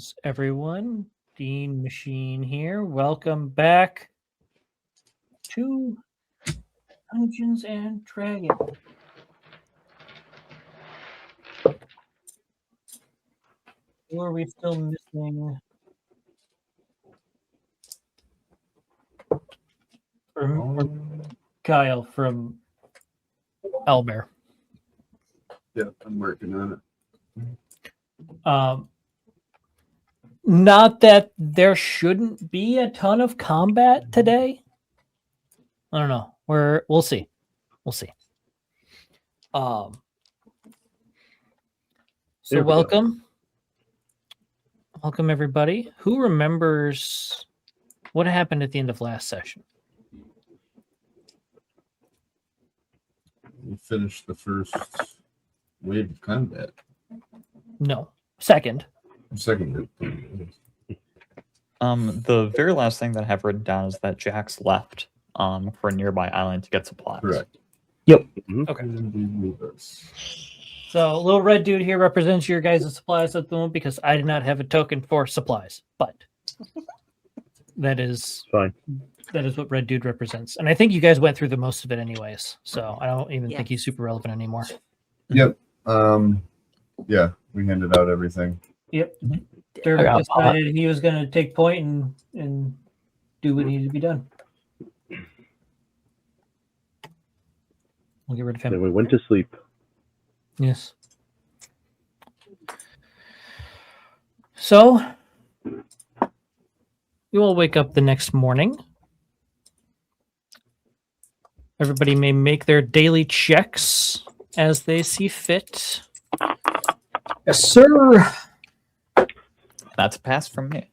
Greetings, everyone. Dean Machine here. Welcome back to Dungeons and Dragons. Or are we still missing or Kyle from Owlbear? Yep, I'm working on it. Not that there shouldn't be a ton of combat today. I don't know. We'll see. We'll see. So welcome. Welcome everybody. Who remembers what happened at the end of last session? We finished the first wave of combat. No. Second. Second. The very last thing that I have written down is that Jax left for a nearby island to get supplies. Correct. Yep. Mm-hmm. Okay. So little red dude here represents your guys' supplies at the moment because I did not have a token for supplies, but that is fine. That is what red dude represents. And I think you guys went through the most of it anyways. So I don't even think he's super relevant anymore. Yep. Yeah, we handed out everything. Yep. Derek decided he was going to take point and do what needed to be done. We'll get rid of him. Then we went to sleep. Yes. So you all wake up the next morning. Everybody may make their daily checks as they see fit. Yes, sir. That's a pass from me.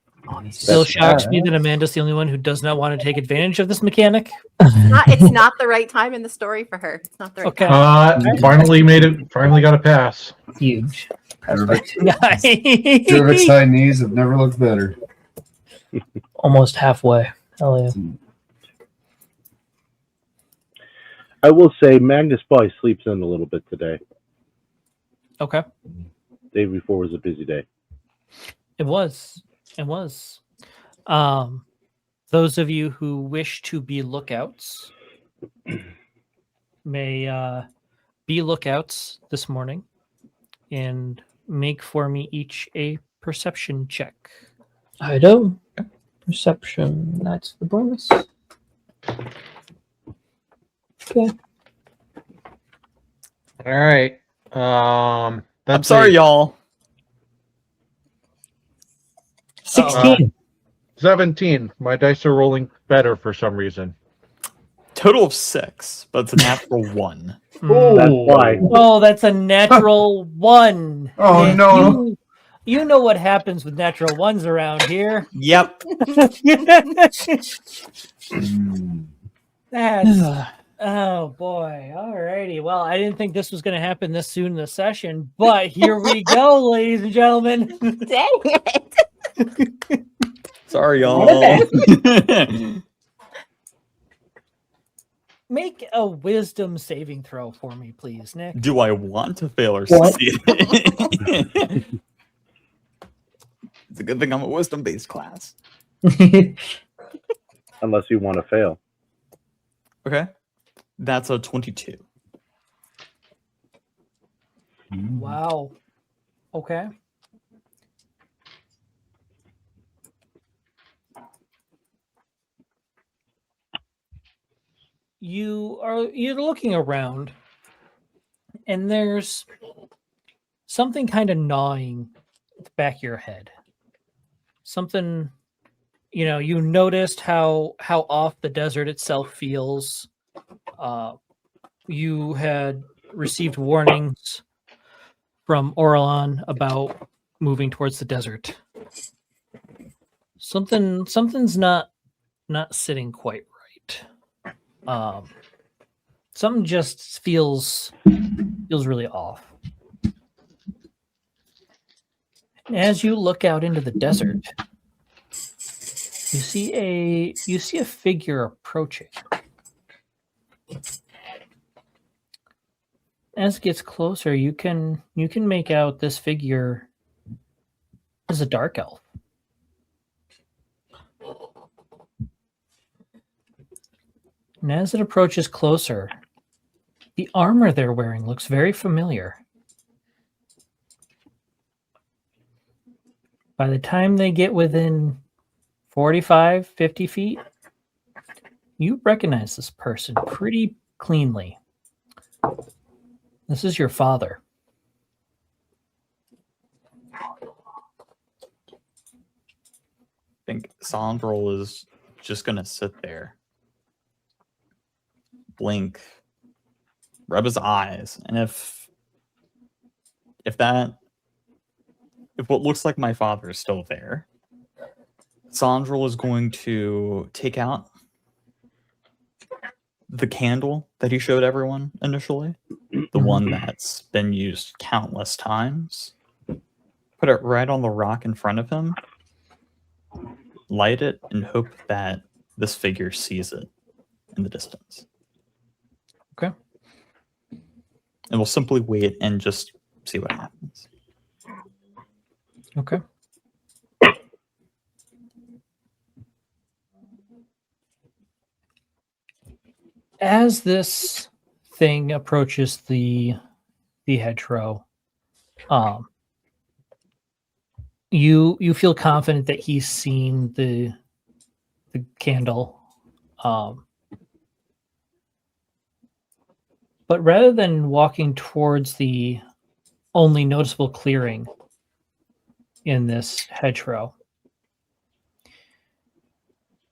Still shocks me that Amanda's the only one who does not want to take advantage of this mechanic. It's not the right time in the story for her. It's not the right time. Finally got a pass. Huge. Dervick's high knees have never looked better. Almost halfway. Hell yeah. I will say Magnus probably sleeps in a little bit today. Okay. Day before was a busy day. It was. Those of you who wish to be lookouts may be lookouts this morning and make for me each a perception check. I do. Perception. That's the bonus. Okay. All right. I'm sorry, y'all. 16. 17. My dice are rolling better for some reason. Total of 6, but it's a natural 1. That's why. Oh, that's a natural 1. Oh, And no. You know what happens with natural 1s around here. Yep. That's oh boy. Alrighty. Well, I didn't think this was going to happen this soon in the session, but here we go, ladies and gentlemen. Dang it. Sorry, y'all. Make a wisdom saving throw for me, please, Nick. Do I want to fail or What? succeed? It's a good thing I'm a wisdom-based class. Unless you want to fail. Okay. That's a 22. Wow. Okay. You're looking around and there's something kind of gnawing at the back of your head. Something, you noticed how off the desert itself feels. You had received warnings from Orlan about moving towards the desert. Something's not sitting quite right. Something just feels really off. As you look out into the desert, you see a figure approaching. As it gets closer, you can make out this figure is a dark elf. And as it approaches closer, the armor they're wearing looks very familiar. By the time they get within 45, 50 feet, you recognize this person pretty cleanly. This is your father. I think Sondrel is just going to sit there, blink, rub his eyes, and if what looks like my father is still there, Sondrel is going to take out the candle that he showed everyone initially, the one that's been used countless times, put it right on the rock in front of him, light it, and hope that this figure sees it in the distance. Okay. And we'll simply wait and just see what happens. Okay. As this thing approaches the hedgerow, you feel confident that he's seen the candle. But rather than walking towards the only noticeable clearing in this hedgerow,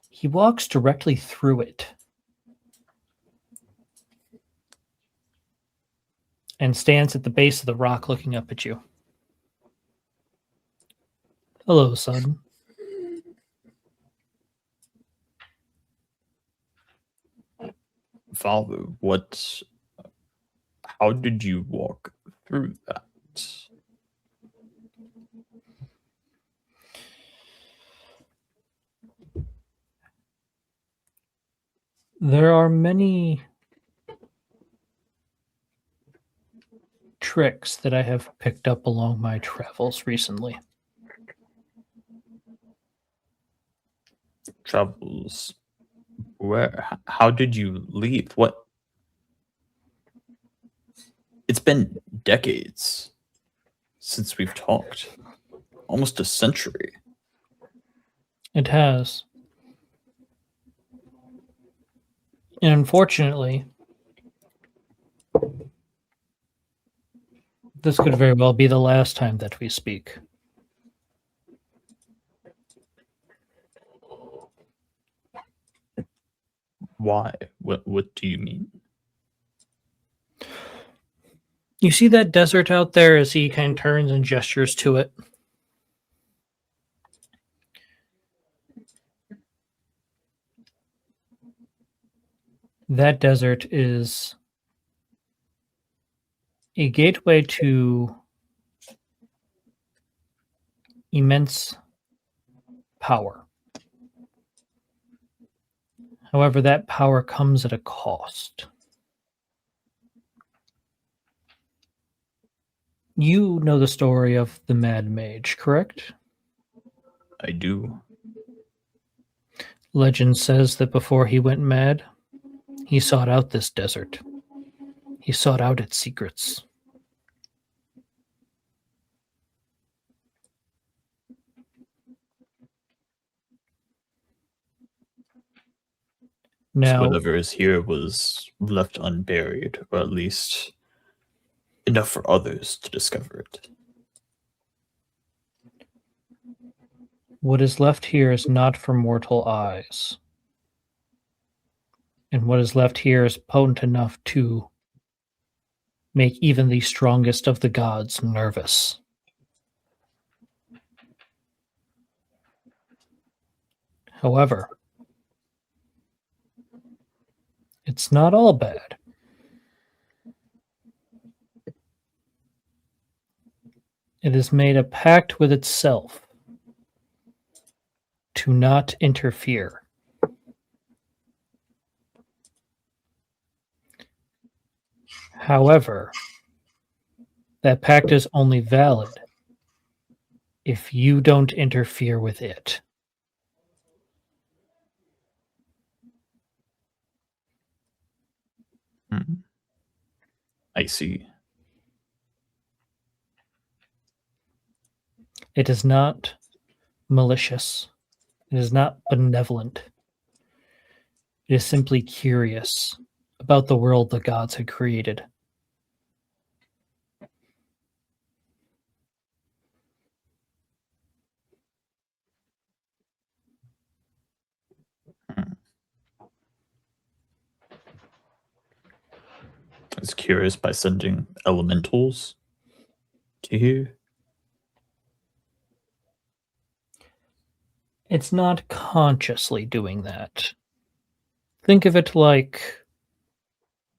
he walks directly through it and stands at the base of the rock looking up at you. Hello, son. Father, how did you walk through that? There are many tricks that I have picked up along my travels recently. Travels where? How did you leave? What? It's been decades since we've talked. Almost a century. It has. And unfortunately, this could very well be the last time that we speak. Why? What do you mean? You see that desert out there as he kind of turns and gestures to it? That desert is a gateway to immense power. However, that power comes at a cost. You know the story of the Mad Mage, correct? I do. Legend says that before he went mad, he sought out this desert. He sought out its secrets. So Now, whatever is here was left unburied, or at least enough for others to discover it. what is left here is not for mortal eyes. And what is left here is potent enough to make even the strongest of the gods nervous. However, it's not all bad. It has made a pact with itself to not interfere. However, that pact is only valid if you don't interfere with it. I see. It is not malicious. It is not benevolent. It is simply curious about the world the gods had created. I was curious by sending elementals to you. It's not consciously doing that. Think of it like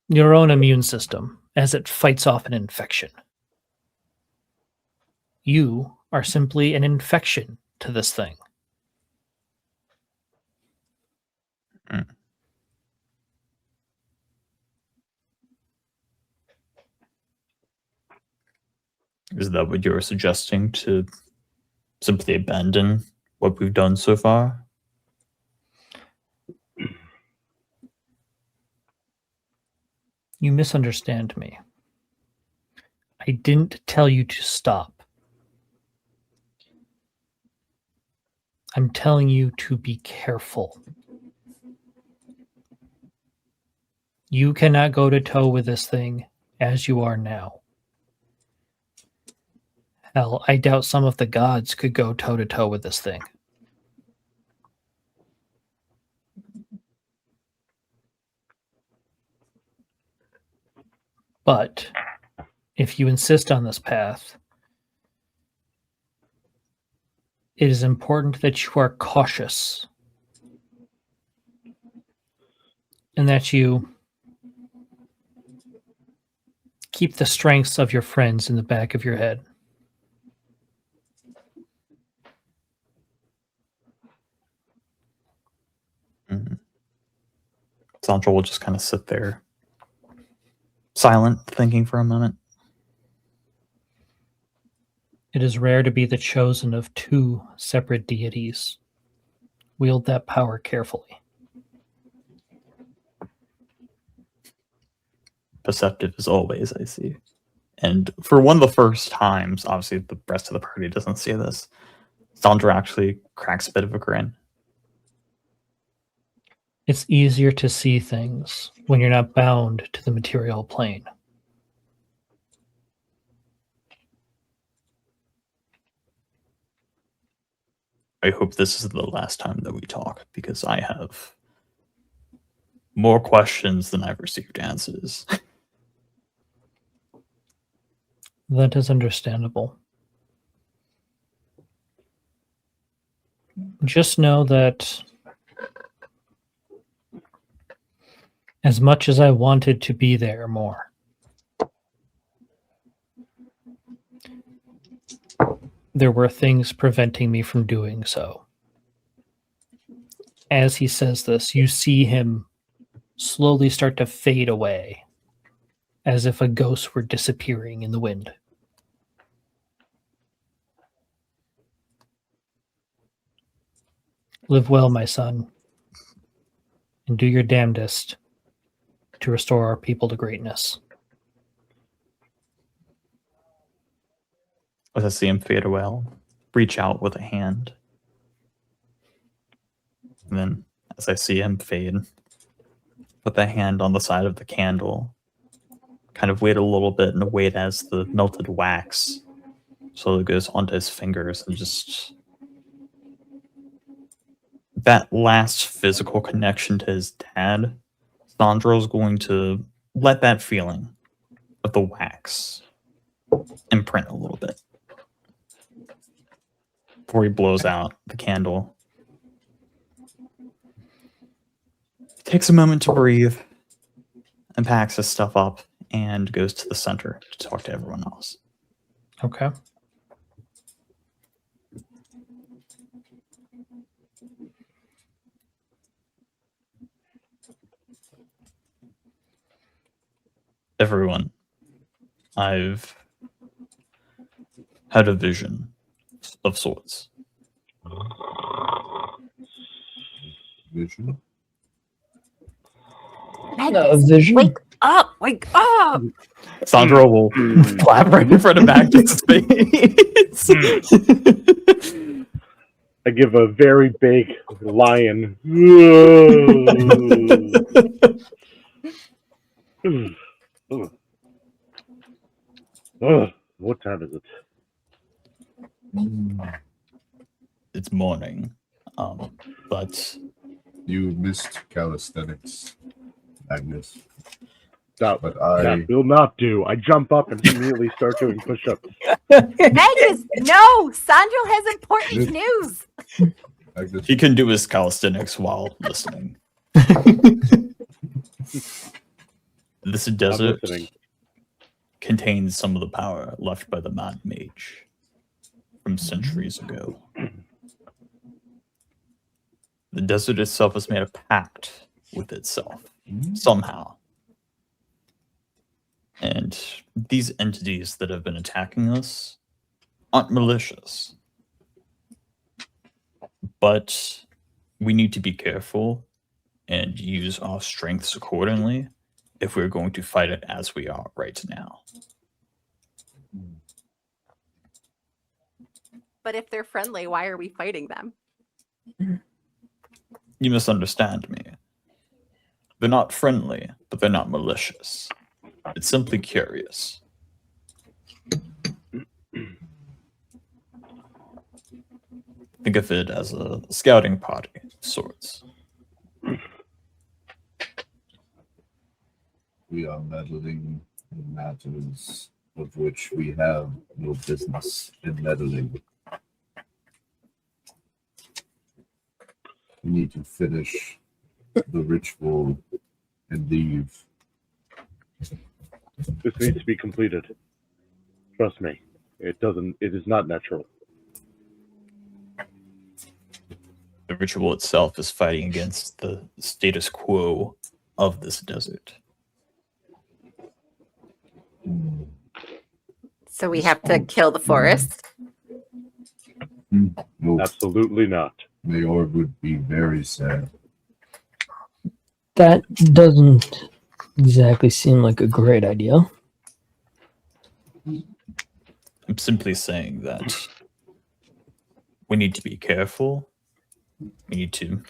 your own immune system as it fights off an infection. You are simply an infection to this thing. Is that what you're suggesting, to simply abandon what we've done so far? You misunderstand me. I didn't tell you to stop. I'm telling you to be careful. You cannot go to toe with this thing as you are now. Hell, I doubt some of the gods could go toe to toe with this thing. But if you insist on this path, it is important that you are cautious and that you keep the strengths of your friends in the back of your head. Sandra will just kind of sit there, silent, thinking for a moment. It is rare to be the chosen of two separate deities. Wield that power carefully. Perceptive as always, I see. And for one of the first times, obviously the rest of the party doesn't see this, Sandra actually cracks a bit of a grin. It's easier to see things when you're not bound to the material plane. I hope this is the last time that we talk, because I have more questions than I've received answers. That is understandable. Just know that as much as I wanted to be there more, there were things preventing me from doing so. As he says this, you see him slowly start to fade away, as if a ghost were disappearing in the wind. Live well, my son, and do your damnedest to restore our people to greatness. As I see him fade away, I'll reach out with a hand. And then, as I see him fade, put the hand on the side of the candle, kind of wait a little bit and wait as the melted wax slowly goes onto his fingers, and just that last physical connection to his dad, Sandro's going to let that feeling of the wax imprint a little bit before he blows out the candle. Takes a moment to breathe and packs his stuff up and goes to the center to talk to everyone else. Okay. Everyone, I've had a vision of sorts. Vision. Vision. Wake up! Wake up! Sandra will clap right in front of Magnus' face. I give a very big lion. What time is it? It's morning, but You missed calisthenics, Agnes. That But will not do. I jump up and immediately start doing push-ups. Magnus, no! Sandro has important news! Agnes, he can do his calisthenics while listening. This desert listening. contains some of the power left by the Mad Mage from centuries ago. The desert itself has made a pact with itself, somehow. And these entities that have been attacking us aren't malicious. But we need to be careful and use our strengths accordingly if we're going to fight it as we are right now. But if they're friendly, why are we fighting them? You misunderstand me. They're not friendly, but they're not malicious. It's simply curious. Think of it as a scouting party of sorts. we are meddling in matters of which we have no business in meddling. We need to finish the ritual and leave. This needs to be completed. Trust me. It is not natural. The ritual itself is fighting against the status quo of this desert. So we have to kill the forest. No, Absolutely not. Mayor would be very sad. That doesn't exactly seem like a great idea. I'm simply saying that we need to be careful. We need to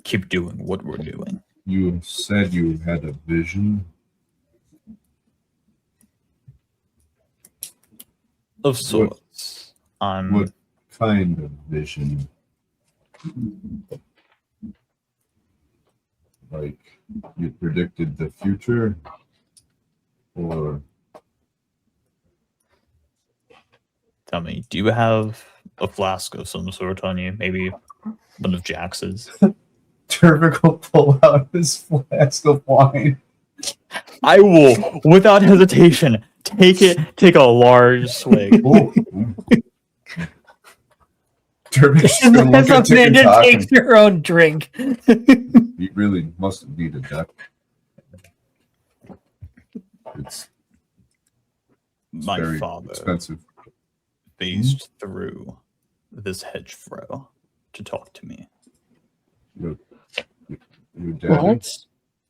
keep doing what we're doing. You said you had a vision. Of sorts. What kind of vision? Like you predicted the future? Or Tell me, do you have a flask of some sort on you? Maybe one of Jax's? Turvik will pull out his flask of wine. I will, without hesitation, take a large swig. Turvik's And gonna as look at Tick and Amanda Talk takes and her own drink. he really must have needed that. It's My very father expensive. phased through this hedgerow to talk to me. Your Well, daddy? that's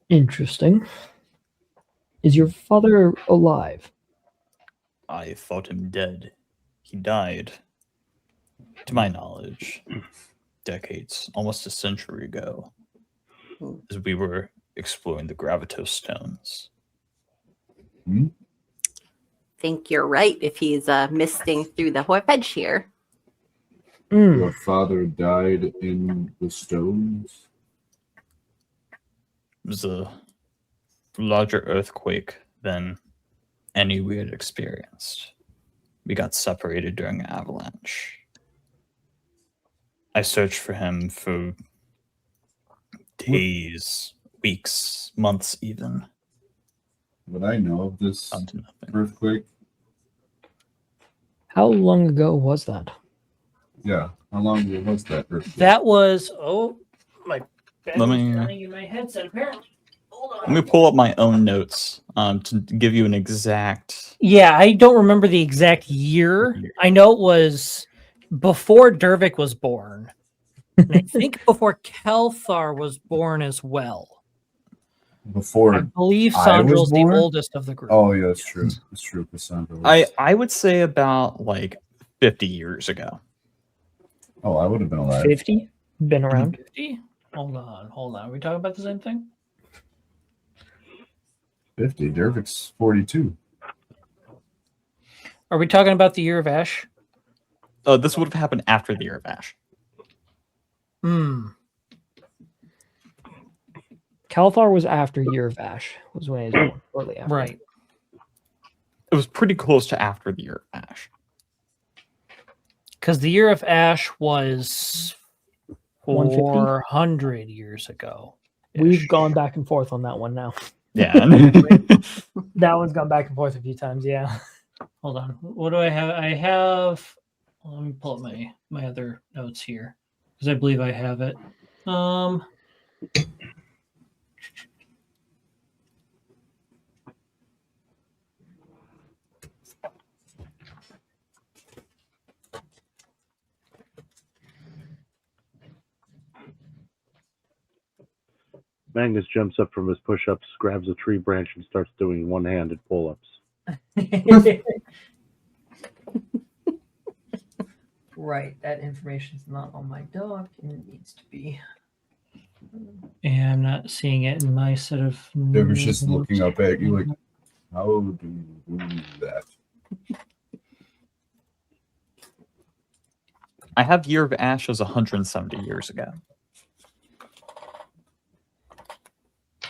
interesting. Is your father alive? I thought him dead. He died, to my knowledge, decades, almost a century ago, as we were exploring the Gravitos stones. Think you're right if he's misting through the hedge here. Your father died in the stones? It was a larger earthquake than any we had experienced. We got separated during an avalanche. I searched for him for days, weeks, months even. Would I know of this Found nothing. earthquake? How long ago was that? Yeah. How long ago was that earthquake? That was my bed Let was me- dying in my headset apparently. Hold Let on. me pull up my own notes to give you an exact. Yeah, I don't remember the exact year. I know it was before Dervik was born. And I think before Kelthar was born as well. Before I believe I was Sandral's the born? oldest of the group. Oh, yeah, that's true. It's true. Cassandra was... I would say about like 50 years ago. Oh, I would have been alive. 50? Been around. 50? Hold on. Are we talking about the same thing? 50. Dervik's 42. Are we talking about the Year of Ash? This would have happened after the Year of Ash. Hmm. Kalthar was after Year of Ash, was when he was born, shortly after. Right. It was pretty close to after the Year of Ash. Because the Year of Ash was 150? 400 years ago. We've gone back and forth on that one now. Yeah. That one's gone back and forth a few times, yeah. Hold on. What do I have? I have... Let me pull up my other notes here. Because I believe I have it. Magnus jumps up from his push-ups, grabs a tree branch, and starts doing one-handed pull-ups. Right, that information's not on my doc, and it needs to be. And I'm not seeing it in my set of... Dervik's just notes. looking up at you like, how do you do that? I have Year of Ash as 170 years ago.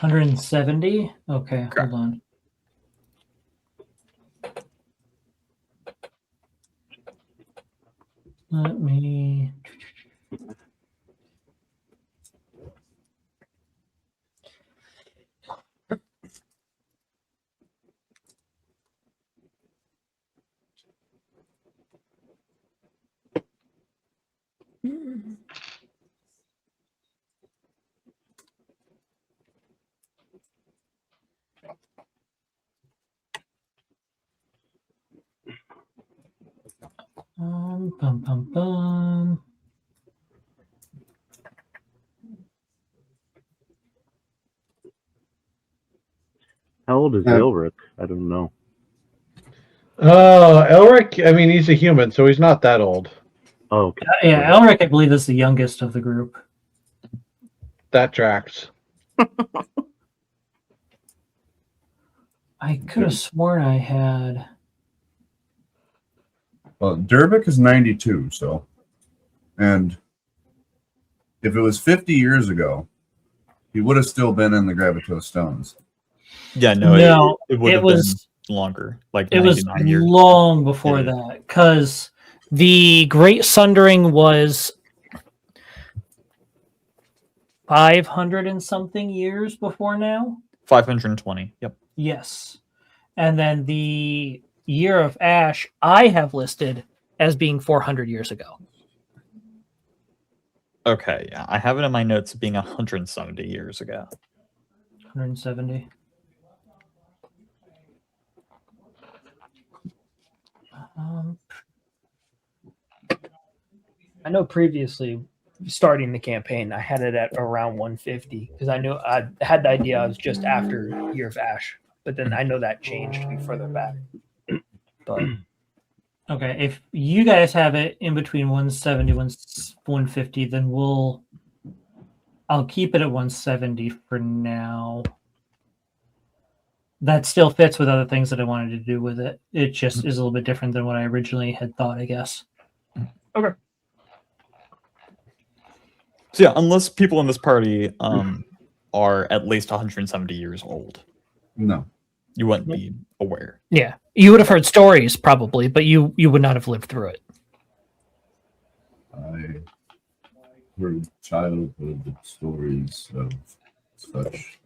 170? Okay, Correct. hold on. Let me... bum, bum, bum. How old is Yeah. Ilric? I don't know. Elric, I mean, he's a human, so he's not that old. Oh, okay. Yeah, Elric, I believe, is the youngest of the group. That tracks. I could have sworn I had... Well, Dervik is 92, so. And if it was 50 years ago, he would have still been in the Gravito Stones. Yeah, no, No, it would it have was... been longer, like It was 99 years. long before Yeah. that, because the Great Sundering was 500 and something years before now. 520. Yep. Yes. And then the Year of Ash I have listed as being 400 years ago. Okay, yeah, I have it in my notes being 170 years ago. 170. I know previously, starting the campaign, I had it at around 150 because I knew I had the idea I was just after Year of Ash, but then I know that changed to be further back. But Okay, if you guys have it in between 170 and 150, then I'll keep it at 170 for now. That still fits with other things that I wanted to do with it. It just is a little bit different than what I originally had thought, I guess. Okay. So yeah, unless people in this party are at least 170 years old, No. you wouldn't be aware. Yeah, you would have heard stories probably, but you would not have lived through it. I heard childhood stories of such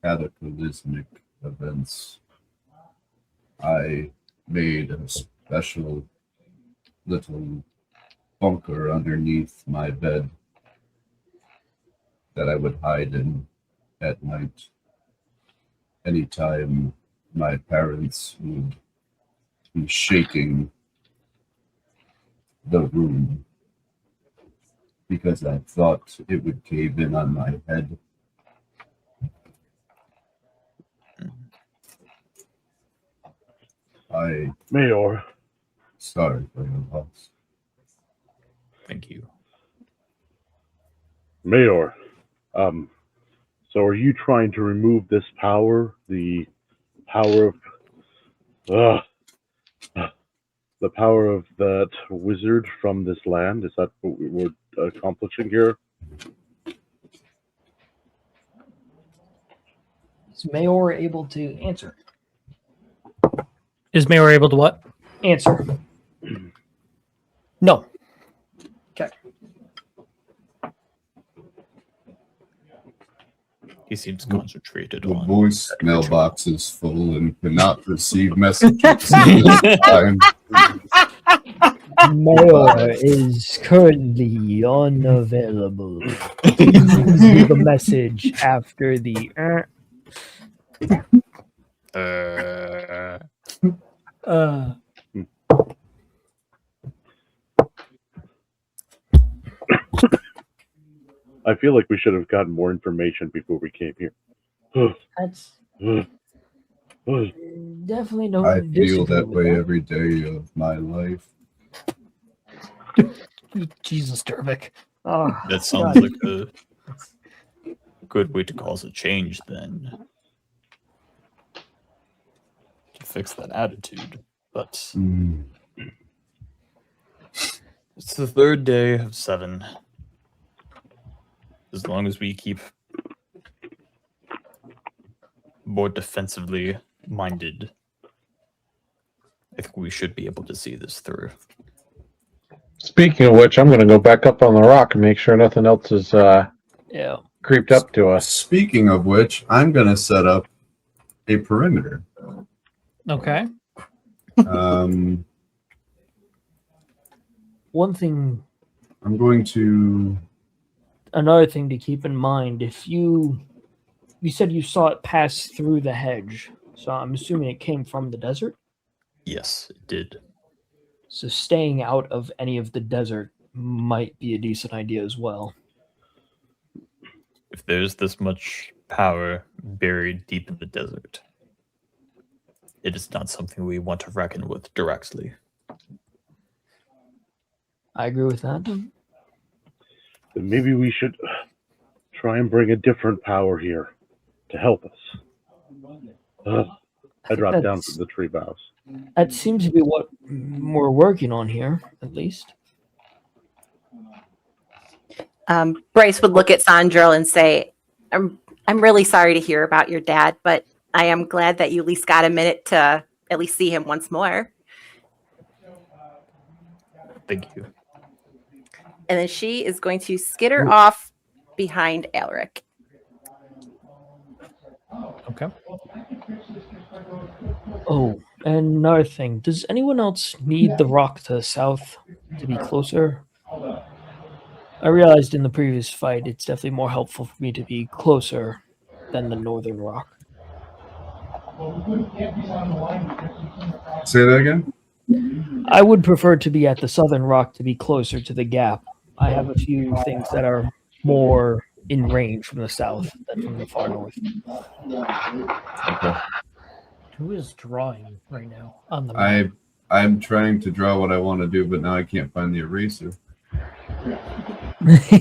cataclysmic events. I made a special little bunker underneath my bed that I would hide in at night. Anytime my parents would be shaking the room because I thought it would cave in on my head. Mayor. Sorry for your loss. Thank you. Mayor. So are you trying to remove this power? The power of the power of that wizard from this land? Is that what we're accomplishing here? Is Mayor able to answer? Is Mayor able to what? Answer. No. He seems concentrated The on voice that ritual. mailbox is full and cannot receive messages at this time. Mayor is currently unavailable. Please leave a message after the. I feel like we should have gotten more information before we came here. That's definitely no. I feel disagree that with way every day of my life. Jesus, Dervick. Oh, That sounds God. like a good way to cause a change, then. To fix that attitude. But Mm. it's the third day of 7. As long as we keep more defensively minded, I think we should be able to see this through. Speaking of which, I'm going to go back up on the rock and make sure nothing else is Yeah. creeped up to us. Speaking of which, I'm going to set up a perimeter. Okay. One thing, I'm going to. another thing to keep in mind, if you said you saw it pass through the hedge, so I'm assuming it came from the desert. Yes, it did. So staying out of any of the desert might be a decent idea as well. If there's this much power buried deep in the desert, it is not something we want to reckon with directly. I agree with that. Then maybe we should try and bring a different power here to help us. I dropped down from the tree boughs. That seems to be what we're working on here, at least. Bryce would look at Sandro and say, I'm really sorry to hear about your dad, but I am glad that you at least got a minute to at least see him once more. Thank you. And then she is going to skitter off behind Alric. Okay. Oh, and another thing. Does anyone else need the rock to the south to be closer? I realized in the previous fight it's definitely more helpful for me to be closer than the northern rock. Say that again? I would prefer to be at the southern rock to be closer to the gap. I have a few things that are more in range from the south than from the far north. Okay. Who is drawing right now on the map? I'm trying to draw what I want to do, but now I can't find the eraser.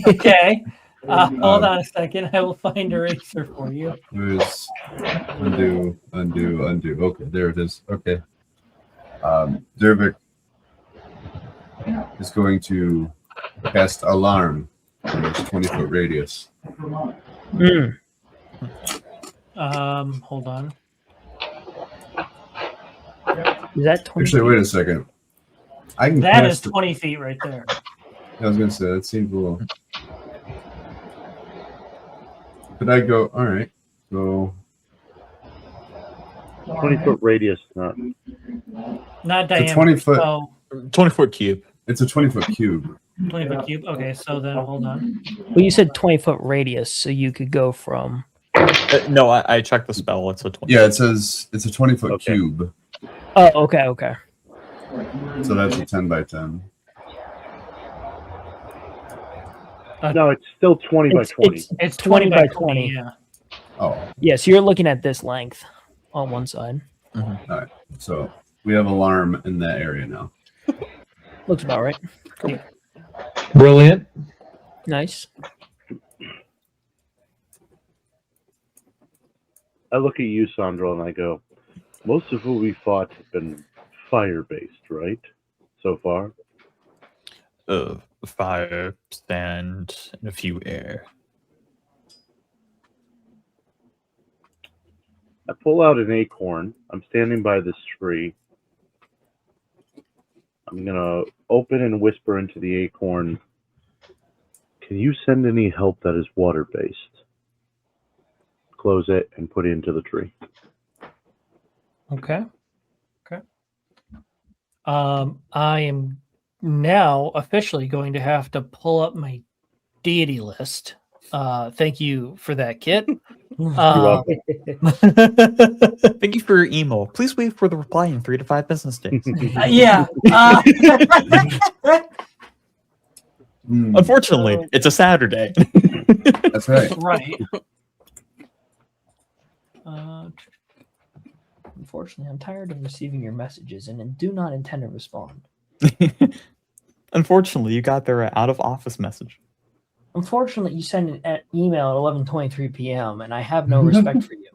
Okay. Hold on a second. I will find eraser for you. There's undo. Okay, there it is. Okay. Dervick is going to cast alarm in this 20-foot radius. Hold on. Is that 20? Actually, wait a second. I can That is cast it. 20 feet right there. I was gonna say that seems a little. But I go, all right. So 20-foot radius, not Not It's a diameter. 20-foot. So 20-foot cube. it's a 20-foot cube. 20-foot cube. Okay, so then hold on. Well, you said 20-foot radius, so you could go from. No, I checked the spell. It's a 20. Yeah, it says it's a 20-foot Okay. cube. Oh, okay. So that's a 10 by 10. No, it's still 20 by 20. It's 20 by 20. Yeah. Oh, Yeah, so you're looking at this length on one side. so we have alarm in that area now. Looks about right. Brilliant. Nice. I look at you, Sandra, and I go, most of what we fought have been fire-based, right? So far? Fire, sand, and a few air. I pull out an acorn. I'm standing by this tree. I'm going to open and whisper into the acorn, can you send any help that is water-based? Close it and put it into the tree. Okay. I am now officially going to have to pull up my deity list. Thank you for that, Kit. welcome. Thank you for your email. Please wait for the reply in 3 to 5 business days. Yeah. Unfortunately, it's a Saturday. That's right. Right. Unfortunately, I'm tired of receiving your messages and do not intend to respond. Unfortunately, you got their out of office message. Unfortunately, you sent an email at 11:23 p.m. and I have no respect for you.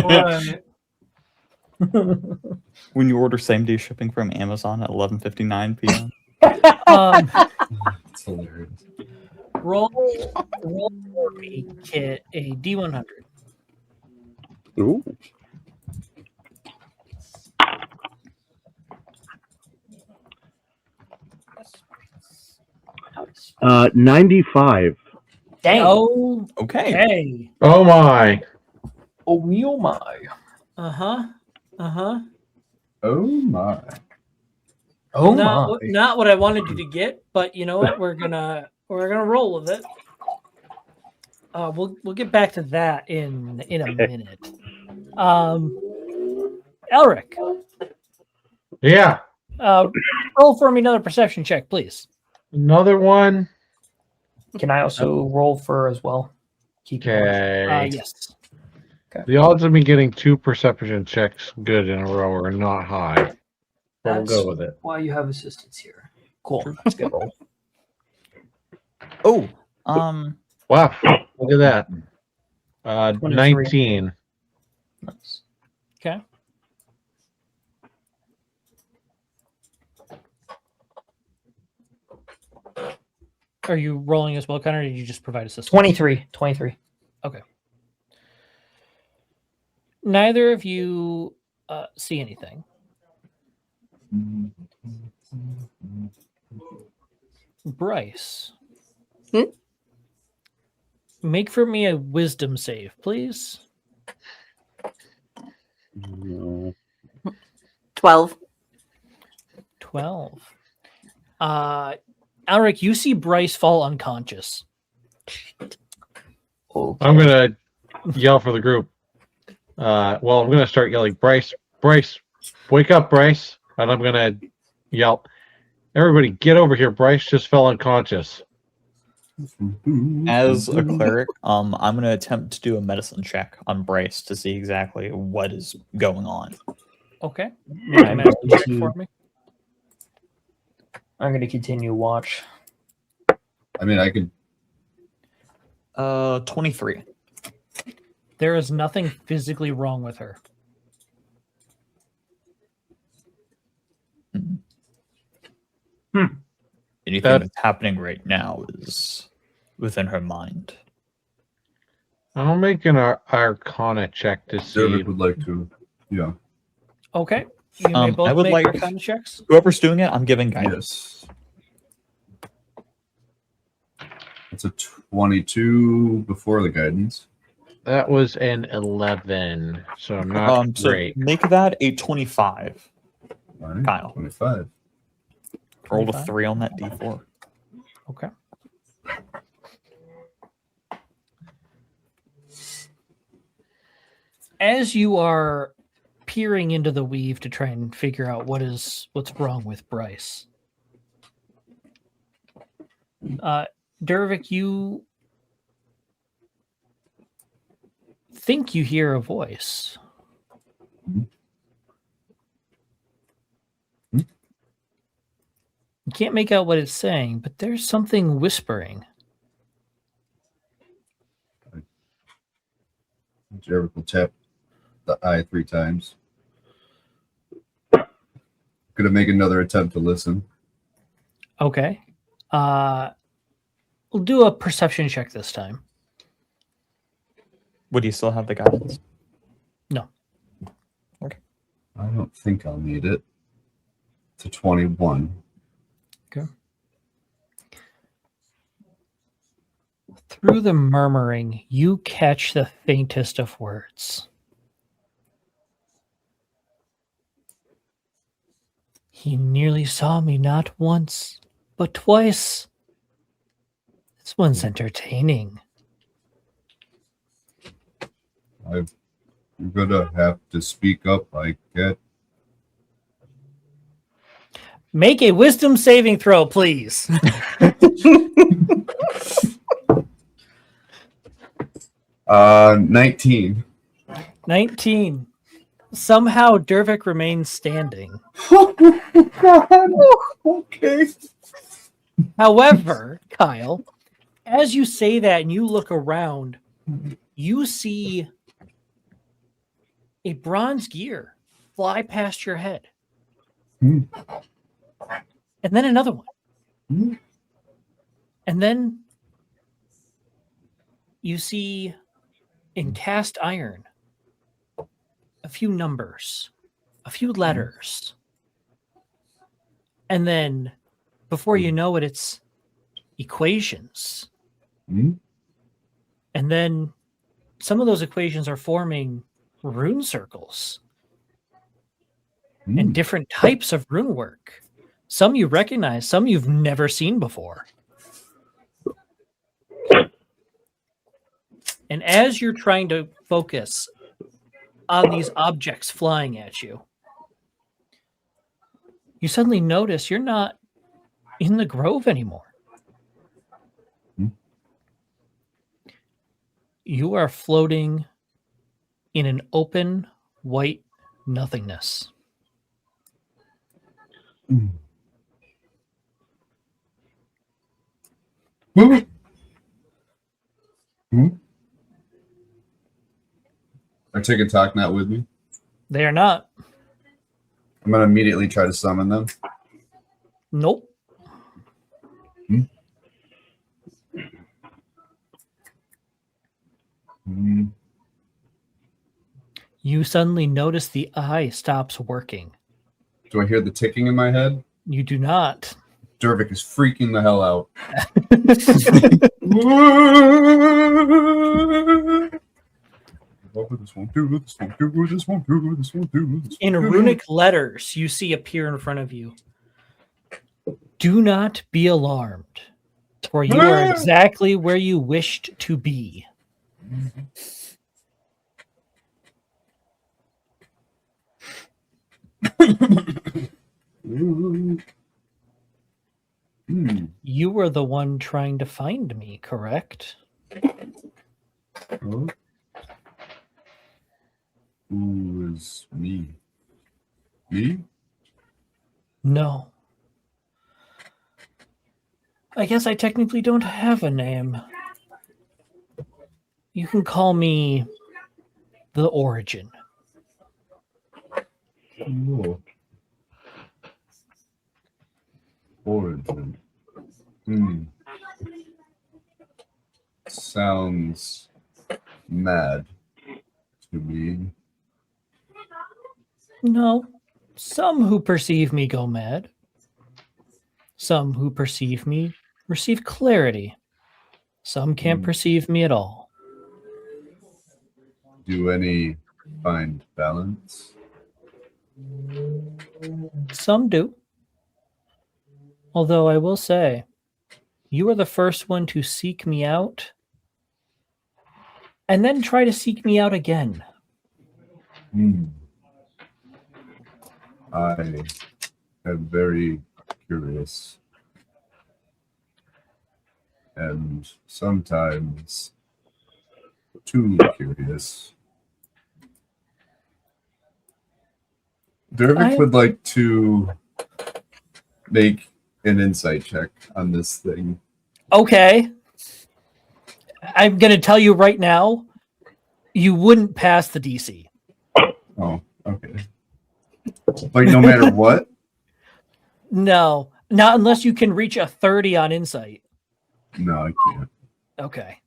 Right. When you order same day shipping from Amazon at 11:59 p.m. It's hilarious. Roll for me, Kit, a D100. Ooh. Ouch. 95. Dang. Oh, Okay. hey. Oh my. Oh, me, oh my. Uh-huh. Uh-huh. Oh my. Oh Not what I wanted you to get, but you know what? We're gonna roll with it. We'll get back to that in a minute. Elric, Yeah. roll for me another perception check, please. Another one. Can I also roll for as well? Keep in mind. Okay. Yes. The odds of me getting 2 perception checks good in a row are not high. But we'll That's go with it. why you have assistants here. Cool. That's a good roll. Oh, Wow. Look at that. 23. 19. Nice. Okay. Are you rolling as well, Connor, or did you just provide assistance? 23. Neither of you see anything. Bryce. Hmm? Make for me a wisdom save, please. No. 12. 12. Alric, you see Bryce fall unconscious. Okay. I'm going to yell for the group. I'm going to start yelling, Bryce, wake up, Bryce. And I'm going to yell, everybody, get over here. Bryce just fell unconscious. as a cleric, I'm going to attempt to do a medicine check on Bryce to see exactly what is going on. Okay. Make a medicine check for me. I'm going to continue watch. I mean, I could. 23. There is nothing physically wrong with her. Anything That- that's happening right now is within her mind. I'll make an Arcana check to see. Dervick would like to. Yeah. Okay. You may I both would make like- Arcana checks. Whoever's doing it, I'm giving guidance. Yes. It's a 22 before the guidance. That was an 11, so I'm not So great. make that a 25. All right, Kyle. 25. Rolled a 25. 3 on that D4. Okay. As you are peering into the weave to try and figure out what's wrong with Bryce, Dervik, you think you hear a voice. Mhm. You can't make out what it's saying, but there's something whispering. Jarek will tap the eye 3 times. Gonna make another attempt to listen. Okay. We'll do a perception check this time. Would you still have the guidance? No. I don't think I'll need it. It's a 21. Okay. Through the murmuring, you catch the faintest of words. He nearly saw me not once, but twice. This one's entertaining. I'm gonna have to speak up. I get. Make a wisdom saving throw, please. 19. 19. Somehow Dervik remains standing. Okay. However, Kyle, as you say that and you look around, you see a bronze gear fly past your head. Hmm. And then another one. Hmm. And then you see in cast iron a few numbers, a few letters. And then before you know it, it's equations. Hmm. And then some of those equations are forming rune circles Hmm. and different types of rune work. Some you recognize, some you've never seen before. And as you're trying to focus on these objects flying at you, you suddenly notice you're not in the grove anymore. Hmm. You are floating in an open white nothingness. Hmm. Hmm. Hmm. Are Tick and Talk not with me? They are not. I'm gonna immediately try to summon them. Nope. Hmm. You suddenly notice the eye stops working. Do I hear the ticking in my head? You do not. Dervik is freaking the hell out. This won't do. This won't do. This won't do. This won't do. This In won't do. runic letters, you see appear in front of you. Do not be alarmed, for you are exactly where you wished to be. Hmm. You were the one trying to find me, correct? Oh. Who is me? Me? No. I guess I technically don't have a name. You can call me the Origin. Oh. Origin. Hmm. Sounds mad to me. No. Some who perceive me go mad. Some who perceive me receive clarity. Some can't perceive me at all. Do any find balance? Some do. Although I will say, you are the first one to seek me out and then try to seek me out again. Hmm. I am very curious. and sometimes too curious. Dervik would like to make an insight check on this thing. Okay. I'm going to tell you right now, you wouldn't pass the DC. Oh, okay. Like no matter what? No, not unless you can reach a 30 on insight. No, I can't. Okay.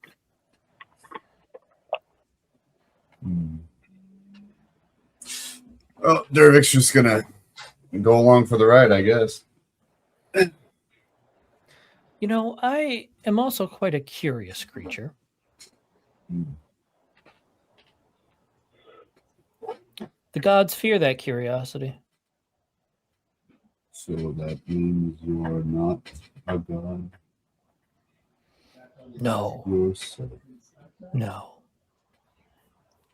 Well, Dervik's just gonna go along for the ride, I guess. You know, I am also quite a curious creature. The gods fear that curiosity. So that means you are not a god No, yourself. no.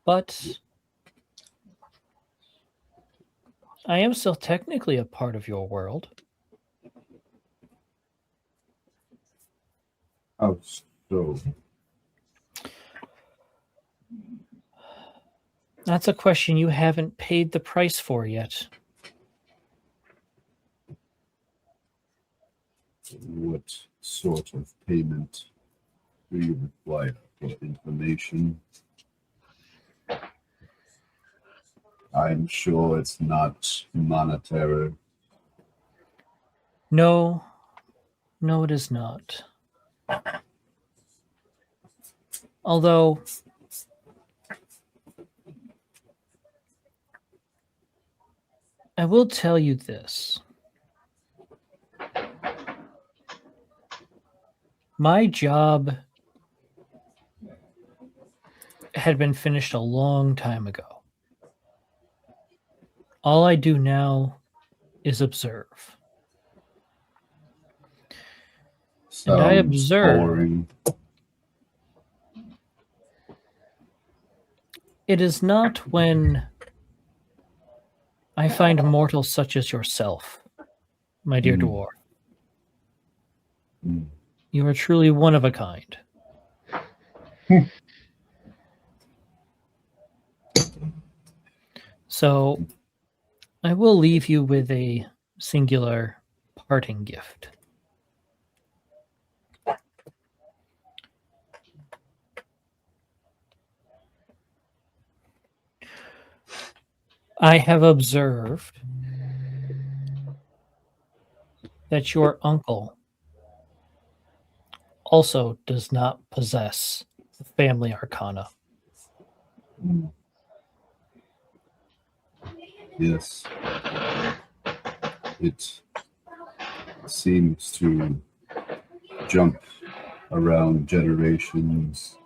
But I am still technically a part of your world. Oh, so That's a question you haven't paid the price for yet. what sort of payment do you require for information? I'm sure it's not monetary. No, no, it is not. Although, I will tell you this. My job had been finished a long time ago. All I do now is observe. And I Sounds observe. boring. It is not when I find mortals such as yourself, my dear dwarf. Mm. You are truly one of a kind. So I will leave you with a singular parting gift. I have observed that your uncle also does not possess the family arcana. Yes. It seems to jump around generations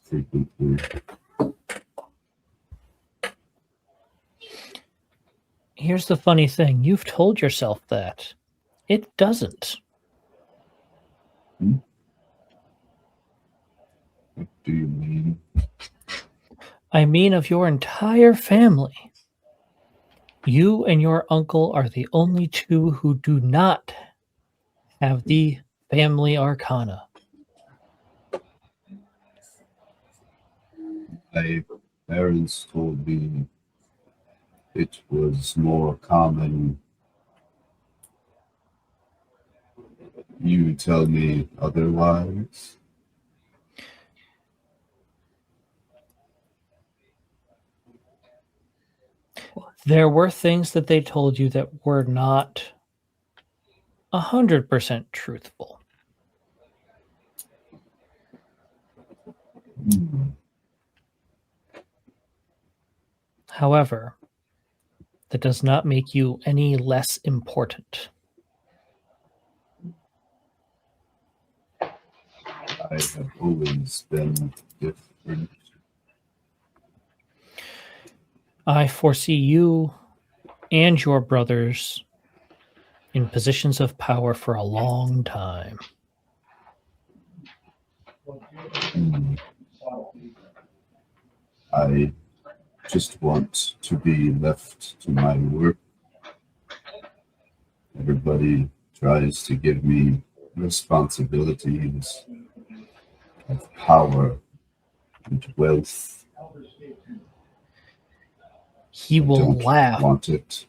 frequently. Here's the funny thing. You've told yourself that. It doesn't. What do you mean? I mean of your entire family. You and your uncle are the only two who do not have the family arcana. My parents told me it was more common. You tell me otherwise? There were things that they told you that were not 100% truthful. However, that does not make you any less important. I have always been different. I foresee you and your brothers in positions of power for a long time. I just want to be left to my work. Everybody tries to give me responsibilities, of power, and wealth. He I will don't laugh want it.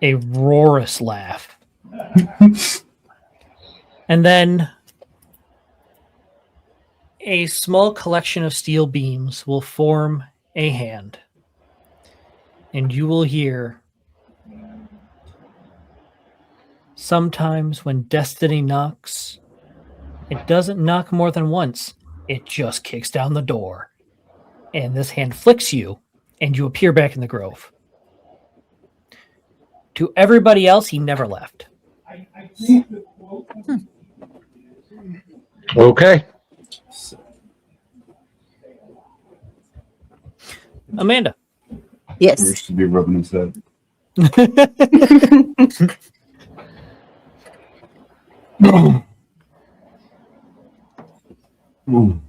a roarous laugh. And then a small collection of steel beams will form a hand. And you will hear, sometimes when destiny knocks, it doesn't knock more than once. It just kicks down the door. And this hand flicks you, and you appear back in the grove. To everybody else, he never left. Okay. Amanda. Yes. He should be rubbing his head. Ooh.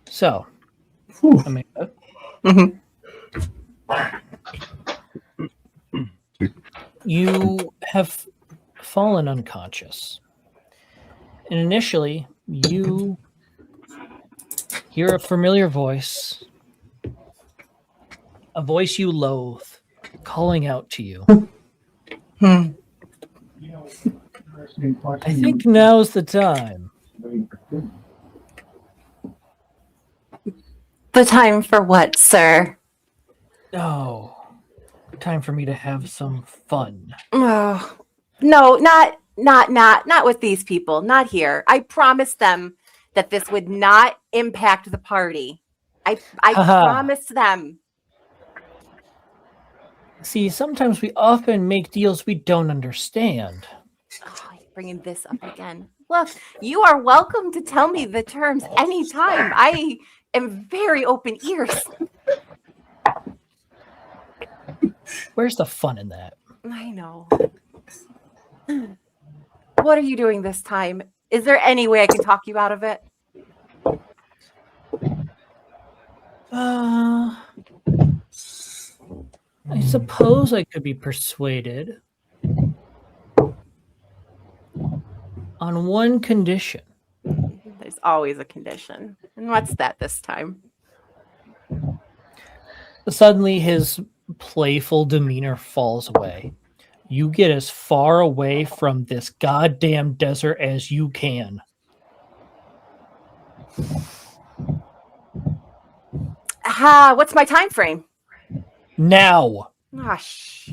So, Whew. Amanda, Mhm. you have fallen unconscious. And initially, you hear a familiar voice, a voice you loathe, calling out to you. Hmm. I think now's the time. The time for what, sir? Oh, time for me to have some fun. Oh, no, not with these people. Not here. I promised them that this would not impact the party. I Haha. promised them. See, sometimes we often make deals we don't understand. Oh, you're bringing this up again. Look, you are welcome to tell me the terms anytime. I am very open ears. Where's the fun in that? I know. What are you doing this time? Is there any way I can talk you out of it? I suppose I could be persuaded on one condition. There's always a condition. And what's that this time? Suddenly, his playful demeanor falls away. You get as far away from this goddamn desert as you can. What's my time frame? Now. Gosh.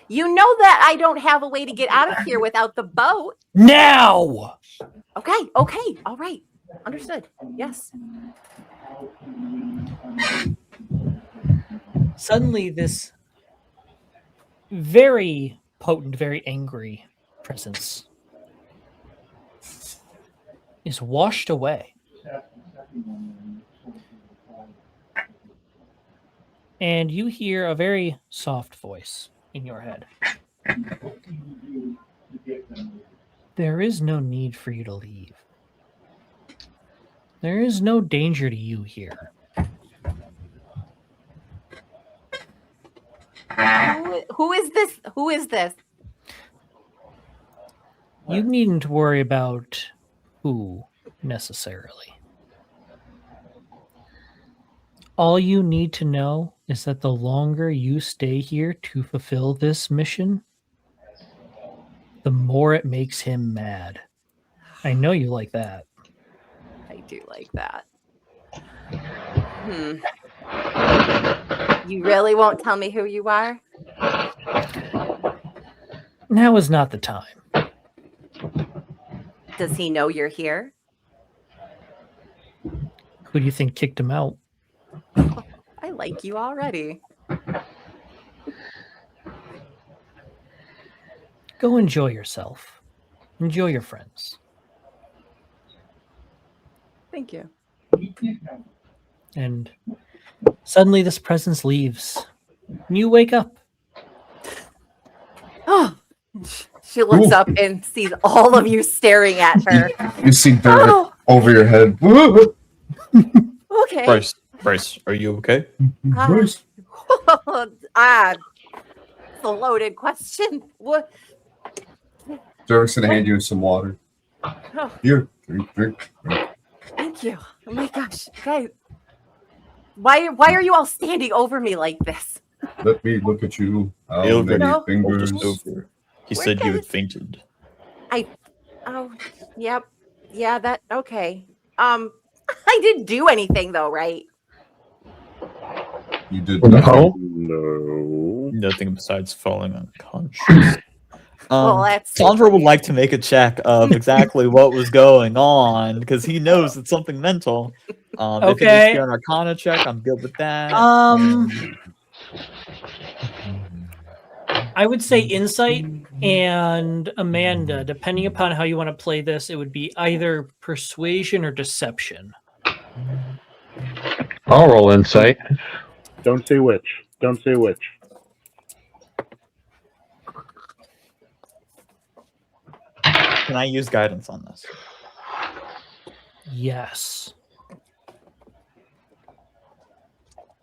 You know that I don't have a way to get out of here without the boat. Now! Okay. All right. Understood. Yes. Suddenly, this very potent, very angry presence is washed away. And you hear a very soft voice in your head. There is no need for you to leave. There is no danger to you here. Who is this? Who is this? You needn't worry about who necessarily. All you need to know is that the longer you stay here to fulfill this mission, the more it makes him mad. I know you like that. I do like that. You really won't tell me who you are? Now is not the time. Does he know you're here? Who do you think kicked him out? I like you already. Go enjoy yourself. Enjoy your friends. Thank you. And suddenly this presence leaves. And you wake up. Oh, she looks up and sees all of you staring at her. You see dirt Oh, over your head. okay. Bryce, are you okay? Bruce. It's a loaded question. What? Dirk's gonna hand you some water. Oh, Here, drink. thank you. Oh my gosh, guys. Why are you all standing over me like this? Let me look at you. How It'll many No. fingers? Just over. He We're said you had good. fainted. Oh, yep. Yeah, that okay. I didn't do anything though, right? You did No. nothing. No. Nothing besides falling unconscious. Well, that's Sandra would like to make a check of exactly what was going on because he knows it's something mental. If it needs to Okay. be an Arcana check, I'm good with that. I would say insight, and Amanda, depending upon how you want to play this, it would be either persuasion or deception. I'll roll insight. Don't say which. Don't say which. Can I use guidance on this? Yes.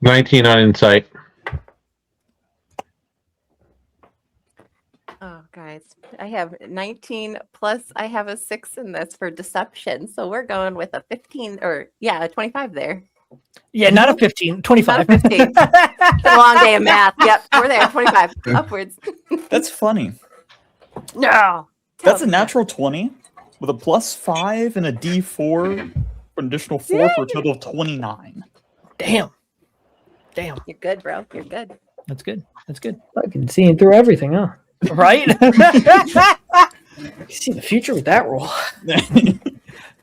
19 on insight. Oh, guys, I have 19 plus I have a 6 in this for deception. So we're going with a 15 or a 25 there. Yeah, not a 15, 25. Not a 15. It's a long day of math. Yep, we're there. 25 upwards. That's funny. No. That's a natural 20 with a +5 and a D4 for an additional 4 for a total of 29. Damn. You're good, bro. You're good. That's good. Fucking seeing through everything, huh? Right? You see the future with that roll.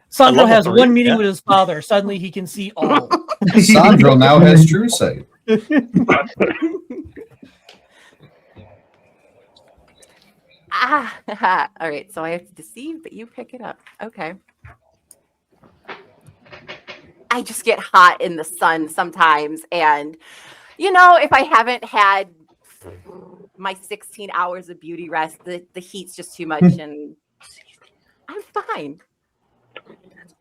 Sandro I love has a one three, meeting yeah. with his father. Suddenly he can see all. Sandro now has true sight. All right. So I have to deceive, but you pick it up. Okay. I just get hot in the sun sometimes. And, if I haven't had my 16 hours of beauty rest, the heat's just too much and I'm fine.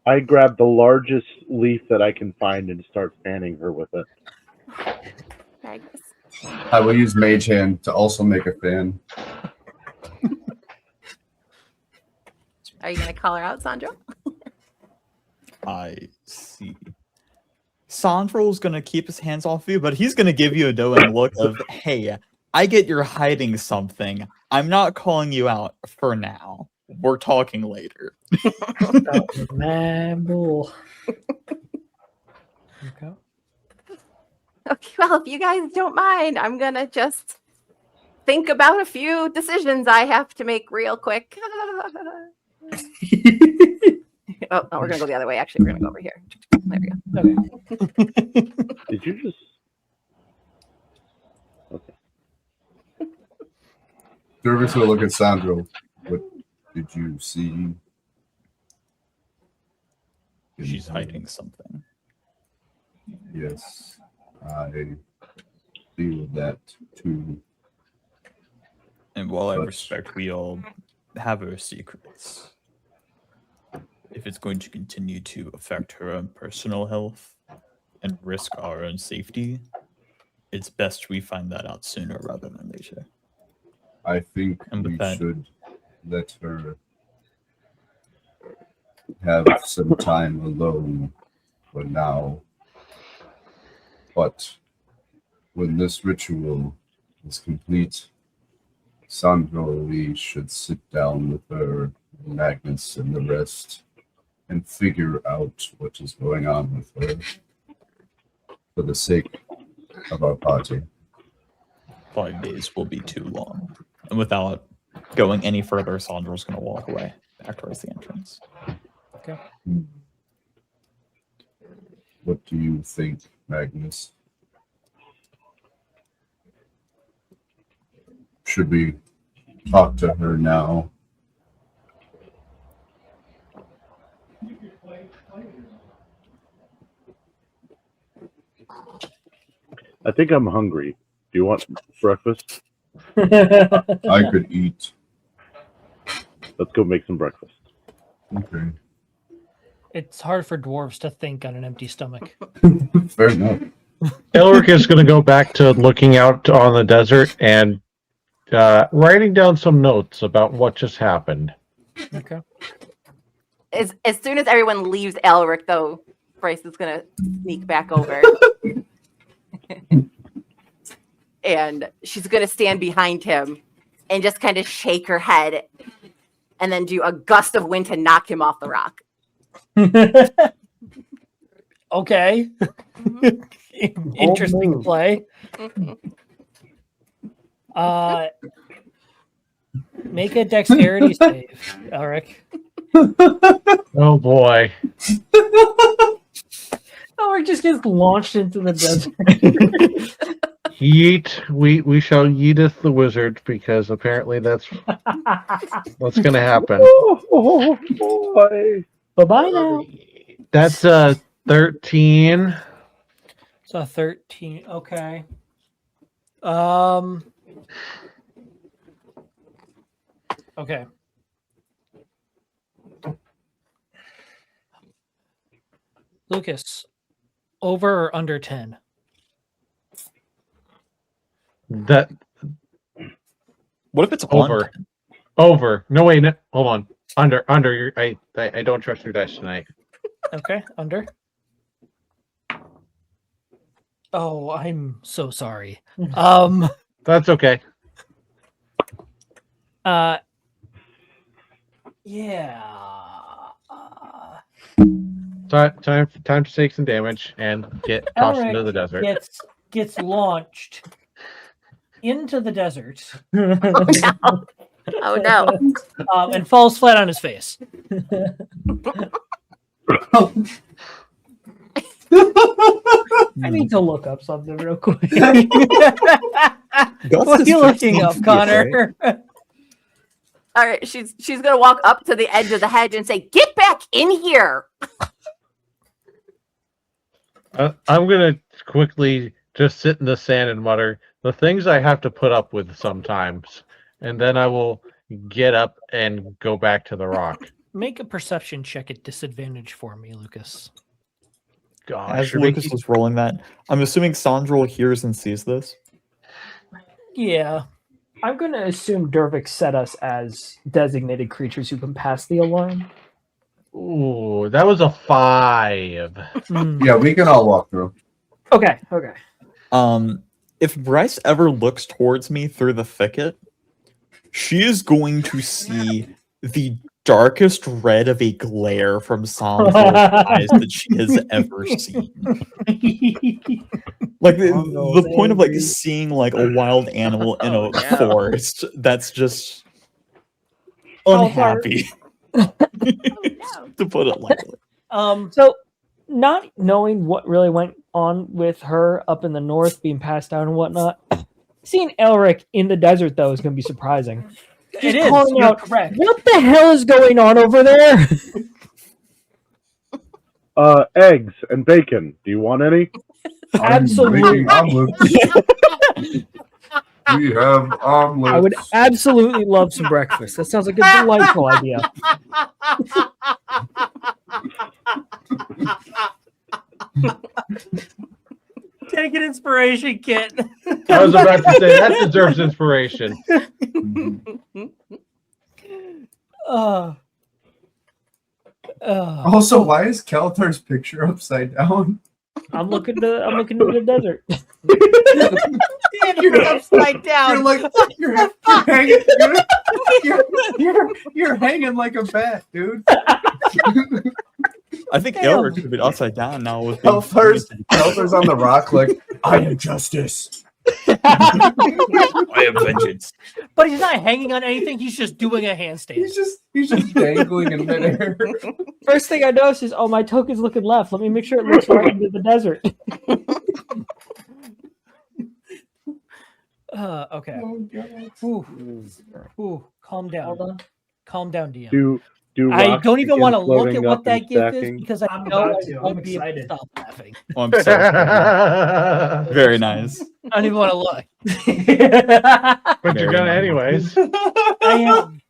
I grab the largest leaf that I can find and start fanning her with it. Magnus. I will use Mage Hand to also make a fan. Are you going to call her out, Sandro? I see. Sandro's going to keep his hands off you, but he's going to give you a knowing look of, hey, I get you're hiding something. I'm not calling you out for now. We're talking later. Man, bull. Okay. Okay, well, if you guys don't mind, I'm going to just think about a few decisions I have to make real quick. Oh, no, we're going to go the other way. Actually, we're going to go over here. There we go. Okay. Did you just... Okay. Dirk's will look at Sandro. What did you see? She's hiding something. Yes, I feel that too. And while I But- respect we all have our secrets, if it's going to continue to affect her own personal health and risk our own safety, it's best we find that out sooner rather than later. I think And with we that- should let her have some time alone for now. But when this ritual is complete, Sandro, we should sit down with her, Magnus, and the rest and figure out what is going on with her for the sake of our party. 5 days will be too long. And without going any further, Sandro's going to walk away back towards the entrance. What do you think, Magnus? Should we talk to her now? I think I'm hungry. Do you want breakfast? I could eat. Let's go make some breakfast. Okay. It's hard for dwarves to think on an empty stomach. Fair enough. Elric is going to go back to looking out on the desert and writing down some notes about what just happened. Okay. As soon as everyone leaves Elric, though, Bryce is gonna sneak back over. And she's gonna stand behind him and just kind of shake her head and then do a gust of wind to knock him off the rock. Okay. Interesting move. play. Make a dexterity save, Eric. Oh boy. Eric just gets launched into the desert. Yeet. We shall yeeteth the wizard because apparently that's what's gonna happen. Oh, boy. Bye-bye now. That's 13. So 13. Okay. Okay. Lucas, over or under 10? That What if it's over. on? Over. No wait, no, hold on. Under. I don't trust your dice tonight. Okay, under. Oh, I'm so sorry. That's okay. Yeah. Time to take some damage and get tossed into the desert. Gets launched into the desert Oh no. and falls flat on his face. I need to look up something real quick. What are you looking up, Connor? All right, she's gonna walk up to the edge of the hedge and say, "Get back in here!" I'm gonna quickly just sit in the sand and mutter the things I have to put up with sometimes, and then I will get up and go back to the rock. Make a perception check at disadvantage for me, Lucas. Gosh, As you're Lucas making- was rolling that, I'm assuming Sandrel hears and sees this. Yeah. I'm going to assume Dervik set us as designated creatures who can pass the alarm. Ooh, that was a 5. Yeah, we can all walk through. Okay. If Bryce ever looks towards me through the thicket, she is going to see the darkest red of a glare from Sandrel's eyes that she has ever seen. Like the point of like seeing like a wild animal in a Oh, no. forest that's just Oh, unhappy, No. to put it lightly. So, not knowing what really went on with her up in the north being passed down and whatnot, seeing Elric in the desert, though, is going to be surprising. It is. calling You're out, correct. What the hell is going on over there? Eggs and bacon. Do you want any? Absolutely. Omelets. We have omelets. I would absolutely love some breakfast. That sounds like a delightful idea. Take an inspiration kit. I was about to say that deserves inspiration. Also, why is Keltar's picture upside down? I'm looking to the desert. You're upside down. You're like you're hanging. You're hanging like a bat, dude. I think Elric should be upside down now. With being Keltar's on the rock, like I am justice. I am vengeance. But he's not hanging on anything. He's just doing a handstand. He's just dangling in midair. First thing I notice is, my token's looking left. Let me make sure it looks right into the desert. Okay. Oh, God. Ooh, calm down. Hold on. Calm down, DM. Do I rocks don't even begin want to look floating at up what that and gift is stacking? because I I'm know about I to. I'm won't be able to excited. stop laughing. Oh, I'm so very nice. I don't even want to look. But you're gonna anyways. I am.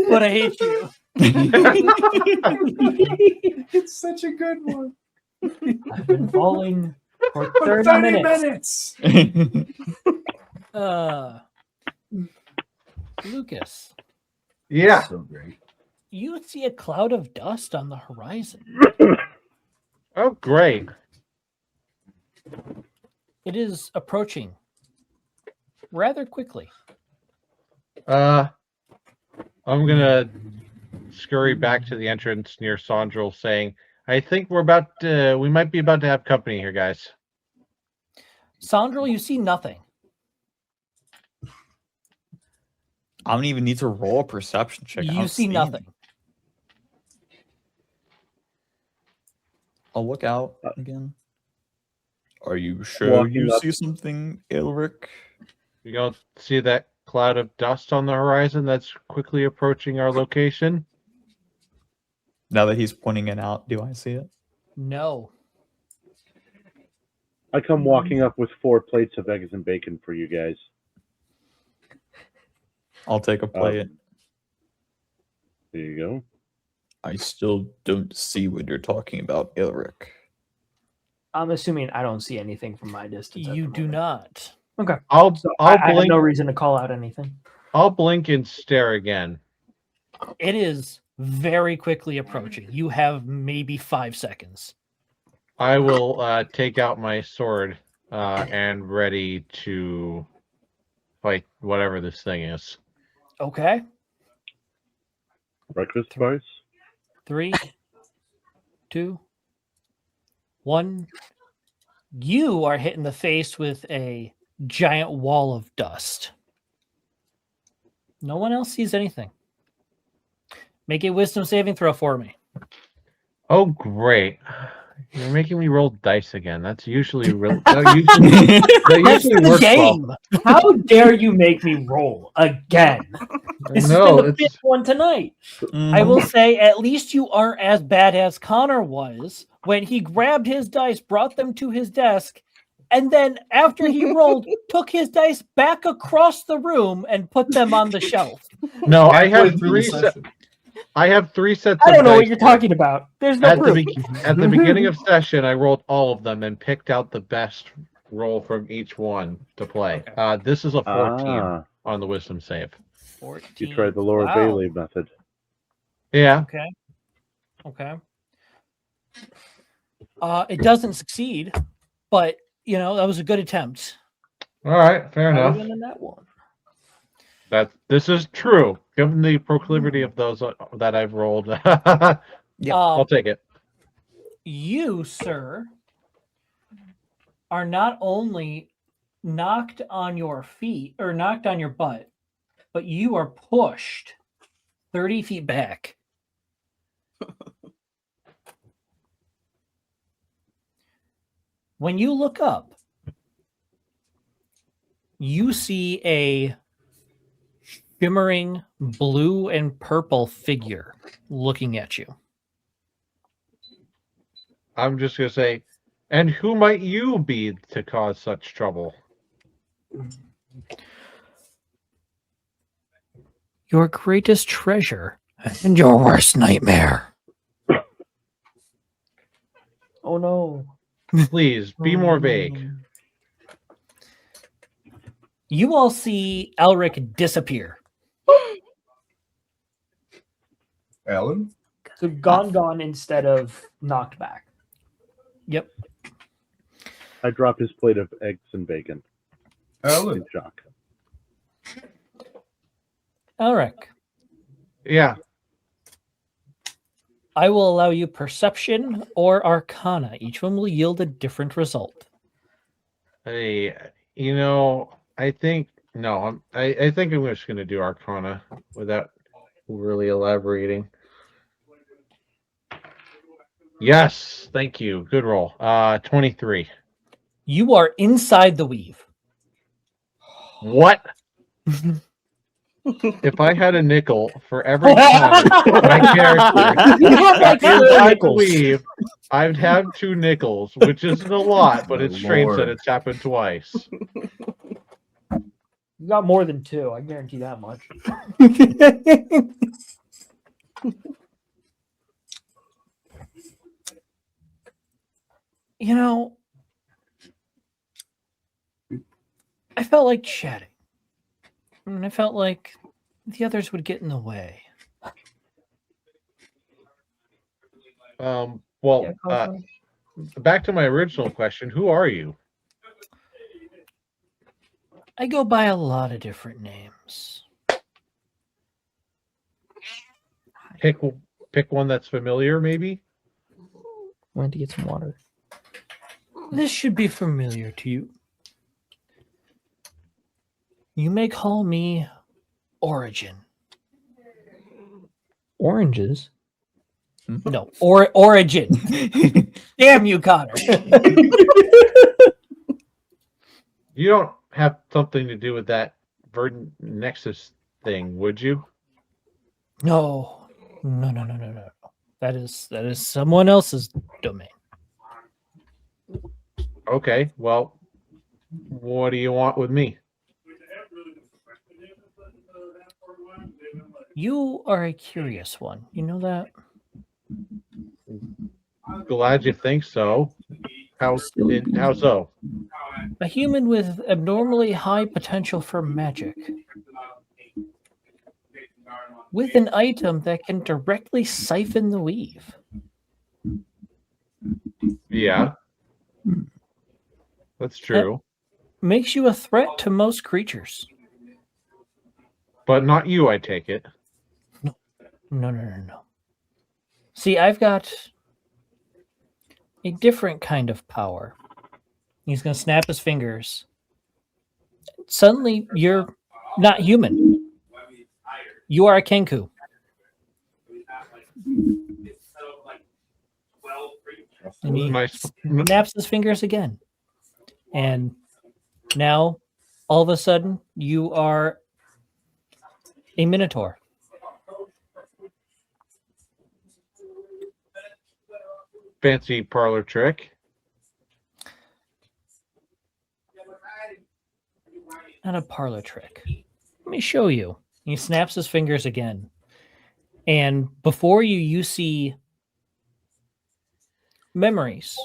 But I hate you. It's such a good one. I've been falling for For 30 minutes. minutes. Lucas, Yeah. So great. you see a cloud of dust on the horizon. Oh, great. It is approaching rather quickly. I'm gonna scurry back to the entrance near Sondrel, saying, "I think we might be about to have company here, guys." Sondrel, you see nothing. I don't even need to roll a perception check. I You don't see nothing. anything. I'll look out again. Are you sure Walking you up- see something, Elric? You don't see that cloud of dust on the horizon that's quickly approaching our location? Now that he's pointing it out, do I see it? No. I come walking up with 4 plates of eggs and bacon for you guys. I'll take a plate. There you go. I still don't see what you're talking about, Elric. I'm assuming I don't see anything from my distance. at You the do moment. not. Okay. I'll So I'll I have blink. no reason to call out anything. I'll blink and stare again. It is very quickly approaching. You have maybe 5 seconds. I will take out my sword and ready to fight whatever this thing is. Okay. Breakfast spice? 3, 2, 1. You are hit in the face with a giant wall of dust. No one else sees anything. Make a wisdom saving throw for me. Oh, great! You're making me roll dice again. That's usually that That's usually the works well. game. How dare you make me roll again? This No, has been the it's 5th one tonight. I will say at least you aren't as bad as Connor was when he grabbed his dice, brought them to his desk, and then after he rolled, took his dice back across the room and put them on the shelf. no. I Halfway have through three. the session. I have 3 sets. I of don't know what dice you're here. talking about. There's no At proof. at the beginning of session, I rolled all of them and picked out the best roll from each one to play. This is a 14 Ah, on the wisdom save. 14. you tried the Laura Wow. Bailey method. Yeah. Okay. Okay. It doesn't succeed, but that was a good attempt. All right. Fair Better enough. than that one. This is true. Given the proclivity of those that I've rolled, I'll take it. You, sir, are not only knocked on your feet or knocked on your butt, but you are pushed 30 feet back. When you look up, you see a shimmering blue and purple figure looking at you. I'm just gonna say, and who might you be to cause such trouble? Your greatest treasure and your worst nightmare. Oh no. Please be more vague. You all see Elric disappear. Alan? So gone instead of knocked back. Yep. I drop his plate of eggs and bacon Alan? in shock. Elric, Yeah. I will allow you perception or arcana. Each one will yield a different result. Hey, I think no. I think I'm just gonna do Arcana without really elaborating. Yes, thank you. Good roll. 23. You are inside the weave. What? If I had a nickel for every time my character You have like got 4 inside the nickels. weave, I'd have 2 nickels, which isn't a lot, but My it's strange that lord. it's happened twice. You got more than 2. I guarantee that much. I felt like chatting. And I felt like the others would get in the way. Well, Yeah, Cosmo? back to my original question. Who are you? I go by a lot of different names. Pick one that's familiar, maybe. Went to get some water. This should be familiar to you. You may call me Origin. Oranges. No, Origin. Damn you, Connor. You don't have something to do with that Verdant Nexus thing, would you? No. That is someone else's domain. Okay, well, what do you want with me? You are a curious one. You know that? Glad you think so. How so? A human with abnormally high potential for magic. With an item that can directly siphon the weave. Yeah. That's true. Makes you a threat to most creatures. But not you, I take it. No. See, I've got a different kind of power. He's going to snap his fingers. Suddenly, you're not human. You are a Kenku. And he snaps his fingers again. And now, all of a sudden, you are a Minotaur. Fancy parlor trick. Not a parlor trick. Let me show you. He snaps his fingers again. And before you see memories.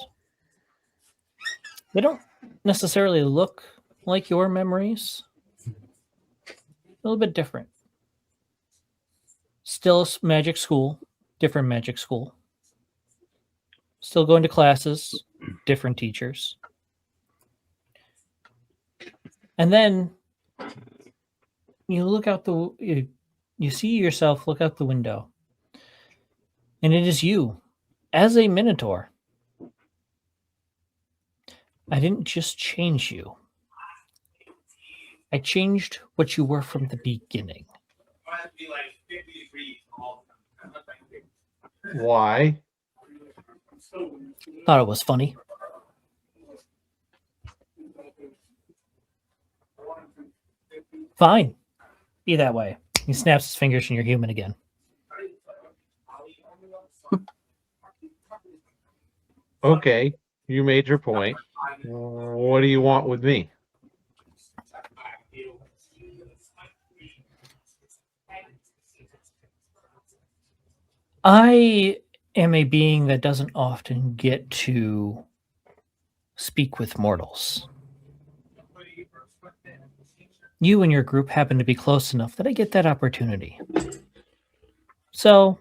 They don't necessarily look like your memories. A little bit different. Still magic school, different magic school. Still going to classes, different teachers. And then you look out you see yourself look out the window. And it is you as a Minotaur. I didn't just change you. I changed what you were from the beginning. Why? Thought it was funny. Fine. Be that way. He snaps his fingers and you're human again. Okay, you made your point. What do you want with me? I am a being that doesn't often get to speak with mortals. You and your group happen to be close enough that I get that opportunity. So,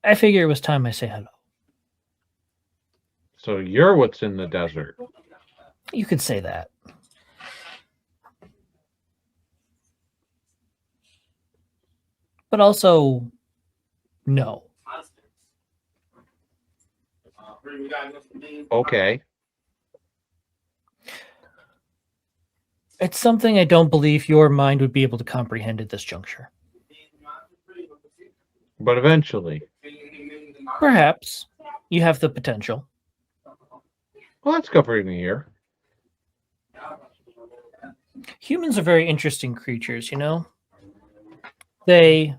I figure it was time I say hello. So you're what's in the desert. You could say that. But also, no. Okay. It's something I don't believe your mind would be able to comprehend at this juncture. But eventually. Perhaps. You have the potential. Well, that's comforting to hear. Humans are very interesting creatures, you know? They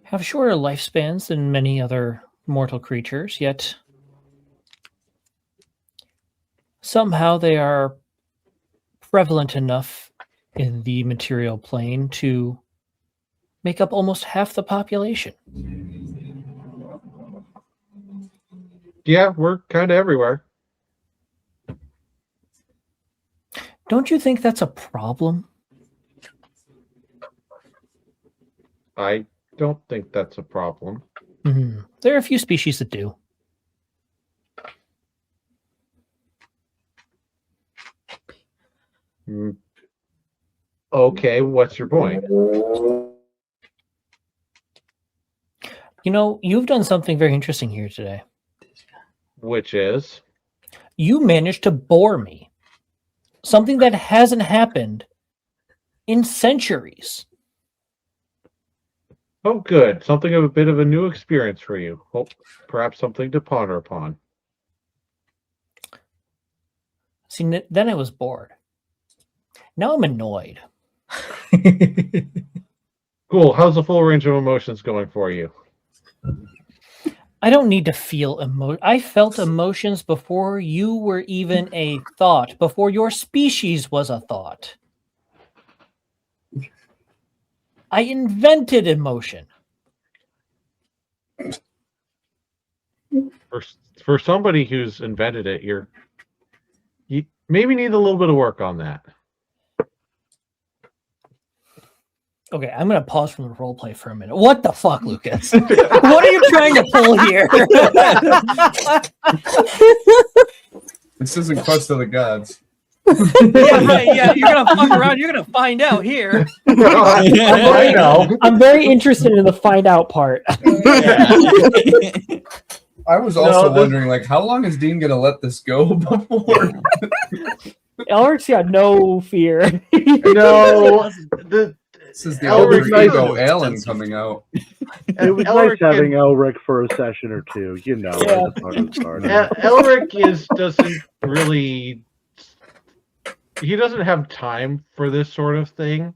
have shorter lifespans than many other mortal creatures, yet somehow they are prevalent enough in the material plane to make up almost half the population. Yeah, we're kind of everywhere. Don't you think that's a problem? I don't think that's a problem. There are a few species that do. Okay, what's your point? You know, you've done something very interesting here today. Which is? You managed to bore me. Something that hasn't happened in centuries. Oh, good. Something of a bit of a new experience for you. Well, perhaps something to ponder upon. See, then I was bored. Now I'm annoyed. Cool. How's the full range of emotions going for you? I don't need to feel emotion. I felt emotions before you were even a thought, before your species was a thought. I invented emotion. For somebody who's invented it, you maybe need a little bit of work on that. Okay, I'm going to pause from the roleplay for a minute. What the fuck, Lucas? What are you trying to pull here? This isn't Quest of the Gods. Yeah, right. Yeah, you're going to fuck around. You're going to find out here. I know. I'm very interested in the find out part. I was also wondering, like, how long is Dean gonna let this go before? Elric's got no fear. No, This is the Elric's alter ego nice. Alan coming out. It was nice having Elric for a session or two, you know. Yeah. At the part of the party. Elric doesn't really. He doesn't have time for this sort of thing.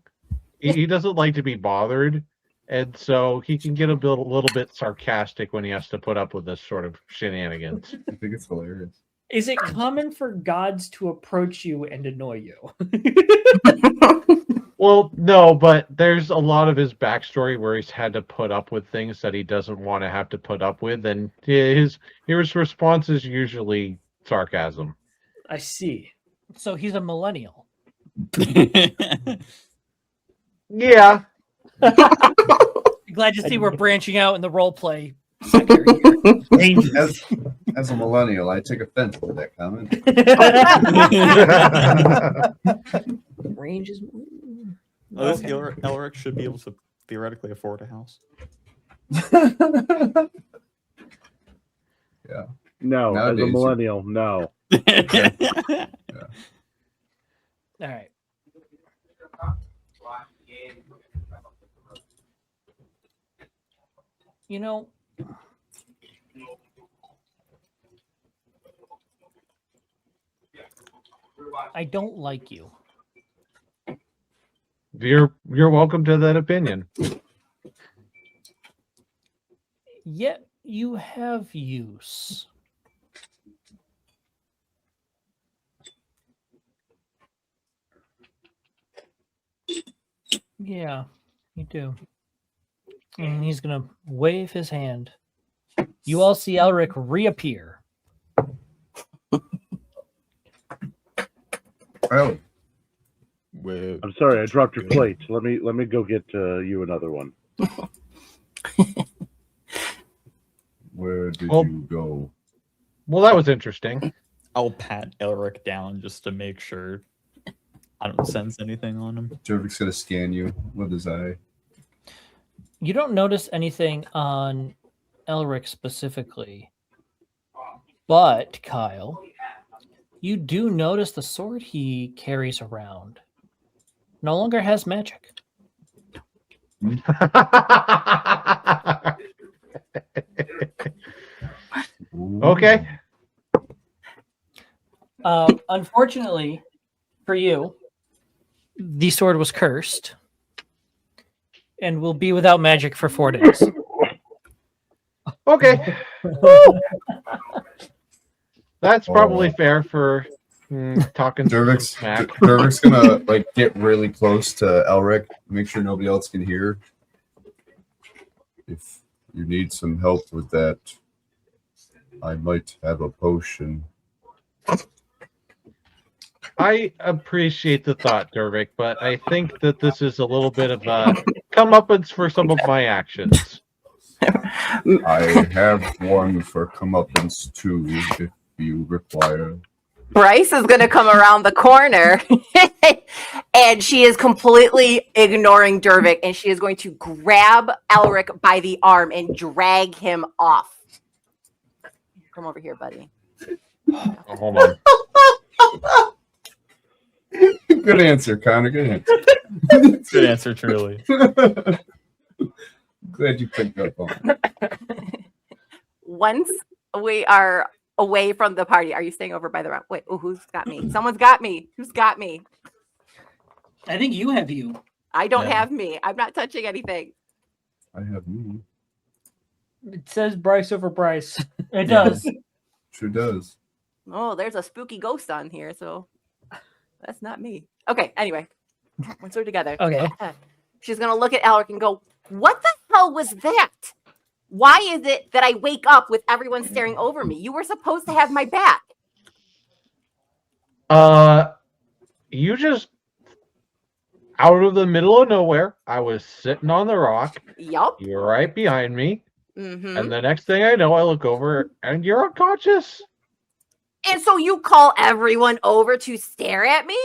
He doesn't like to be bothered, and so he can get a little bit sarcastic when he has to put up with this sort of shenanigans. I think it's hilarious. Is it common for gods to approach you and annoy you? Well, no, but there's a lot of his backstory where he's had to put up with things that he doesn't want to have to put up with, and his response is usually sarcasm. I see. So he's a millennial. Yeah. Glad to see we're branching out in the roleplay sector here. As a millennial, I take offense to that comment. Range is. Oh, this Elric should be able to theoretically afford a house. Yeah. No, Nowadays, as a millennial, no. All right. You know, I don't like you. You're welcome to that opinion. Yet you have use. Yeah, you do. And he's going to wave his hand. You all see Elric reappear. Oh, I'm sorry, I dropped your plate. Let me go get you another one. where did Well- you go? Well, that was interesting. I'll pat Elric down just to make sure I don't sense anything on him. Jervik's gonna scan you with his eye. You don't notice anything on Elric specifically, but Kyle, you do notice the sword he carries around no longer has magic. Okay. Unfortunately for you, the sword was cursed and will be without magic for 4 days. Okay. That's probably fair for talking some smack. Jervik's gonna like get really close to Elric, make sure nobody else can hear. If you need some help with that, I might have a potion. I appreciate the thought, Dervik, but I think that this is a little bit of a comeuppance for some of my actions. I have one for comeuppance too, if you require. Bryce is going to come around the corner and she is completely ignoring Dervik and she is going to grab Elric by the arm and drag him off. Come over here, buddy. Oh, hold on. Good answer, Connor. Good answer. Good answer, truly. Glad you picked up on it. Once we are away from the party, are you staying over by the round? Wait, who's got me? Someone's got me. Who's got me? I think you have you. I don't Yeah. have me. I'm not touching anything. I have me. It says Bryce over Bryce. It does. Sure does. Oh, there's a spooky ghost on here, so that's not me. Okay, anyway, once we're together, Okay. she's gonna look at Alric and go, "What the hell was that? Why is it that I wake up with everyone staring over me? You were supposed to have my back." You just out of the middle of nowhere. I was sitting on the rock. Yup. You're right behind me. Mm-hmm. And the next thing I know, I look over and you're unconscious. And so you call everyone over to stare at me?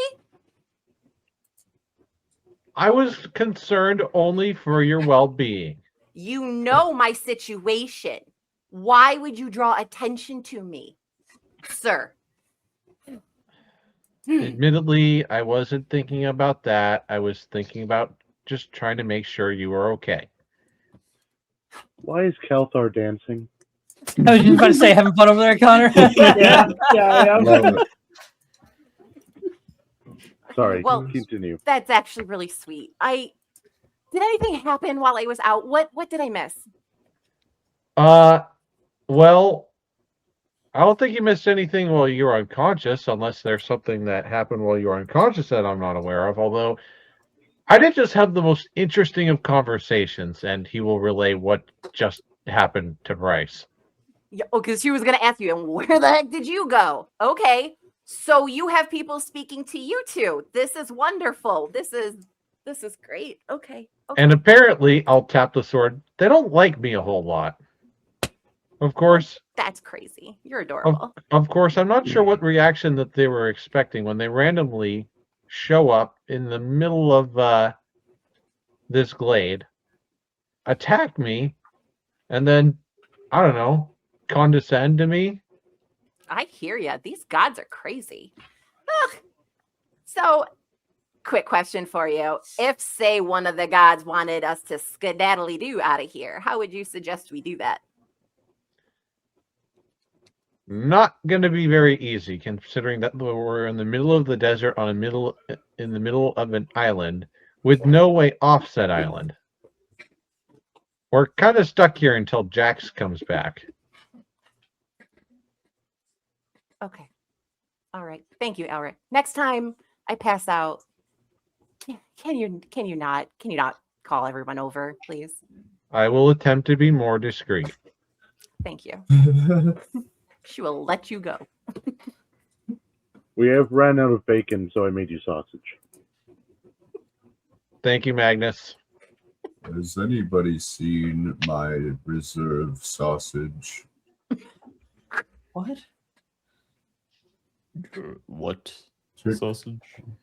I was concerned only for your well-being. You know my situation. Why would you draw attention to me, sir? Admittedly, I wasn't thinking about that. I was thinking about just trying to make sure you were okay. Why is Kalthar dancing? I was just about to say, having fun over there, Connor. yeah, I am. Love it. Sorry, Well- continue. That's actually really sweet. Did anything happen while I was out? What did I miss? Well, I don't think you missed anything while you were unconscious, unless there's something that happened while you were unconscious that I'm not aware of. Although I did just have the most interesting of conversations, and he will relay what just happened to Bryce. Yeah, oh, because she was going to ask you, and where the heck did you go? Okay, so you have people speaking to you too. This is wonderful. This is great. Okay. And apparently, I'll tap the sword. They don't like me a whole lot. Of course, That's crazy. You're adorable. Of course, I'm not sure what reaction that they were expecting when they randomly show up in the middle of this glade, attack me, and then, I don't know, condescend to me. I hear ya. These gods are crazy. Ugh. So, quick question for you. If, say, one of the gods wanted us to skedaddly-doo out of here, how would you suggest we do that? Not going to be very easy, considering that we're in the middle of the desert in the middle of an island with no way off said island. We're kind of stuck here until Jax comes back. Okay. All right. Thank you, Elric. Next time I pass out, can you not call everyone over, please? I will attempt to be more discreet. Thank you. She will let you go. We have ran out of bacon, so I made you sausage. Thank you, Magnus. Has anybody seen my reserve sausage? What? What Tick sausage?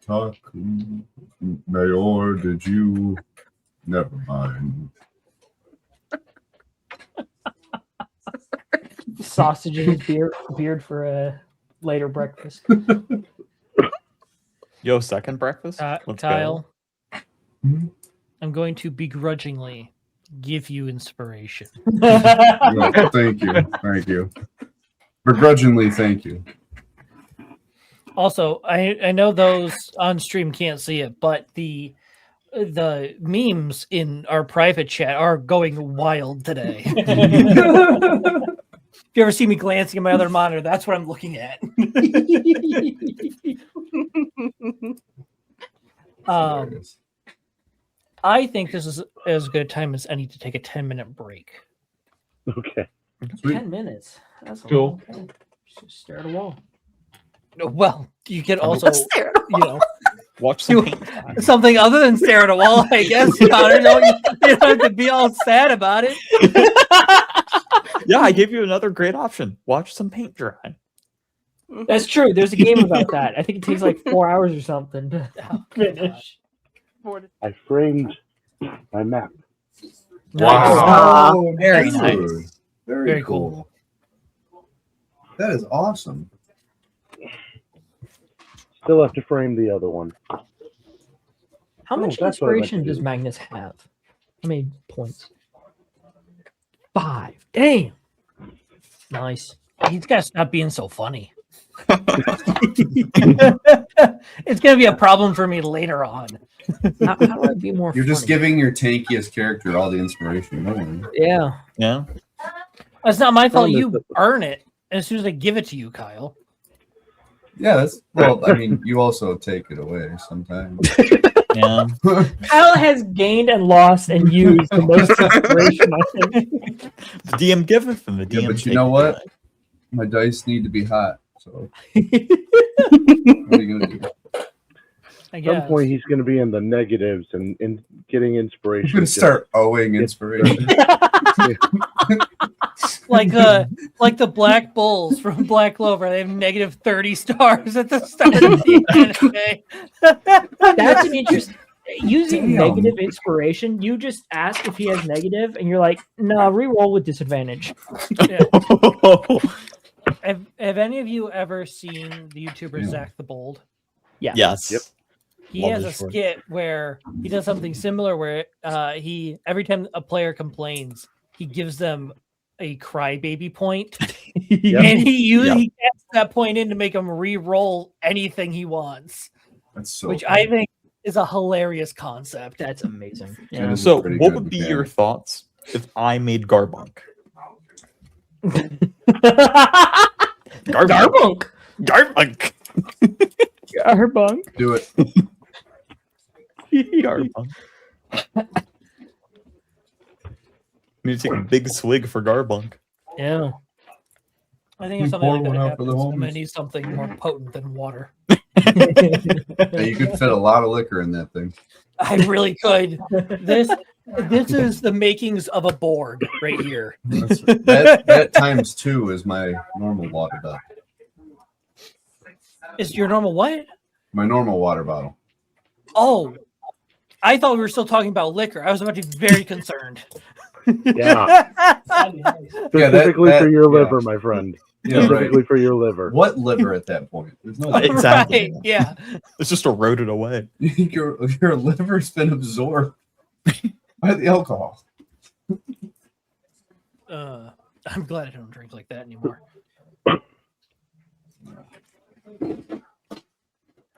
tock. Mayor, did you? Never mind. Sausage in his beard for a later breakfast. Yo, second breakfast? Let's Kyle, Hmm? I'm going to begrudgingly give you inspiration. No, thank you. Thank you. Begrudgingly, thank you. Also, I know those on stream can't see it, but the memes in our private chat are going wild today. If you ever see me glancing at my other monitor, that's what I'm looking at. Hilarious. I think this is as good a time as any to take a 10-minute break. Okay. Sweet. 10 minutes. That's a Cool. long time. Just stare at a wall. Well, you could also, Stare at a you know, Watch some You- paint dry. something other than stare at a wall, I guess, Connor. No, you don't have to be all sad about it. Yeah, I gave you another great option. Watch some paint dry. That's true. There's a game about that. I think it takes like 4 hours or something to finish. I framed my map. Wow. Oh, Very dude. nice. Very, Very cool. That is awesome. Still have to frame the other one. How Oh, much that's what I meant to inspiration does do. Magnus have? How many points? 5. Damn. Nice. He's got to stop being so funny. It's going to be a problem for me later on. How do I be more You're just funny? giving your tankiest character all the inspiration. Don't worry. Yeah. Yeah. It's not my fault. Problem is You that- earn it as soon as I give it to you, Kyle. Yeah, that's well. I mean, you also take it away sometimes. Yeah. Kyle has gained and lost and used the most inspiration, I think. The DM give it from the DM. Yeah, but you take know it what? back. My dice need to be hot. So what are you gonna do? I At some guess. point, he's going to be in the negatives and getting I'm inspiration. gonna just- start owing inspiration. like the Black Bulls from Black Clover. They have negative 30 stars at the start of the anime. That's an interesting. Using Damn. negative inspiration, you just ask if he has negative, and you're like, "No, re-roll with disadvantage." Have any of you ever seen the YouTuber Yeah. Zach the Bold? Yeah. Yes. Yep. He Love has a this word. skit where he does something similar where he every time a player complains, he gives them a crybaby point, Yep. and he Yep. he gets that point in to make him re-roll anything he wants, That's so. which funny. I think is a hilarious concept. That's amazing. That Yeah. is a So, pretty what good would be mechanic. your thoughts if I made Garbunk? Garbunk. Garbunk. Garbunk. Do it. Garbunk. Need to take a big swig for Garbunk. Yeah. I think You if something pour like that one out for happens, the I'm gonna homies. need something more potent than water. Yeah, you could fit a lot of liquor in that thing. I really could. This is the makings of a Borg right here. That times 2 is my normal water bottle. Is your normal what? My normal water bottle. Oh, I thought we were still talking about liquor. I was about to be very concerned. Yeah. Specifically that- for your yeah. liver, my friend. Yeah, right. Specifically for your liver. What liver at that point? There's no liver. Exactly. Right, yeah. It's just eroded away. your liver's been absorbed by the alcohol. I'm glad I don't drink like that anymore.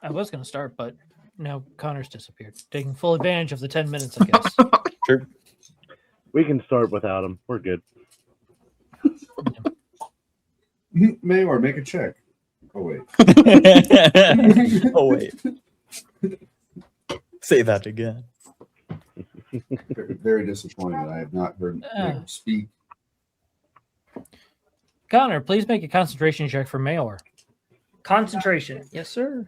I was going to start, but now Connor's disappeared. Taking full advantage of the 10 minutes, I guess. Sure. We can start without him. We're good. Mayor, make a check. Oh wait. Oh wait. Say that again. Very, very disappointed. I have not heard Mayor speak. Connor, please make a concentration check for Mayor. Concentration. Yes, sir.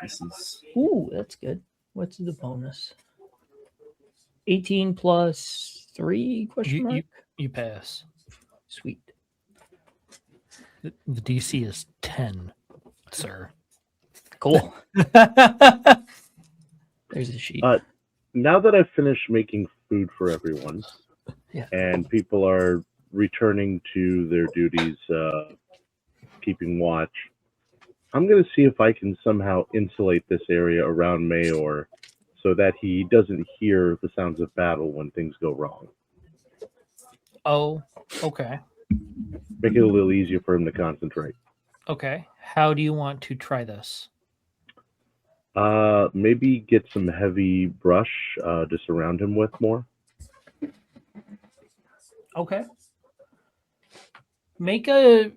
This is Ooh, that's good. What's the bonus? 18 plus 3 question You, mark? you, you pass. Sweet. The DC is 10, sir. Cool. There's a sheet. Now that I've finished making food for everyone, Yeah. and people are returning to their duties, keeping watch, I'm going to see if I can somehow insulate this area around Mayor so that he doesn't hear the sounds of battle when things go wrong. Oh, okay. Make it a little easier for him to concentrate. Okay. How do you want to try this? Maybe get some heavy brush to surround him with more. Okay. Make a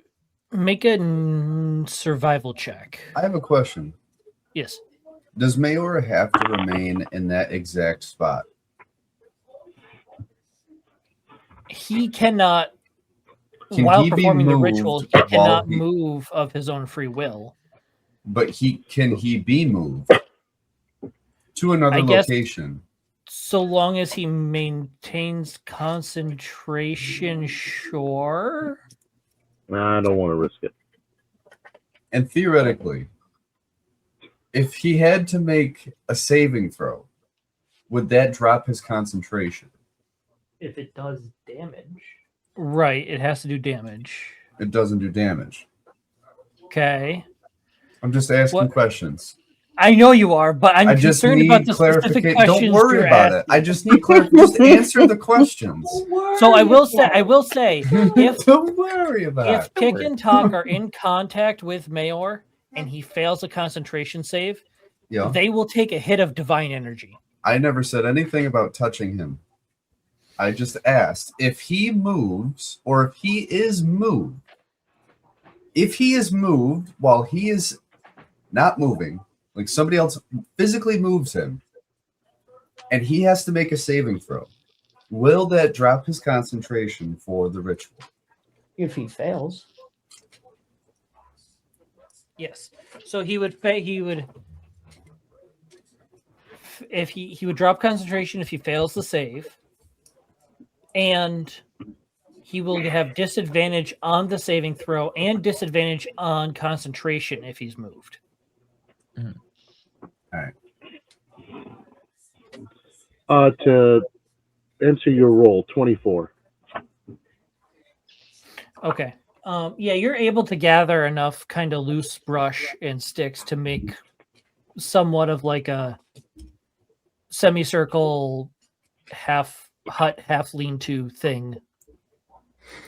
survival check. I have a question. Yes. Does Mayor have to remain in that exact spot? He cannot, Can while he be performing the ritual, moved he while cannot he- move of his own free will. But can he be moved to another I guess- location? So long as he maintains concentration, sure. I don't want to risk it. And theoretically, if he had to make a saving throw, would that drop his concentration? If it does damage. Right, it has to do damage. It doesn't do damage. Okay. I'm just asking What- questions. I know you are, but I'm I just concerned need about the specific clarification. questions. Don't worry you're about it. asking. I just need clarification. Just answer the questions. So I will say, if Don't worry about if it. Kick and Talk are in contact with Mayor and he fails a concentration save, Yeah. they will take a hit of divine energy. I never said anything about touching him. I just asked if he moves or if he is moved. If he is moved while he is not moving, like somebody else physically moves him, and he has to make a saving throw, will that drop his concentration for the ritual? If he fails. Yes. So he would if he would drop concentration if he fails the save, and he will have disadvantage on the saving throw and disadvantage on concentration if he's moved. To answer your roll, 24. Okay. Yeah, you're able to gather enough kind of loose brush and sticks to make somewhat of like a semicircle, half hut, half lean-to thing to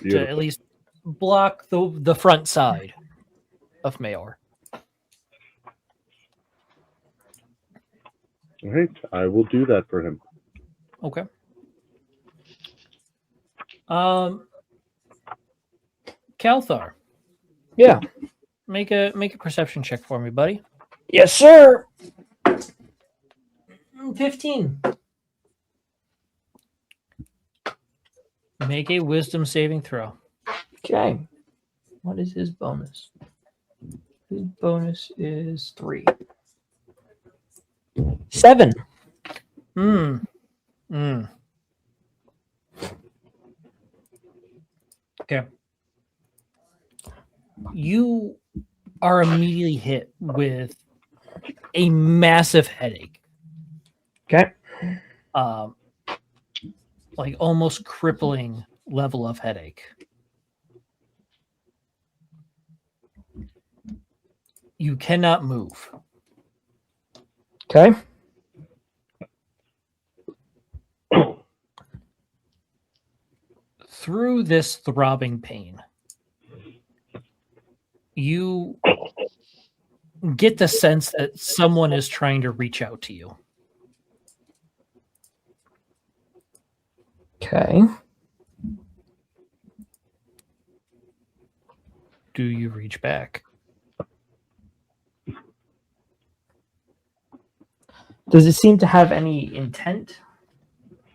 Beautiful. at least block the front side of Mayor. All right, I will do that for him. Okay. Calthar, Yeah. make a perception check for me, buddy. Yes, sir. 15. Make a wisdom saving throw. Okay. What is his bonus? His bonus is 3. 7. Okay. You are immediately hit with a massive headache. Okay. Like almost crippling level of headache. You cannot move. Okay. Through this throbbing pain, you get the sense that someone is trying to reach out to you. Okay. Do you reach back? Does it seem to have any intent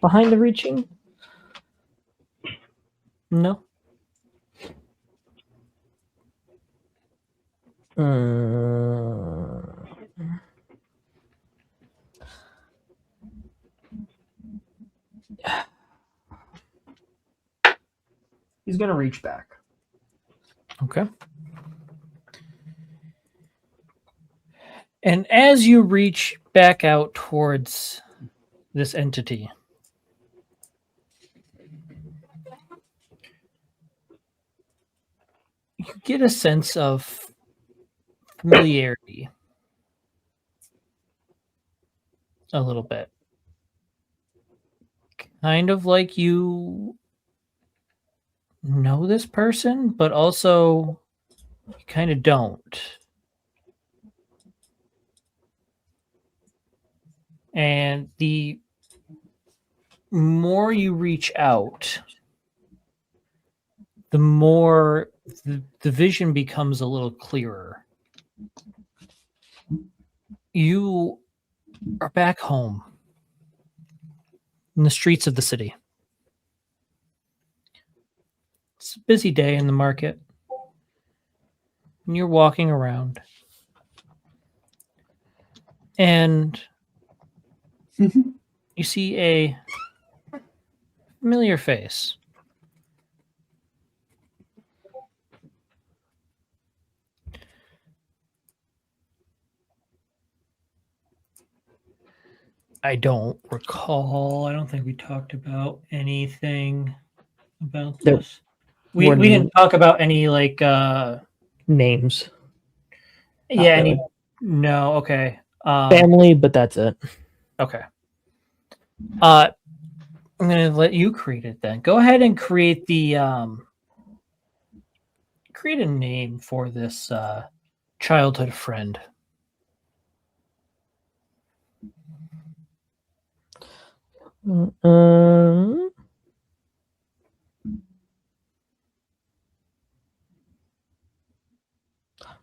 behind the reaching? No. He's going to reach back. Okay. And as you reach back out towards this entity, you get a sense of familiarity. A little bit. Kind of like you know this person, but also you kind of don't. And the more you reach out, the more the vision becomes a little clearer. You are back home in the streets of the city. It's a busy day in the market. And you're walking around. And you see a familiar face. I don't recall. I don't think we talked about anything about There this. We were didn't talk about any names. yeah, really. any no, okay. Family, but that's it. Okay. I'm gonna let you create it then. Go ahead and create the create a name for this childhood friend.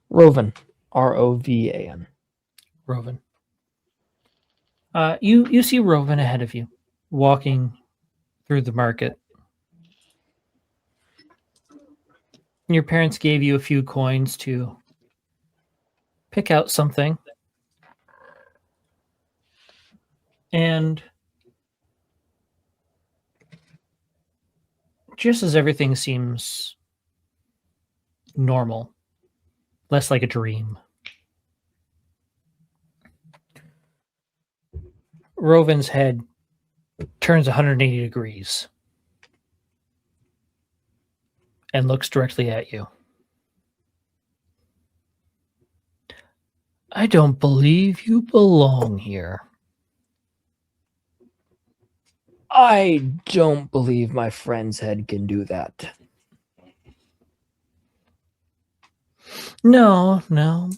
Rovan. Rovan. Rovan. You see Rovan ahead of you, walking through the market. Your parents gave you a few coins to pick out something. And just as everything seems normal, less like a dream, Rovan's head turns 180 degrees and looks directly at you. I don't believe you belong here. I don't believe my friend's head can do that. No,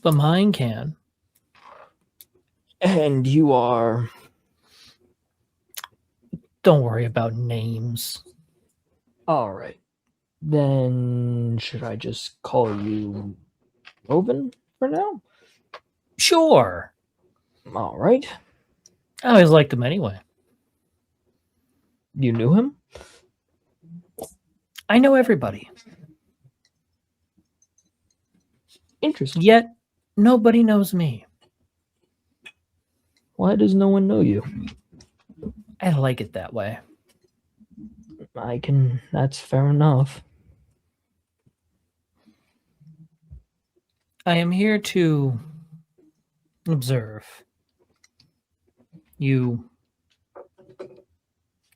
but mine can. And you are... Don't worry about names. All right. Then should I just call you Rovan for now? Sure. All right. I always liked him anyway. You knew him? I know everybody. Interesting. Yet, nobody knows me. Why does no one know you? I like it that way. That's fair enough. I am here to observe you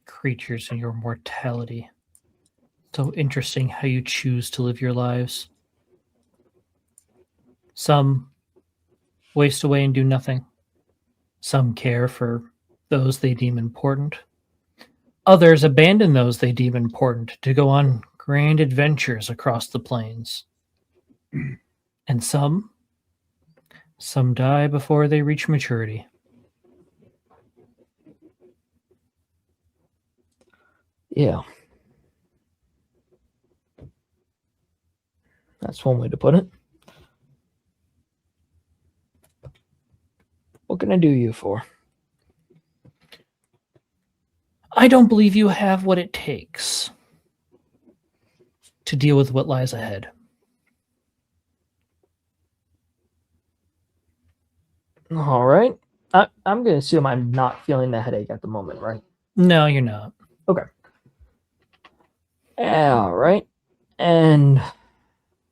creatures and your mortality. So interesting how you choose to live your lives. Some waste away and do nothing. Some care for those they deem important. Others abandon those they deem important to go on grand adventures across the plains. And some die before they reach maturity. Yeah. That's one way to put it. What can I do you for? I don't believe you have what it takes to deal with what lies ahead. All right. I'm going to assume I'm not feeling the headache at the moment, right? No, you're not. Okay. All right. And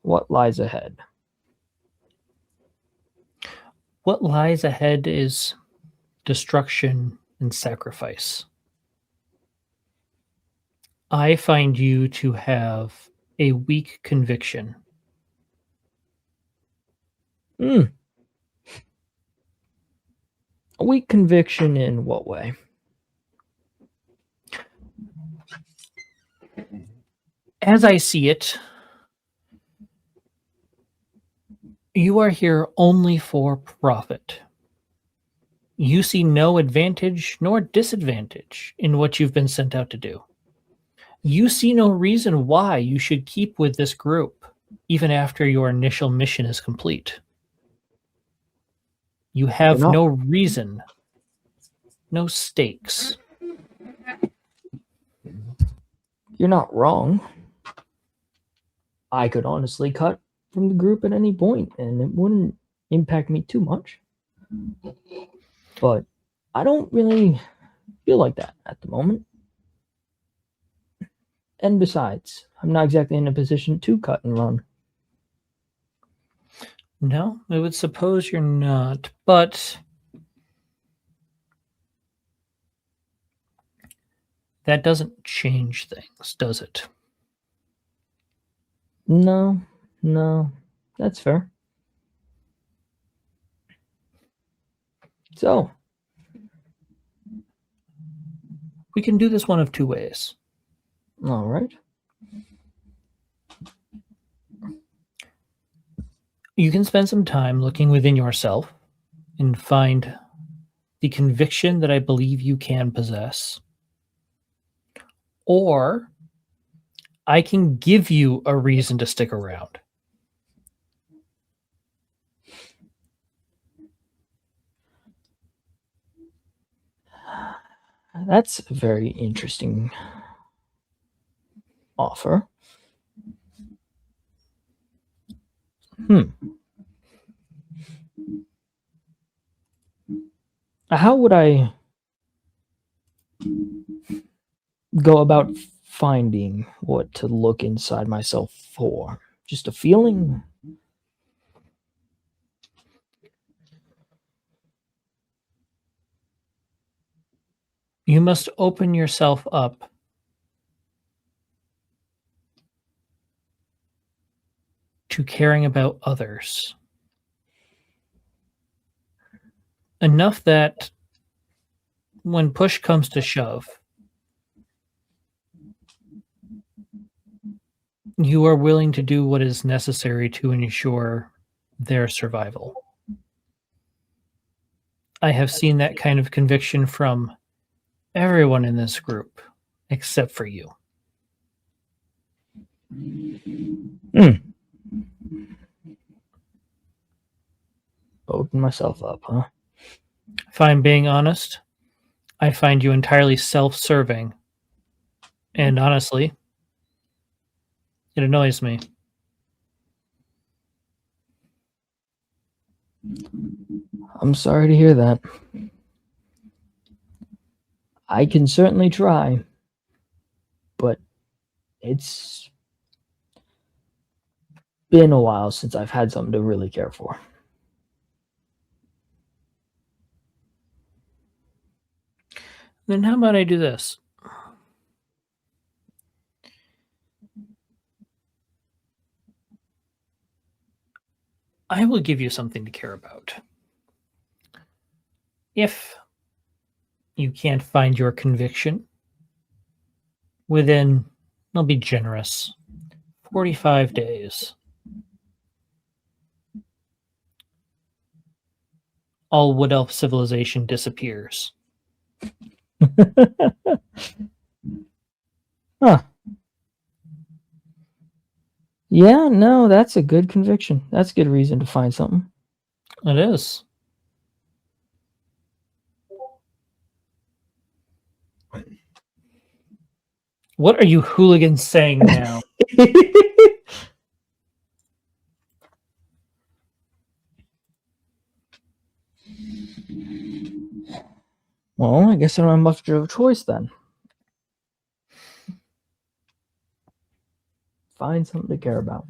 what lies ahead? What lies ahead is destruction and sacrifice. I find you to have a weak conviction. A weak conviction in what way? As I see it, you are here only for profit. You see no advantage nor disadvantage in what you've been sent out to do. You see no reason why you should keep with this group, even after your initial mission is complete. You have no reason, no stakes. You're not wrong. I could honestly cut from the group at any point, and it wouldn't impact me too much. But I don't really feel like that at the moment. And besides, I'm not exactly in a position to cut and run. No, I would suppose you're not, but that doesn't change things, does it? No, that's fair. So, We can do this one of two ways. all right. You can spend some time looking within yourself and find the conviction that I believe you can possess. Or I can give you a reason to stick around. That's a very interesting offer. How would I go about finding what to look inside myself for? Just a feeling? You must open yourself up to caring about others. Enough that when push comes to shove, you are willing to do what is necessary to ensure their survival. I have seen that kind of conviction from everyone in this group, except for you. Open myself up, huh? If I'm being honest, I find you entirely self-serving. And honestly, it annoys me. I'm sorry to hear that. I can certainly try, but it's been a while since I've had something to really care for. Then how about I do this? I will give you something to care about. If you can't find your conviction within, I'll be generous, 45 days, all Wood Elf civilization disappears. Huh. Yeah, no, that's a good conviction. That's a good reason to find something. It is. What are you hooligans saying now? Well, I guess I don't have much of a choice then. Find something to care about.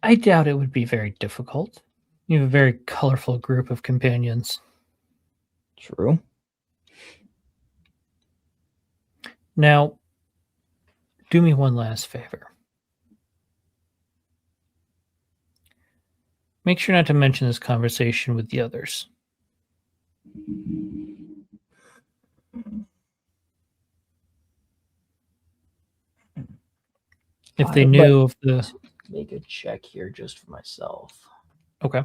I doubt it would be very difficult. You have a very colorful group of companions. True. Now, do me one last favor. Make sure not to mention this conversation with the others. If they knew of the... Make a check here just for myself. Okay.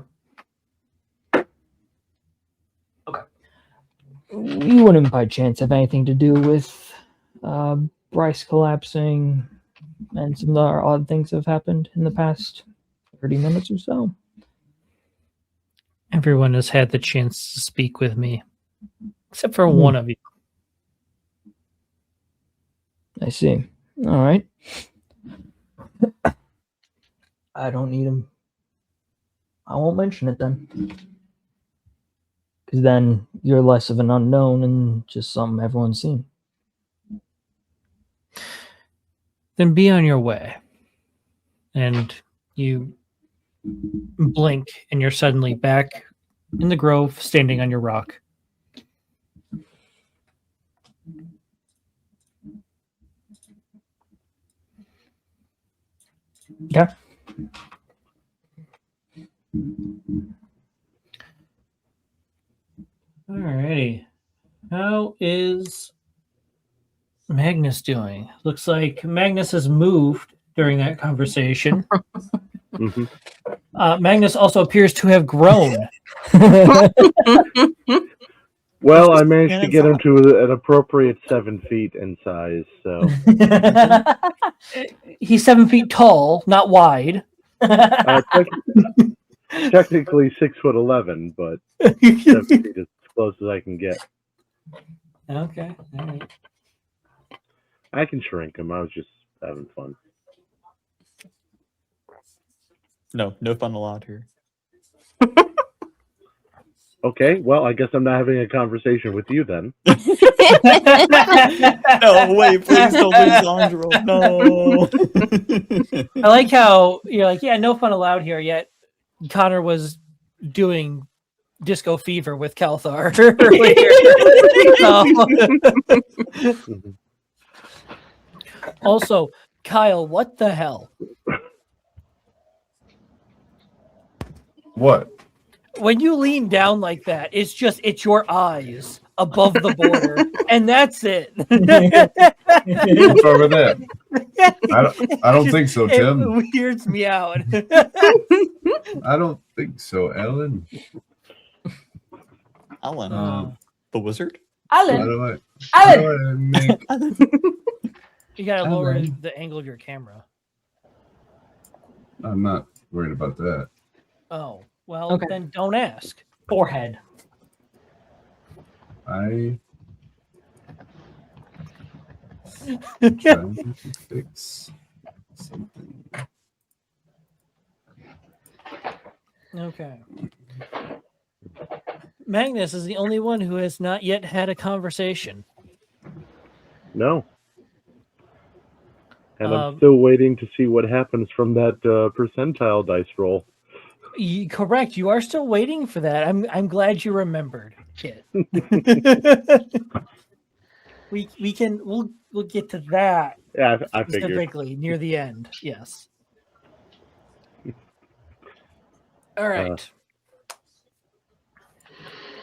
You wouldn't by chance have anything to do with Bryce collapsing and some other odd things that have happened in the past 30 minutes or so? Everyone has had the chance to speak with me, except for one of you. I see. All right. I don't need him. I won't mention it then. Because then you're less of an unknown and just something everyone's seen. Then be on your way. And you blink, and you're suddenly back in the grove, standing on your rock. Okay. Alrighty. How is Magnus doing? Looks like Magnus has moved during that conversation. hmm Magnus also appears to have grown. Well, I managed And to it's get him not. to an appropriate 7 feet in size. So He's 7 feet tall, not wide. technically 6'11", but 7 feet is as close as I can get. Okay. All right. I can shrink him. I was just having fun. No fun allowed here. Okay, well, I guess I'm not having a conversation with you then. No, wait, please don't do Sandro. No. I like how you're like, yeah, no fun allowed here. Yet Connor was doing Disco Fever with Kalthar earlier. So- Also, Kyle, what the hell? What? When you lean down like that, it's your eyes above the border, and that's it. What's wrong with that? I don't think so, Tim. It weirds me out. I don't think so, Ellen. Alan, the wizard? How Alan, do I Alan, make You gotta lower Alan. the angle of your camera. I'm not worried about that. Oh, well, Okay. then don't ask. Forehead. I'm trying to fix something. Okay. Magnus is the only one who has not yet had a conversation. No. And I'm Um, still waiting to see what happens from that percentile dice roll. Correct. You are still waiting for that. I'm glad you remembered, Kit. we'll get to that Yeah, I figured. specifically near the end. Yes. All right.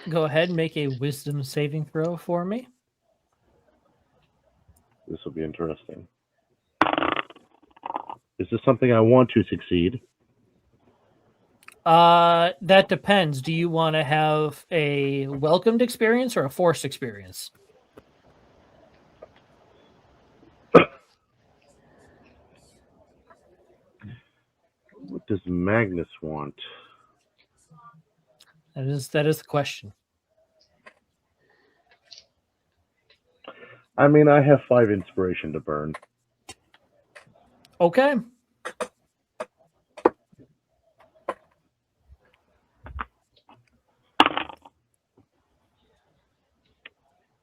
Go ahead and make a wisdom saving throw for me. This will be interesting. Is this something I want to succeed? That depends. Do you want to have a welcomed experience or a forced experience? What does Magnus want? That is the question. I mean, I have 5 inspiration to burn. Okay.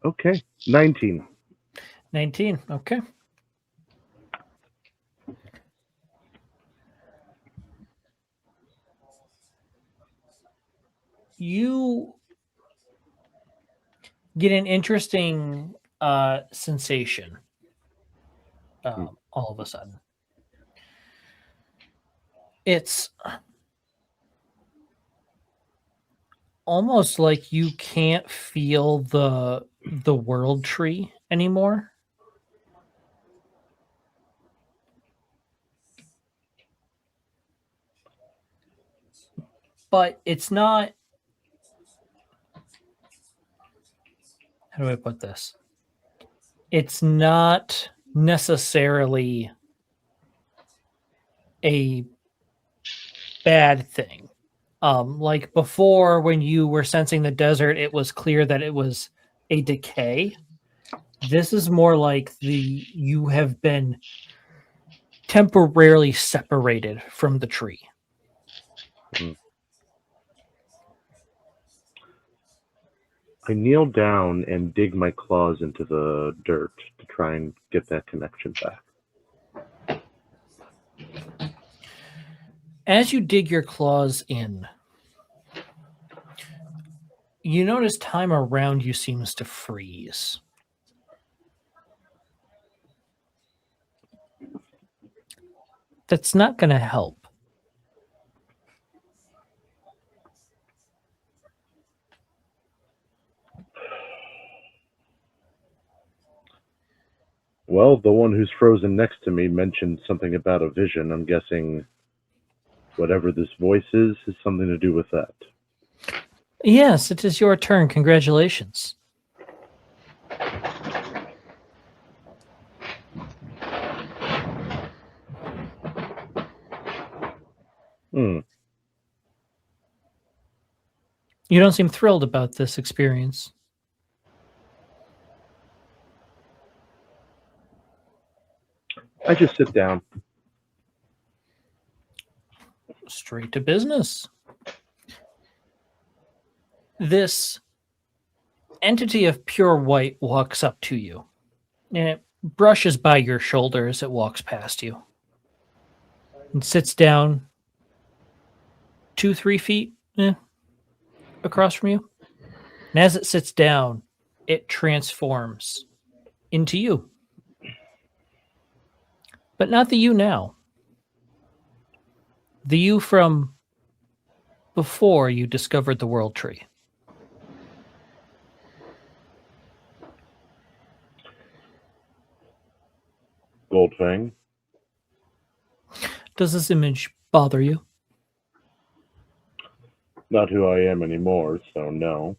Okay, 19. 19. Okay. You get an interesting sensation all of a sudden. It's almost like you can't feel the world tree anymore. But it's not, how do I put this? It's not necessarily a bad thing. Like before, when you were sensing the desert, it was clear that it was a decay. This is more like you have been temporarily separated from the tree. I kneel down and dig my claws into the dirt to try and get that connection back. As you dig your claws in, you notice time around you seems to freeze. That's not going to help. Well, the one who's frozen next to me mentioned something about a vision. I'm guessing whatever this voice is something to do with that. Yes, it is your turn. Congratulations. You don't seem thrilled about this experience. I just sit down. Straight to business. This entity of pure white walks up to you, and it brushes by your shoulder as it walks past you, and sits down 2-3 feet across from you. And as it sits down, it transforms into you. But not the you now. The you from before you discovered the world tree. Goldfang. Does this image bother you? Not who I am anymore, so no.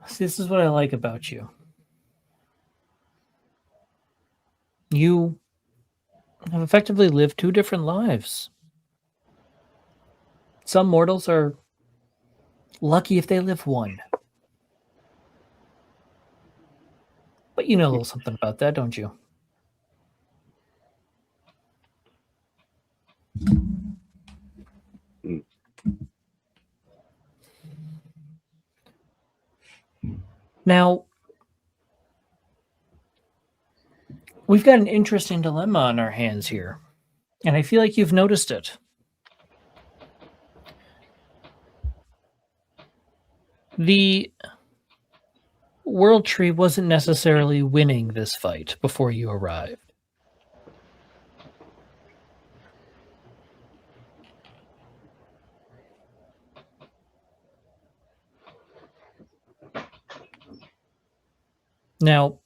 See, this is what I like about you. You have effectively lived 2 different lives. Some mortals are lucky if they live one. But you know a little something about that, don't you? Now, we've got an interesting dilemma on our hands here, and I feel like you've noticed it. The World Tree wasn't necessarily winning this fight before you arrived. Now,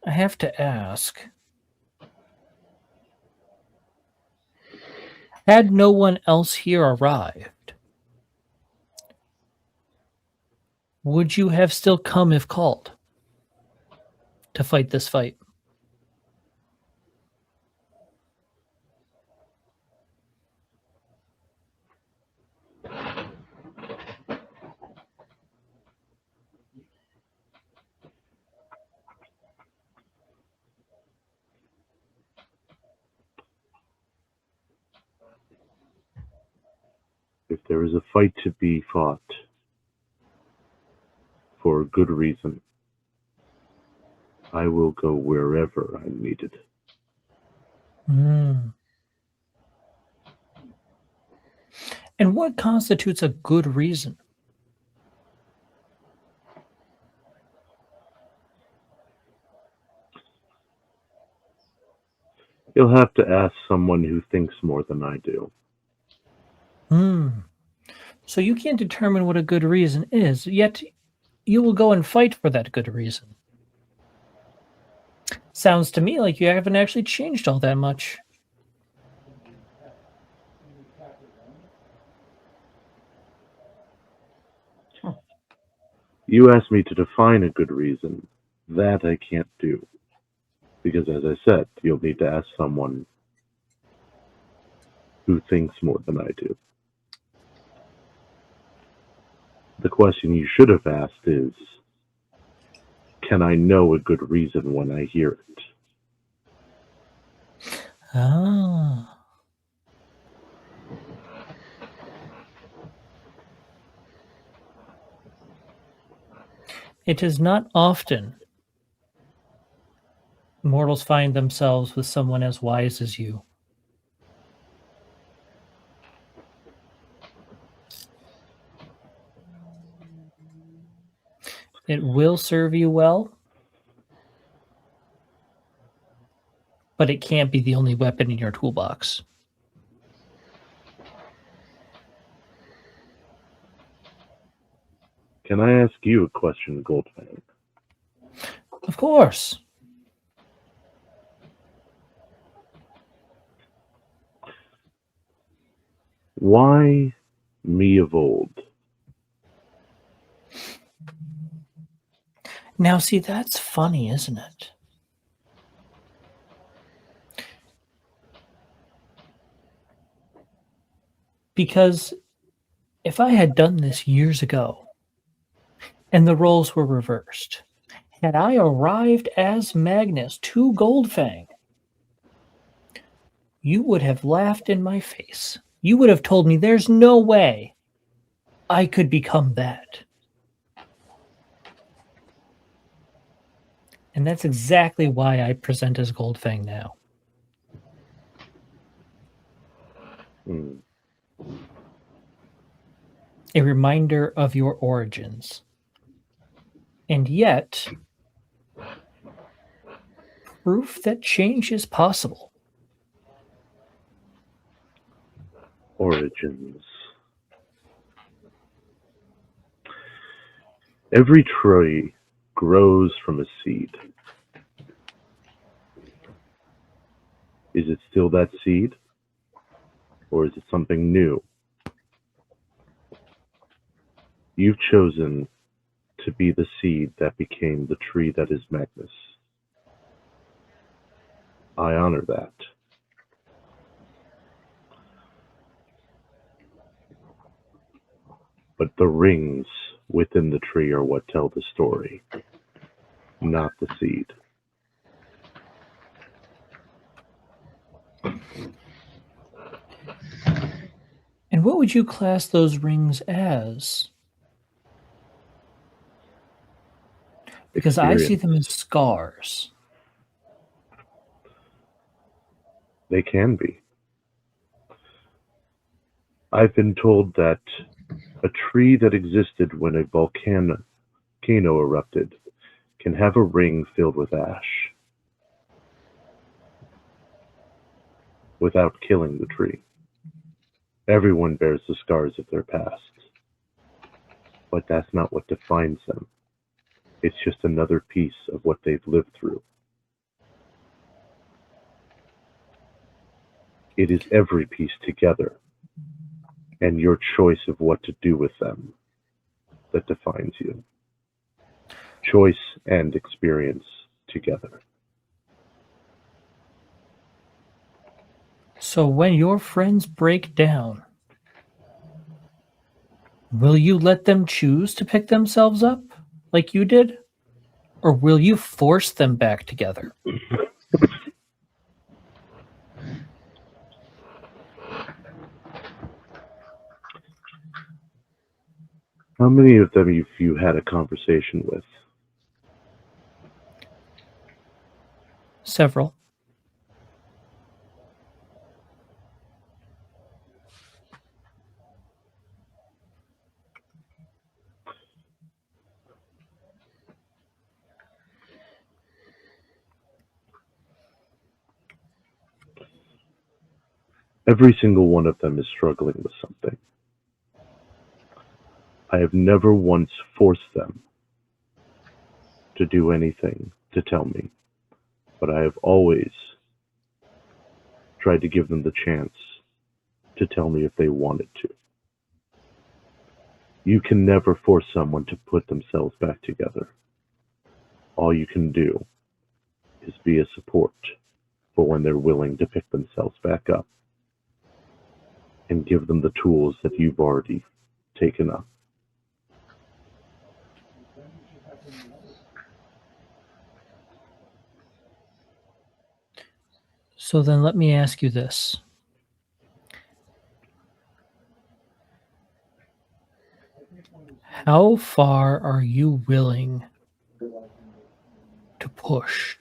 I have to ask, had no one else here arrived, would you have still come if called to fight this fight? If there is a fight to be fought for a good reason, I will go wherever I'm needed. And what constitutes a good reason? You'll have to ask someone who thinks more than I do. So you can't determine what a good reason is, yet you will go and fight for that good reason. Sounds to me like you haven't actually changed all that much. You asked me to define a good reason. That I can't do. Because as I said, you'll need to ask someone who thinks more than I do. The question you should have asked is, can I know a good reason when I hear it? It is not often mortals find themselves with someone as wise as you. It will serve you well, but it can't be the only weapon in your toolbox. Can I ask you a question, Goldfang? Of course. Why me of old? Now, see, that's funny, isn't it? Because if I had done this years ago and the roles were reversed, had I arrived as Magnus to Goldfang, you would have laughed in my face. You would have told me there's no way I could become that. And that's exactly why I present as Goldfang now. Hmm. A reminder of your origins. And yet, proof that change is possible. Origins. Every tree grows from a seed. Is it still that seed? Or is it something new? You've chosen to be the seed that became the tree that is Magnus. I honor that. But the rings within the tree are what tell the story, not the seed. And what would you class those rings as? Because I see them as scars. They can be. I've been told that a tree that existed when a volcano erupted can have a ring filled with ash without killing the tree. Everyone bears the scars of their past, but that's not what defines them. It's just another piece of what they've lived through. It is every piece together and your choice of what to do with them that defines you. Choice and experience together. So when your friends break down, will you let them choose to pick themselves up like you did? Or will you force them back together? How many of them have you had a conversation with? Several. Every single one of them is struggling with something. I have never once forced them to do anything to tell me, but I have always tried to give them the chance to tell me if they wanted to. You can never force someone to put themselves back together. All you can do is be a support for when they're willing to pick themselves back up and give them the tools that you've already taken up. So then let me ask you this. How far are you willing to push?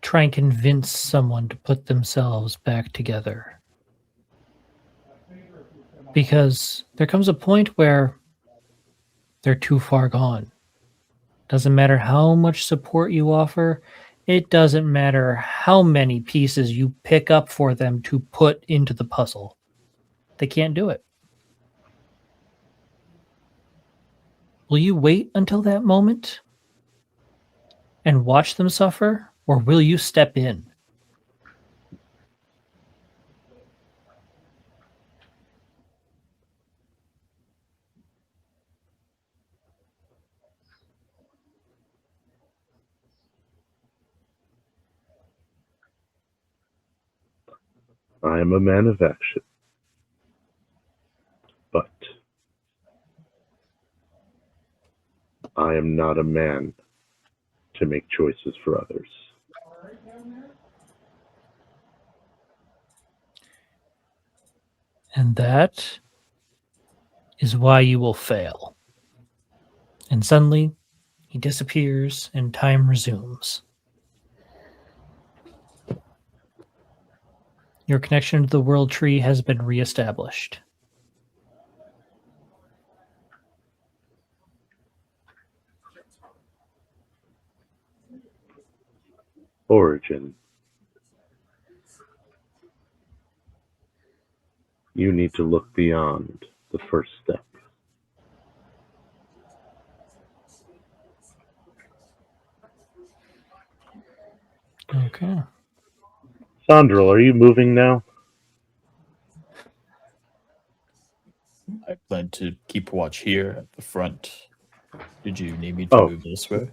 Try and convince someone to put themselves back together. Because there comes a point where they're too far gone. Doesn't matter how much support you offer, it doesn't matter how many pieces you pick up for them to put into the puzzle. They can't do it. Will you wait until that moment and watch them suffer, or will you step in? I am a man of action. But I am not a man to make choices for others. And that is why you will fail. And suddenly, he disappears and time resumes. Your connection to the world tree has been reestablished. Origin. You need to look beyond the first step. Okay. Sandril, are you moving now? I plan to keep watch here at the front. Did you need me to Oh. move this way?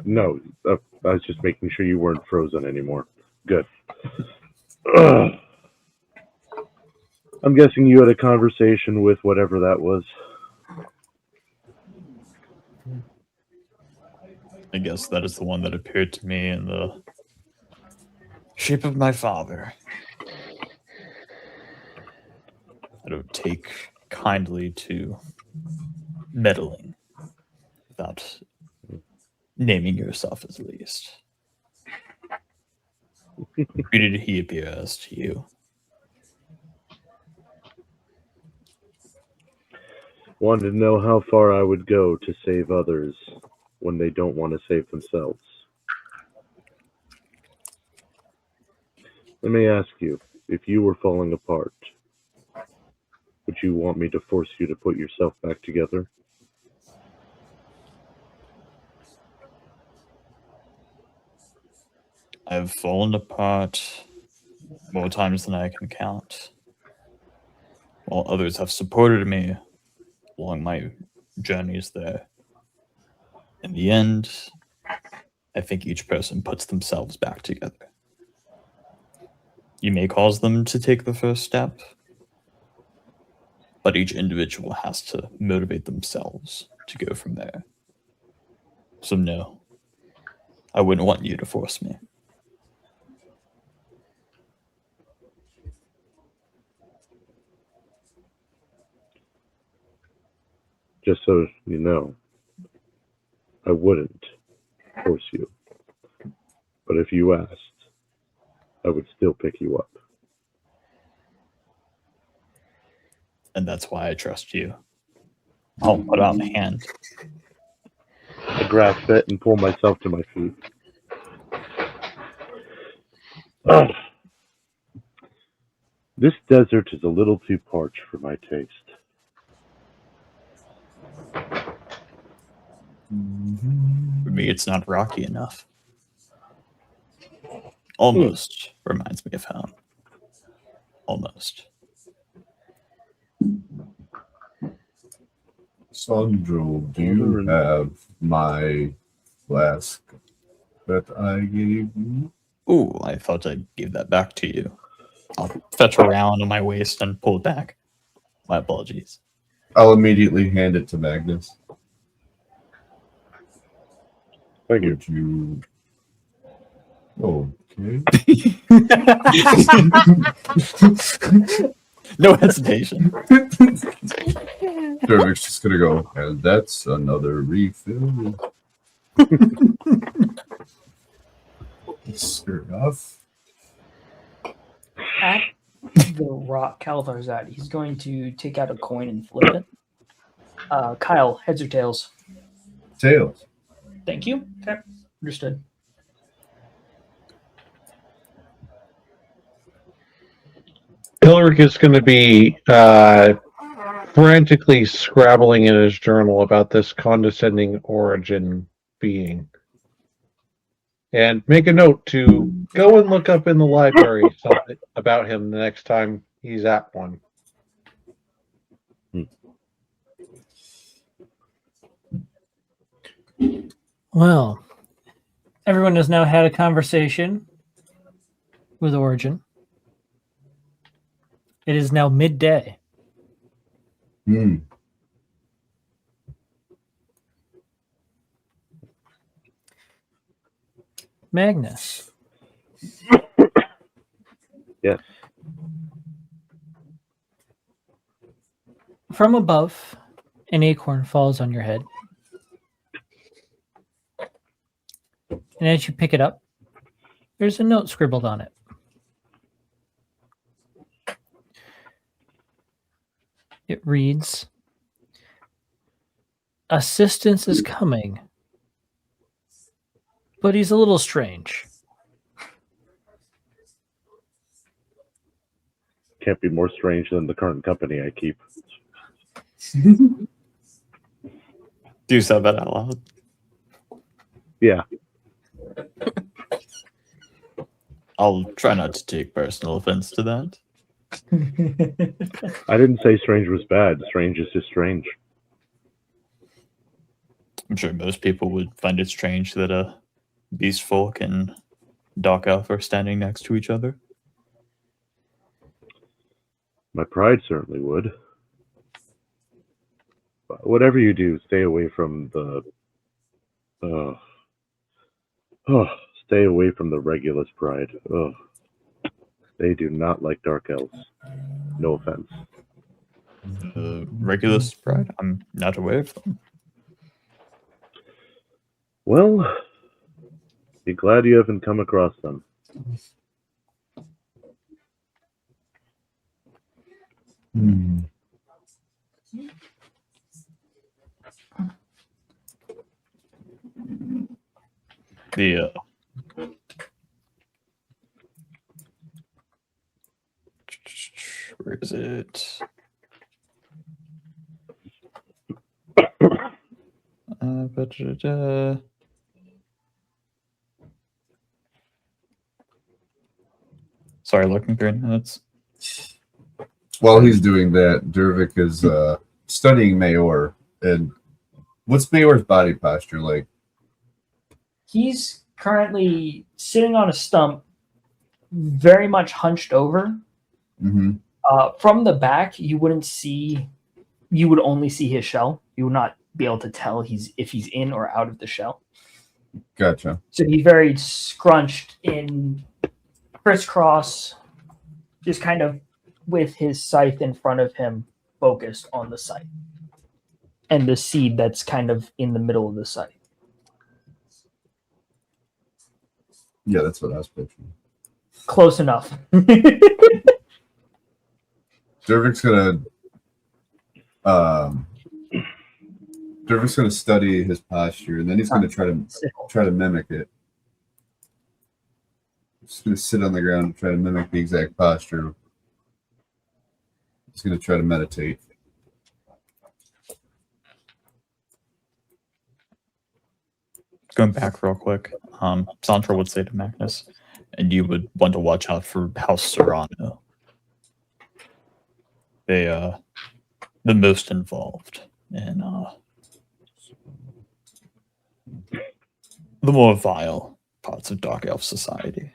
No. I was just making sure you weren't frozen anymore. Good. Ugh. I'm guessing you had a conversation with whatever that was. I guess that is the one that appeared to me in the shape of my father. I don't take kindly to meddling without naming yourself as least. Who did he appear as to you? Wanted to know how far I would go to save others when they don't want to save themselves. Let me ask you, if you were falling apart, would you want me to force you to put yourself back together? I've fallen apart more times than I can count, while others have supported me along my journeys there. In the end, I think each person puts themselves back together. You may cause them to take the first step, but each individual has to motivate themselves to go from there. So no, I wouldn't want you to force me. Just so you know, I wouldn't force you. But if you asked, I would still pick you up. And that's why I trust you. I'll put out my hand. I grasp it and pull myself to my feet. Ugh. This desert is a little too parched for my taste. For me, it's not rocky enough. Almost reminds me of home. Almost. Sandro, do you have my flask that I gave you? Ooh, I thought I'd give that back to you. I'll fetch around on my waist and pull it back. My apologies. I'll immediately hand it to Magnus. Thank you. Would you? Okay. No hesitation. Dervik's just gonna go, and that's another refill. Skirt off. At the rock Calvar's at, he's going to take out a coin and flip it. Kyle, heads or tails? Tails. Thank you. Okay, understood. Hilaric is going to be frantically scrabbling in his journal about this condescending origin being. And make a note to go and look up in the library something about him the next time he's at one. Well, everyone has now had a conversation with Origin. It is now midday. Magnus. Yes. From above, an acorn falls on your head. And as you pick it up, there's a note scribbled on it. It reads, "Assistance is coming, but he's a little strange." Can't be more strange than the current company I keep. Do you say that out loud? Yeah. I'll try not to take personal offense to that. I didn't say strange was bad. Strange is just strange. I'm sure most people would find it strange that a beast folk and dark elf are standing next to each other. My pride certainly would. But whatever you do, stay away from the... stay away from the Regulus pride. They do not like dark elves. No offense. Regulus pride? I'm not aware of them. Well, be glad you haven't come across them. The where is it? Sorry, looking through notes. While he's doing that, Dervik is studying Mayor. And what's Mayor's body posture like? He's currently sitting on a stump, very much hunched over. Mm-hmm. From the back, you would only see his shell. You would not be able to tell if he's in or out of the shell. Gotcha. So he's very scrunched in, crisscross, just kind of with his scythe in front of him, focused on the scythe. And the seed that's kind of in the middle of the scythe. Yeah, that's what I was picturing. Close enough. Dervik's gonna study his posture, and then he's gonna try to mimic it. He's gonna sit on the ground and try to mimic the exact posture. He's gonna try to meditate. Going back real quick, Santra would say to Magnus, and you would want to watch out for House Serrano. They the most involved in the more vile parts of Dark Elf society.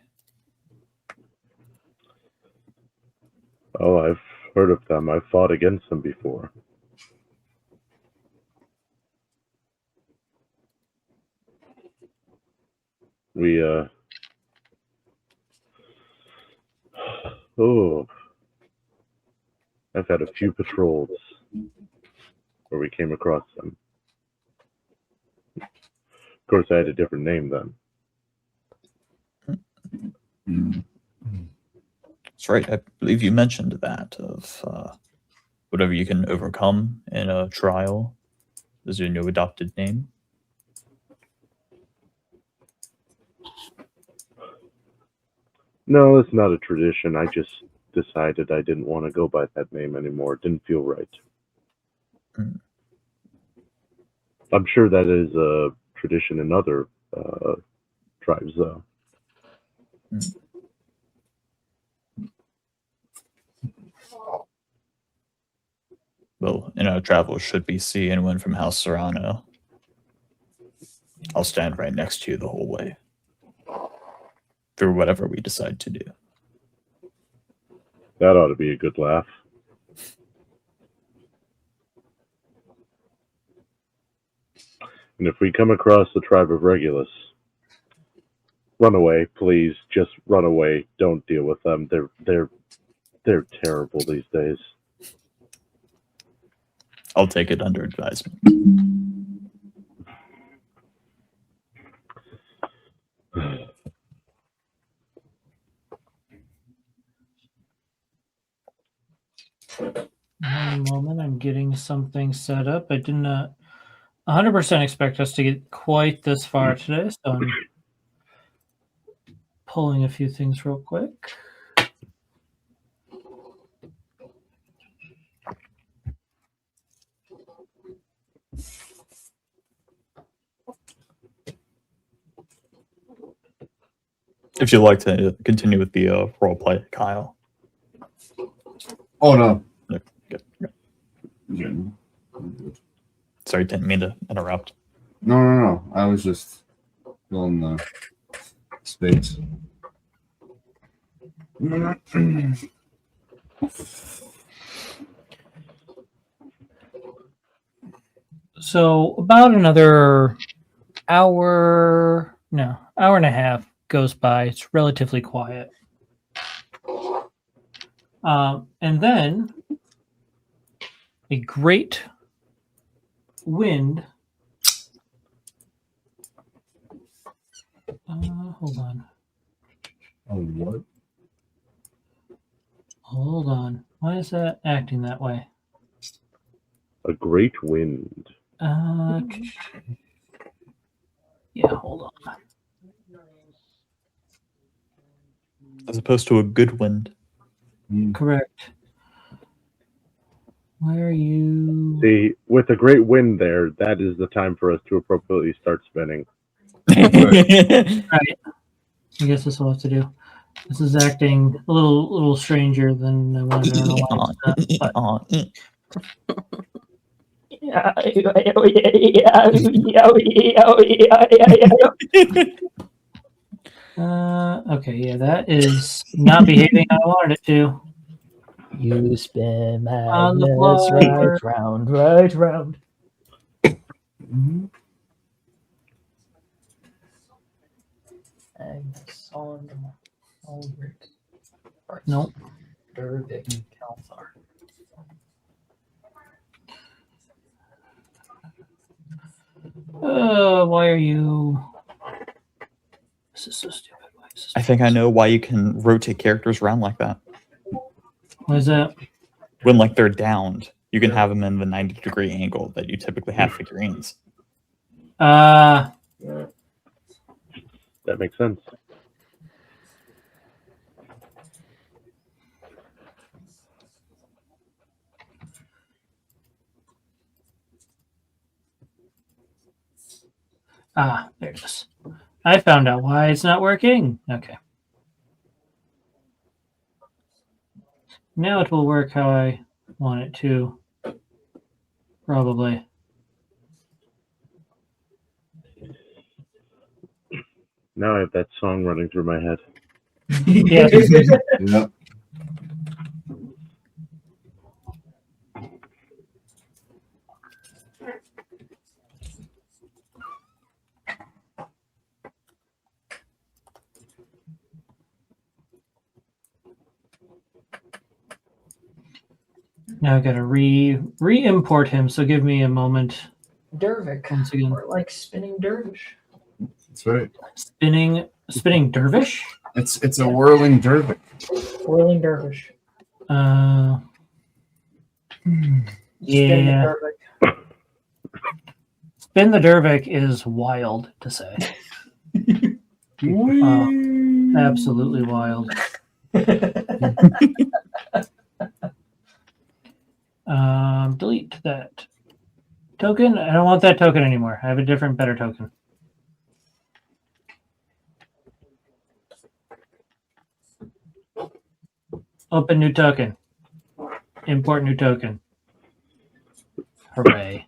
Oh, I've heard of them. I've fought against them before. I've had a few patrols. where we came across them. Of course, I had a different name then. That's right. I believe you mentioned that of whatever you can overcome in a trial is your new adopted name. No, it's not a tradition. I just decided I didn't want to go by that name anymore. It didn't feel right. Mm. I'm sure that is a tradition in other tribes, though. Mm. Well, travel should we see anyone from House Serrano, I'll stand right next to you the whole way through whatever we decide to do. That ought to be a good laugh. And if we come across the tribe of Regulus, run away, please. Just run away. Don't deal with them. They're terrible these days. I'll take it under advisement. One moment, I'm getting something set up. I did not 100% expect us to get quite this far today, so I'm pulling a few things real quick. If you'd like to continue with the role play, Kyle. Oh no. No, good. Yeah. Sorry, didn't mean to interrupt. No. I was just filling the space. So about another hour and a half goes by. It's relatively quiet. And then a great wind. Hold on. Oh, what? Hold on. Why is that acting that way? A great wind. Yeah, hold on. As opposed to a good wind. Correct. Where are you? See, with a great wind there, that is the time for us to appropriately start spinning. Right. I guess that's what I'll have to do. This is acting a little stranger than I wanted. I don't know why it's not, okay, yeah, that is not behaving how I wanted it to. You spin On the magnets floor. right round, right round. Magnets on Ulrich. Nope. Dervik Kalthar. Why are you? This is so stupid. Why is this I think I know why you can rotate characters around like that. Why is that? When like they're downed, you can have them in the 90-degree angle that you typically have figurines. That makes sense. There it is. I found out why it's not working. Okay. Now it will work how I want it to. Probably. Now I have that song running through my head. Yeah. Yep. Now I gotta re-import him, so give me a moment. Dervic. Once again. Or like spinning dervish. That's right. Spinning dervish? It's a whirling dervish. Whirling dervish. Yeah. Spin the dervic. Spin the Dervic is wild to say. Absolutely wild. Delete that token. I don't want that token anymore. I have a different, better token. Open new token. Import new token. Hooray.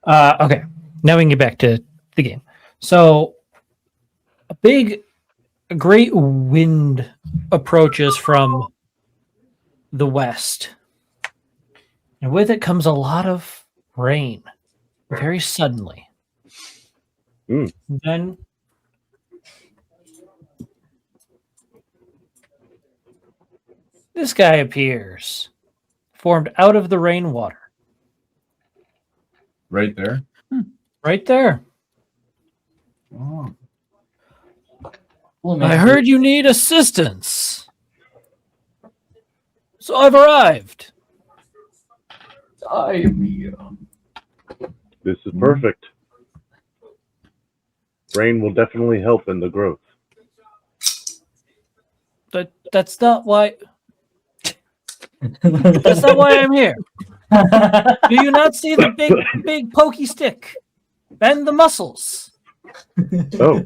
Okay, now we can get back to the game. So, a great wind approaches from the west. And with it comes a lot of rain, very suddenly. Then this guy appears, formed out of the rainwater. Right there. Right there. Oh. I heard you need assistance. So I've arrived. This is perfect. Rain will definitely help in the growth. That's not why. That's not why I'm here. Do you not see the big pokey stick and the muscles? Oh,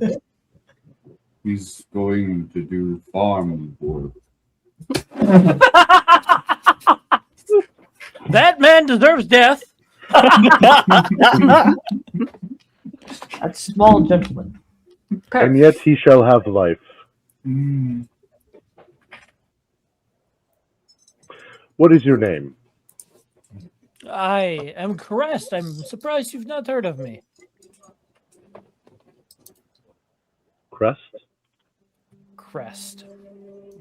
He's going to do farm work. That man deserves death. That small gentleman. and yet he shall have life. What is your name? I am Crest. I'm surprised you've not heard of me. Crest? Crest.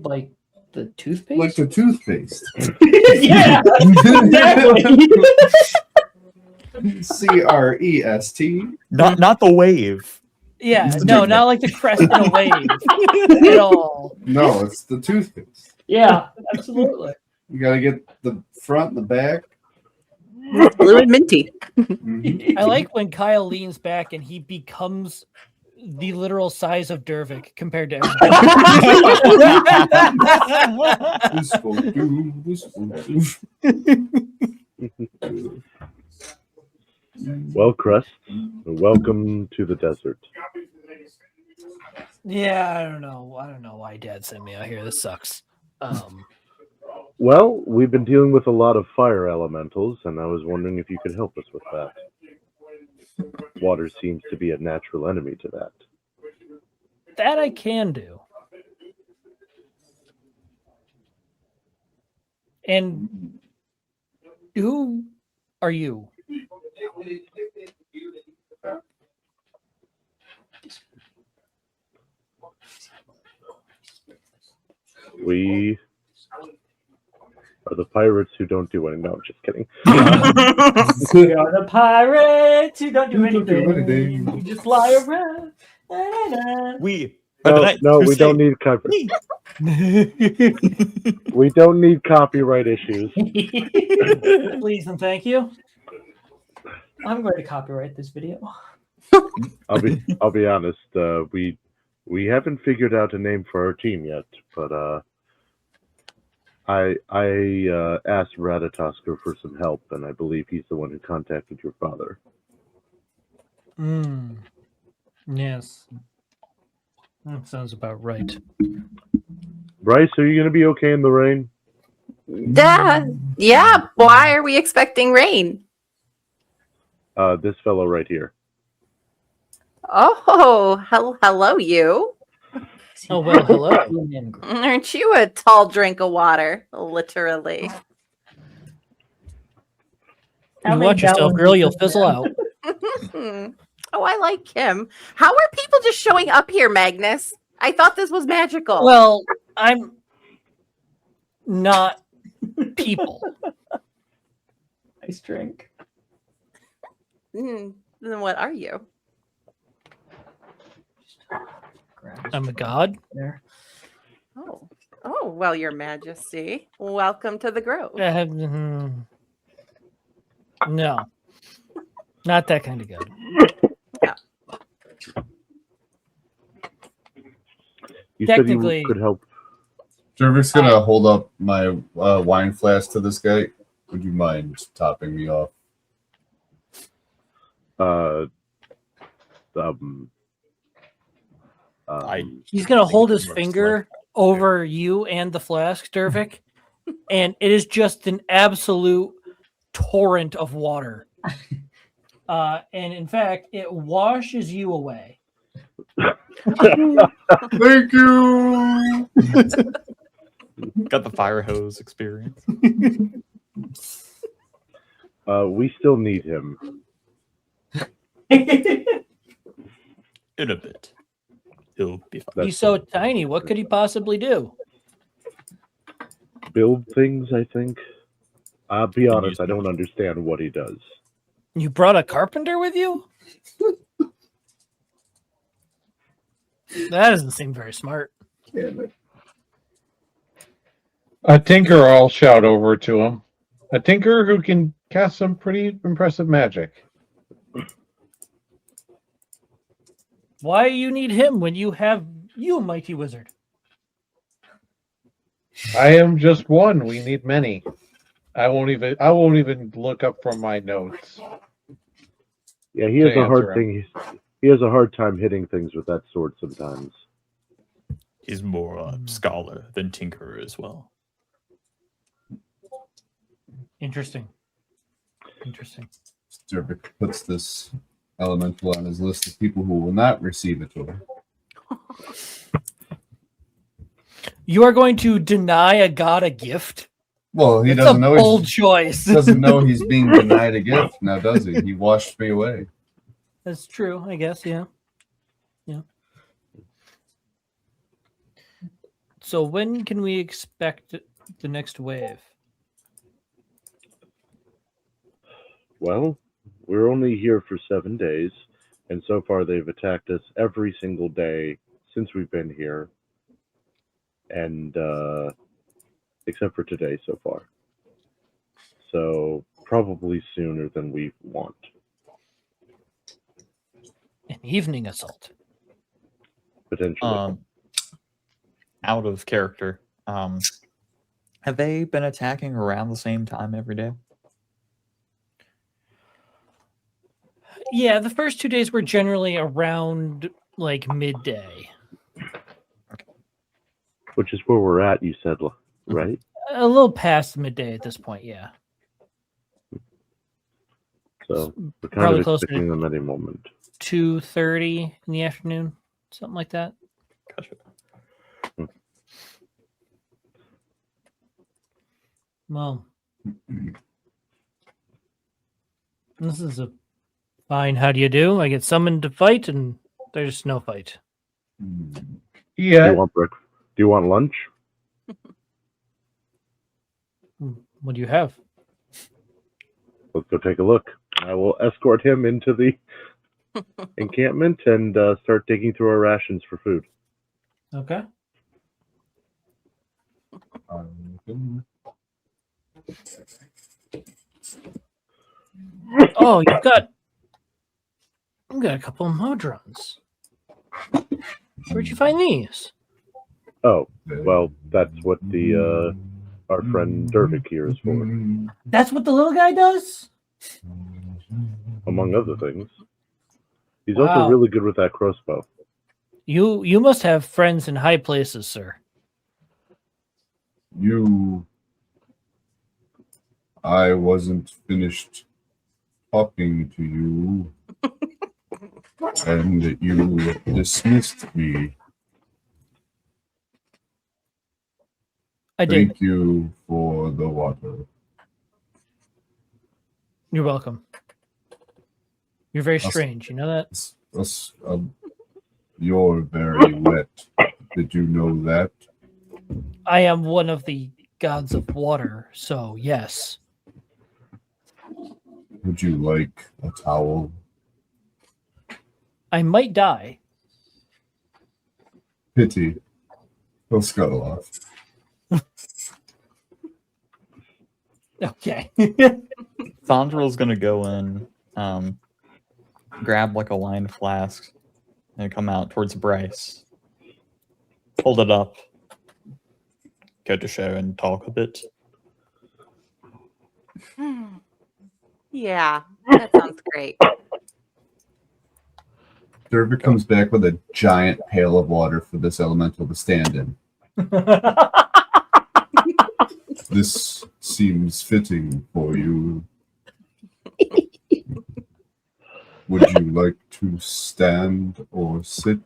Like the toothpaste? Like the toothpaste. Yeah, exactly. Crest. Not the wave. Yeah, no, not like the crest in a wave at all. No, it's the toothpaste. Yeah, absolutely. You gotta get the front, the back. Blue and minty. I like when Kyle leans back and he becomes the literal size of Dervic compared to everybody. This will do. This will do. Well, Crest, welcome to the desert. Yeah, I don't know. I don't know why Dad sent me out here. This sucks. Well, we've been dealing with a lot of fire elementals, and I was wondering if you could help us with that. Water seems to be a natural enemy to that. That I can do. And who are you? We are the pirates who don't do anything. No, I'm just kidding. We are the pirates who don't do Don't do anything. anything. We just lie around. Da-da-da. We are the No, knights no, who we say don't need copyright. We don't need copyright issues. Please and thank you. I'm going to copyright this video. I'll be honest. We haven't figured out a name for our team yet, but I asked Ratatosker for some help, and I believe he's the one who contacted your father. Yes. That sounds about right. Bryce, are you going to be okay in the rain? Yeah. Why are we expecting rain? This fellow right here. Oh, hello, you. Oh, well, hello. Aren't you a tall drink of water? Literally. How You many watch yourself, gallons girl. is You'll this fizzle out. Oh, I like him. How are people just showing up here, Magnus? I thought this was magical. Well, I'm not people. Nice drink. Then what are you? I'm a god. There. Oh, well, Your Majesty. Welcome to the Grove. No, not that kind of god. You said Technically- you could help. Jervik's gonna hold up my wine flask to this guy. Would you mind topping me off? He's gonna think hold it his works finger over you and the flask, Dervik, and it is just an absolute torrent of water. And in fact, it washes you away. Thank you. Got the fire hose experience. We still need him. In a bit. He'll be fine. He's so tiny. What could he possibly do? Build things, I think. I'll be Can honest, use I don't understand what he does. You brought a carpenter with you? That doesn't seem very smart. A tinker, I'll shout over to him. A tinker who can cast some pretty impressive magic. Why you need him when you have you, mighty wizard? I am just one. We need many. I won't even look up from my notes. Yeah, he has To a hard answer thing. He has a hard time hitting things with that sword sometimes. He's more a scholar than tinkerer as well. Interesting. Interesting. Jervik puts this elemental on his list of people who will not receive it. You are going to deny a god a gift? Well, he It's doesn't a know bold he's, choice. doesn't know he's being denied a gift now, does he? He washed me away. That's true, I guess, yeah. Yeah. So when can we expect the next wave? Well, we're only here for 7 days, and so far they've attacked us every single day since we've been here. And except for today so far. So probably sooner than we want. An evening assault. Potentially. Out of character. Have they been attacking around the same time every day? Yeah, the first 2 days were generally around like midday. Which is where we're at, you said, right? A little past midday at this point, yeah. So we're kind Probably of closer expecting to them any moment. 2:30 in the afternoon, something like that. Gotcha. Well, this is a fine how do you do? I get summoned to fight and there's no fight. Do Yeah. you want breakfast? Do you want lunch? What do you have? Let's go take a look. I will escort him into the encampment and start digging through our rations for food. Okay. Oh, you've got a couple of modrons. Where'd you find these? Oh, well, that's what the our friend Dervik here is for, That's what the little guy does? among other things. He's Wow. also really good with that crossbow. You must have friends in high places, sir. I wasn't finished talking to you, and you dismissed me. I did. Thank you for the water. You're welcome. You're very strange. You know that? You're very wet. Did you know that? I am one of the gods of water, so yes. Would you like a towel? I might die. Pity. He'll scuttle off. Okay. Thondrel's gonna go in, grab like a wine flask, and come out towards Bryce. Hold it up. Go to show and talk a bit. Yeah, that sounds great. Dervick comes back with a giant pail of water for this elemental to stand in. This seems fitting for you. Would you like to stand or sit?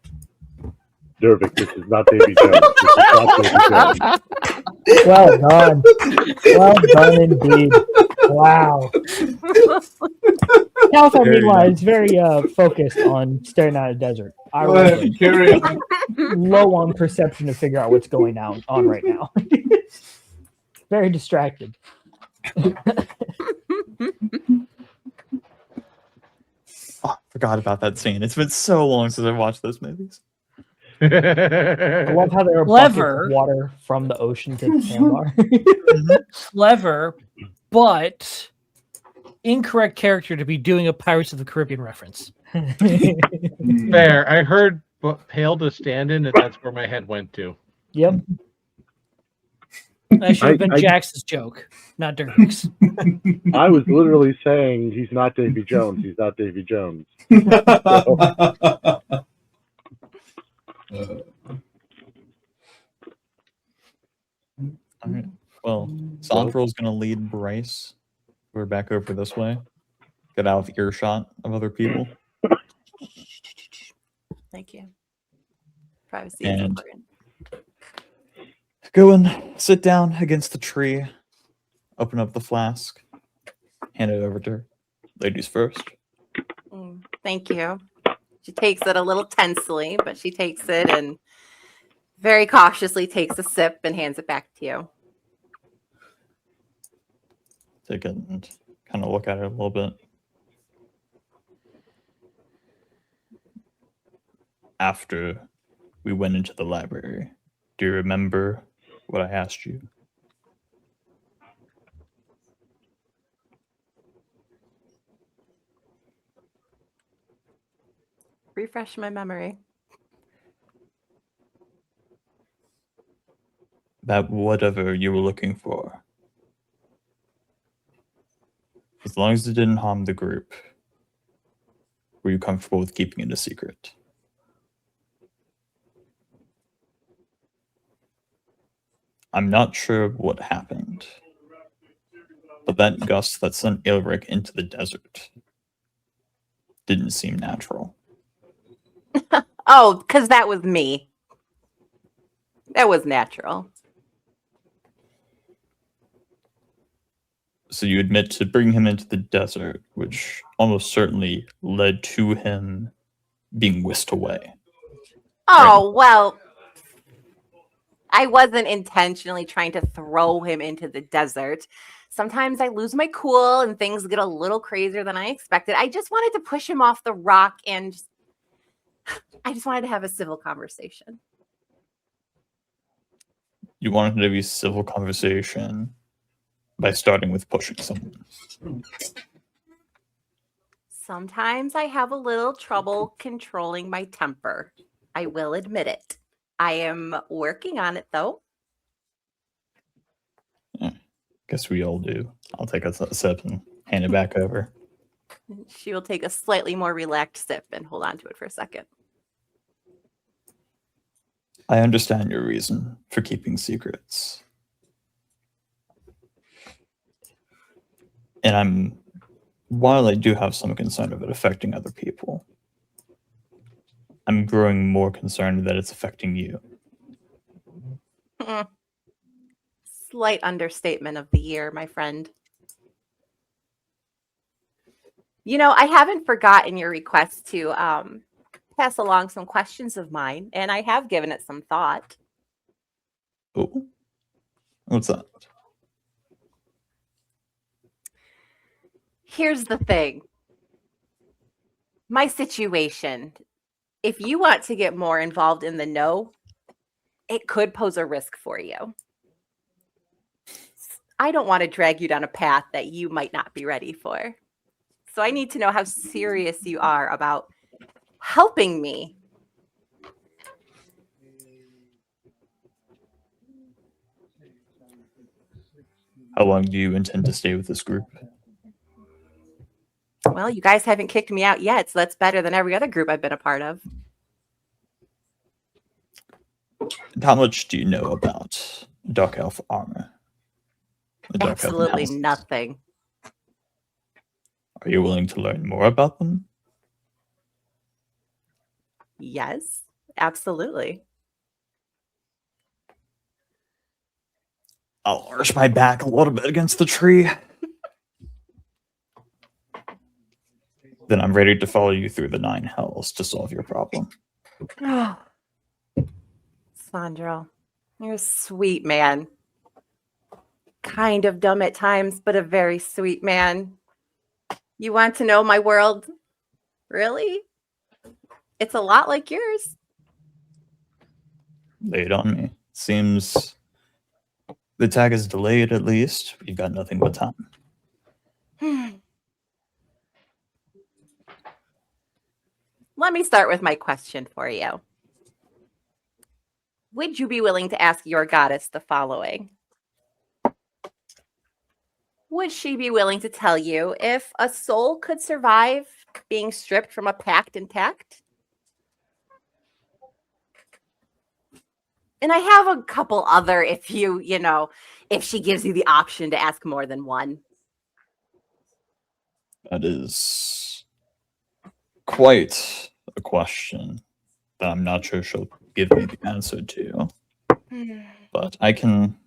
Dervick, this is not Davy Jones. This is not Davy Jones. Well done. Well done indeed. Wow. Calthar, meanwhile, is very focused on staring at a desert. I Go was ahead, carry on. low on perception to figure out what's going on right now. Very distracted. Oh, forgot about that scene. It's been so long since I've watched those movies. I love how there are buckets Clever. of water from the ocean to the sandbar. Clever, but incorrect character to be doing a Pirates of the Caribbean reference. Fair. I heard pale to stand in, and that's where my head went to. Yep. That should have been I- Jax's joke, not Dervick's. I was literally saying he's not Davy Jones. He's not Davy Jones. All right. Well, Sondrel's gonna lead Bryce. We're back over this way. Get out of earshot of other people. Thank you. Privacy is And- important. Go and sit down against the tree. Open up the flask. Hand it over to her. Ladies first. Thank you. She takes it a little tensely, but she takes it and very cautiously takes a sip and hands it back to you. Take it and kind of look at it a little bit. After we went into the library, do you remember what I asked you? Refresh my memory. About whatever you were looking for. As long as it didn't harm the group, were you comfortable with keeping it a secret? I'm not sure what happened, but that gust that sent Ilric into the desert didn't seem natural. Oh, because that was me. That was natural. So you admit to bringing him into the desert, which almost certainly led to him being whisked away. Oh, well, I wasn't intentionally trying to throw him into the desert. Sometimes I lose my cool and things get a little crazier than I expected. I just wanted to push him off the rock and I just wanted to have a civil conversation. You wanted to be civil conversation by starting with pushing someone. Sometimes I have a little trouble controlling my temper. I will admit it. I am working on it though. Guess we all do. I'll take a sip and hand it back over. She will take a slightly more relaxed sip and hold on to it for a second. I understand your reason for keeping secrets. And while I do have some concern of it affecting other people, I'm growing more concerned that it's affecting you. Slight understatement of the year, my friend. You know, I haven't forgotten your request to pass along some questions of mine, and I have given it some thought. Oh, What's that? Here's the thing. My situation, if you want to get more involved in the know, it could pose a risk for you. I don't want to drag you down a path that you might not be ready for. So I need to know how serious you are about helping me. How long do you intend to stay with this group? Well, you guys haven't kicked me out yet, so that's better than every other group I've been a part of. And how much do you know about Dark Elf armor? The Dark Elf Absolutely houses? nothing. Are you willing to learn more about them? Yes, absolutely. I'll arch my back a little bit against the tree. Then I'm ready to follow you through the 9 hells to solve your problem. Sandro, you're a sweet man. Kind of dumb at times, but a very sweet man. You want to know my world? Really? It's a lot like yours. Lay it on me. Seems the tag is delayed at least. We've got nothing but time. Let me start with my question for you. Would you be willing to ask your goddess the following? Would she be willing to tell you if a soul could survive being stripped from a pact intact? And I have a couple other if if she gives you the option to ask more than one. That is quite a question that I'm not sure she'll give me the answer to. But I can...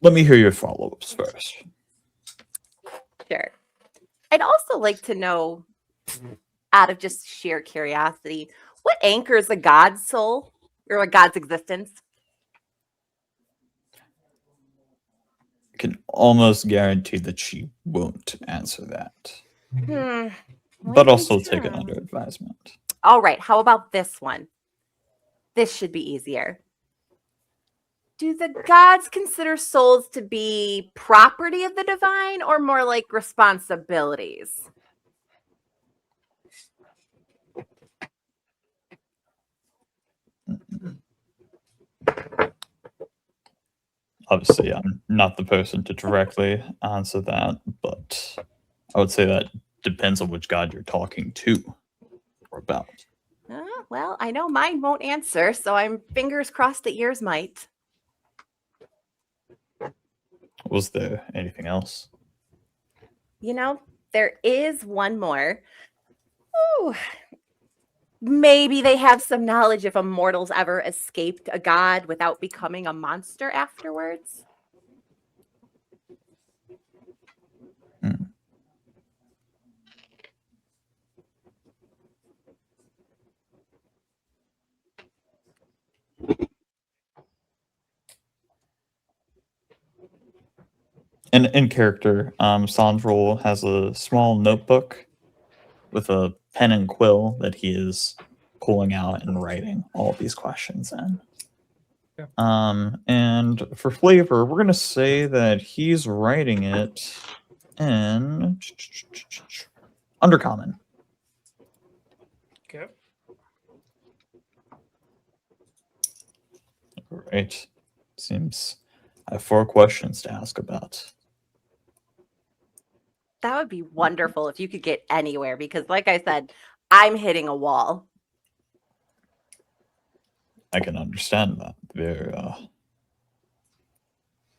Let me hear your follow-ups first. Sure. I'd also like to know, out of just sheer curiosity, what anchors a god's soul or a god's existence? I can almost guarantee that she won't answer that. But I'll still take it under advisement. All right, how about this one? This should be easier. Do the gods consider souls to be property of the divine or more like responsibilities? Obviously, I'm not the person to directly answer that, but I would say that depends on which god you're talking to or about. Well, I know mine won't answer, so I'm fingers crossed that yours might. Was there anything else? There is one more. Ooh. Maybe they have some knowledge if a mortal's ever escaped a god without becoming a monster afterwards. In character, Sandrol has a small notebook with a pen and quill that he is pulling out and writing all of these questions in. Yeah. And for flavor, we're going to say that he's writing it in Undercommon. Okay. All right. Seems I have 4 questions to ask about. That would be wonderful if you could get anywhere because, like I said, I'm hitting a wall. I can understand that. They're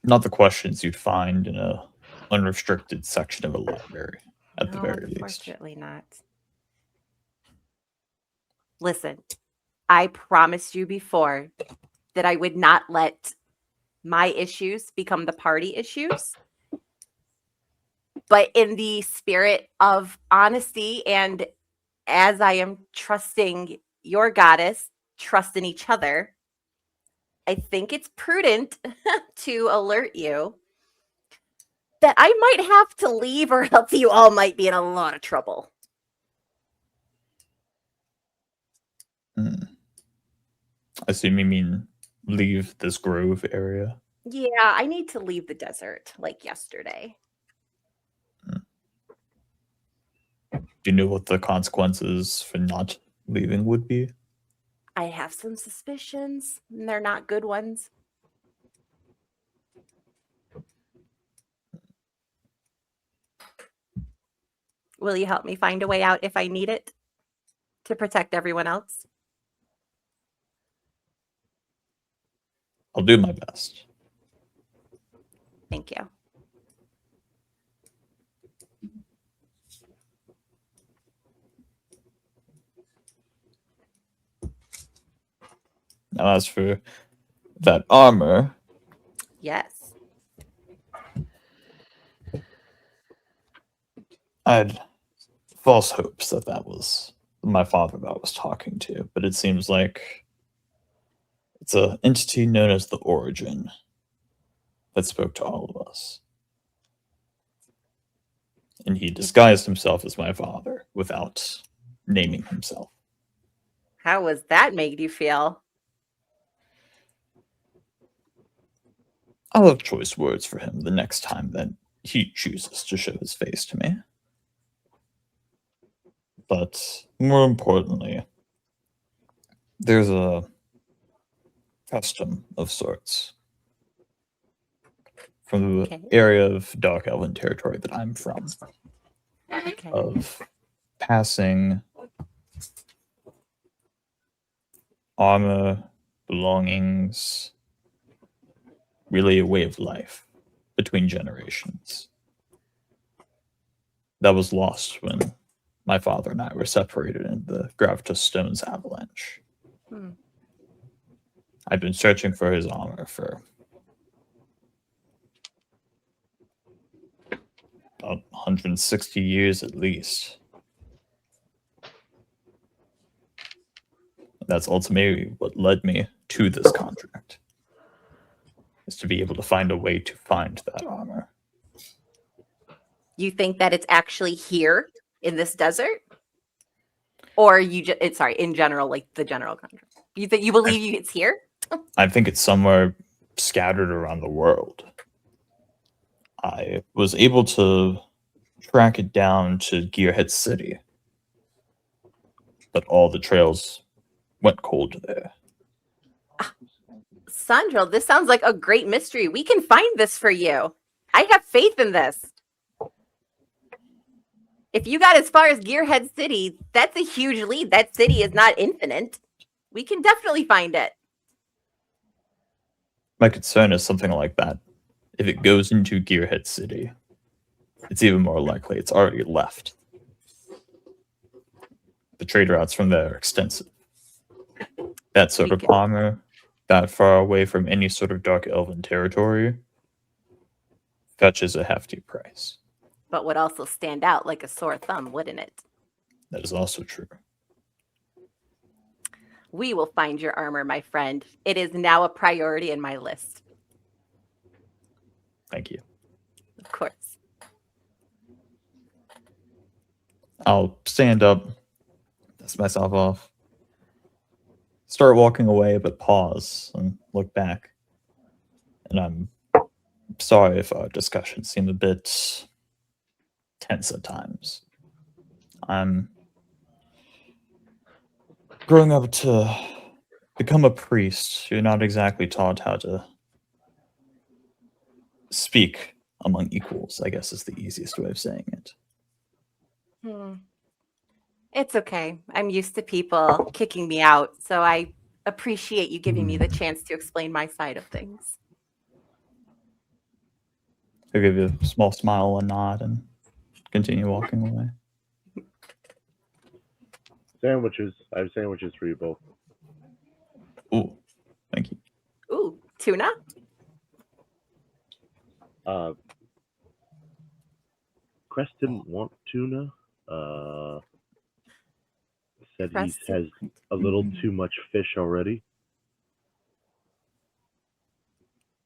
not the questions you'd find in a unrestricted section of a library, at the very least. Unfortunately not. Listen, I promised you before that I would not let my issues become the party issues. But in the spirit of honesty and as I am trusting your goddess, trust in each other, I think it's prudent to alert you that I might have to leave, or else you all might be in a lot of trouble. I assume you mean leave this grove area. Yeah, I need to leave the desert like yesterday. Do you know what the consequences for not leaving would be? I have some suspicions, and they're not good ones. Will you help me find a way out if I need it to protect everyone else? I'll do my best. Thank you. Now, as for that armor, Yes. I had false hopes that that was my father that I was talking to, but it seems like it's an entity known as the Origin that spoke to all of us. And he disguised himself as my father without naming himself. How was that made you feel? I'll have choice words for him the next time that he chooses to show his face to me. But more importantly, there's a custom of sorts from the Okay. area of Dark Elven territory that I'm from, Okay. of passing armor, belongings, really a way of life between generations. That was lost when my father and I were separated in the Gravitas Stones avalanche. Hmm. I've been searching for his armor for about 160 years at least. That's ultimately what led me to this contract, is to be able to find a way to find that armor. You think that it's actually here in this desert? Or you just, it's sorry, in general, like the general contract. You think you believe it's here? I think it's somewhere scattered around the world. I was able to track it down to Gearhead City, but all the trails went cold there. Sandro, this sounds like a great mystery. We can find this for you. I have faith in this. If you got as far as Gearhead City, that's a huge lead. That city is not infinite. We can definitely find it. My concern is something like that. If it goes into Gearhead City, it's even more likely it's already left. The trade routes from there are extensive. That sort of armor, that far away from any sort of Dark Elven territory, fetches a hefty price. But would also stand out like a sore thumb, wouldn't it? That is also true. We will find your armor, my friend. It is now a priority in my list. Thank you. Of course. I'll stand up, dust myself off, start walking away, but pause and look back. And I'm sorry if our discussions seem a bit tense at times. I'm growing up to become a priest. You're not exactly taught how to speak among equals, I guess is the easiest way of saying it. It's okay. I'm used to people kicking me out, so I appreciate you giving me the chance to explain my side of things. I'll give you a small smile, a nod, and continue walking away. Sandwiches. I have sandwiches for you both. Ooh, thank you. Ooh, tuna? Crest didn't want tuna. Said he Crest has a little too much fish already.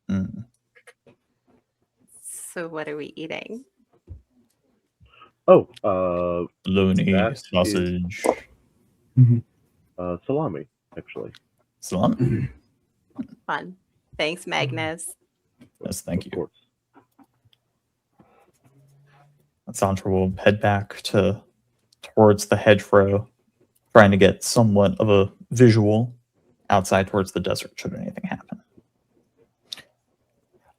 Mm. So what are we eating? Oh, Bologna, That is- sausage, salami, actually. salami. Fun. Thanks, Magnus. Yes, thank you. Of course. Sandra will head back towards the hedgerow, trying to get somewhat of a visual outside towards the desert should anything happen.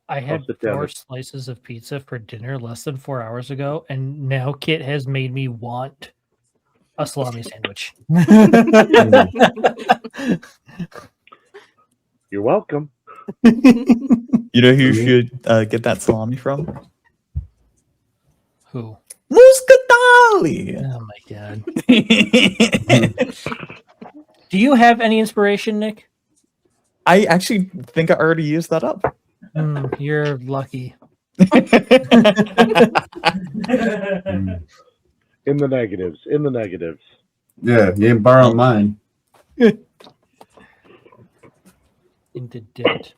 I had sit down 4 and- slices of pizza for dinner less than 4 hours ago, and now Kit has made me want a salami sandwich. You're welcome. You know who you should get that salami from? Who? Muscatali! Oh my god. Do you have any inspiration, Nick? I actually think I already used that up. You're lucky. Mm. In the negatives. In the negatives. Yeah, you ain't borrowing mine. Into debt.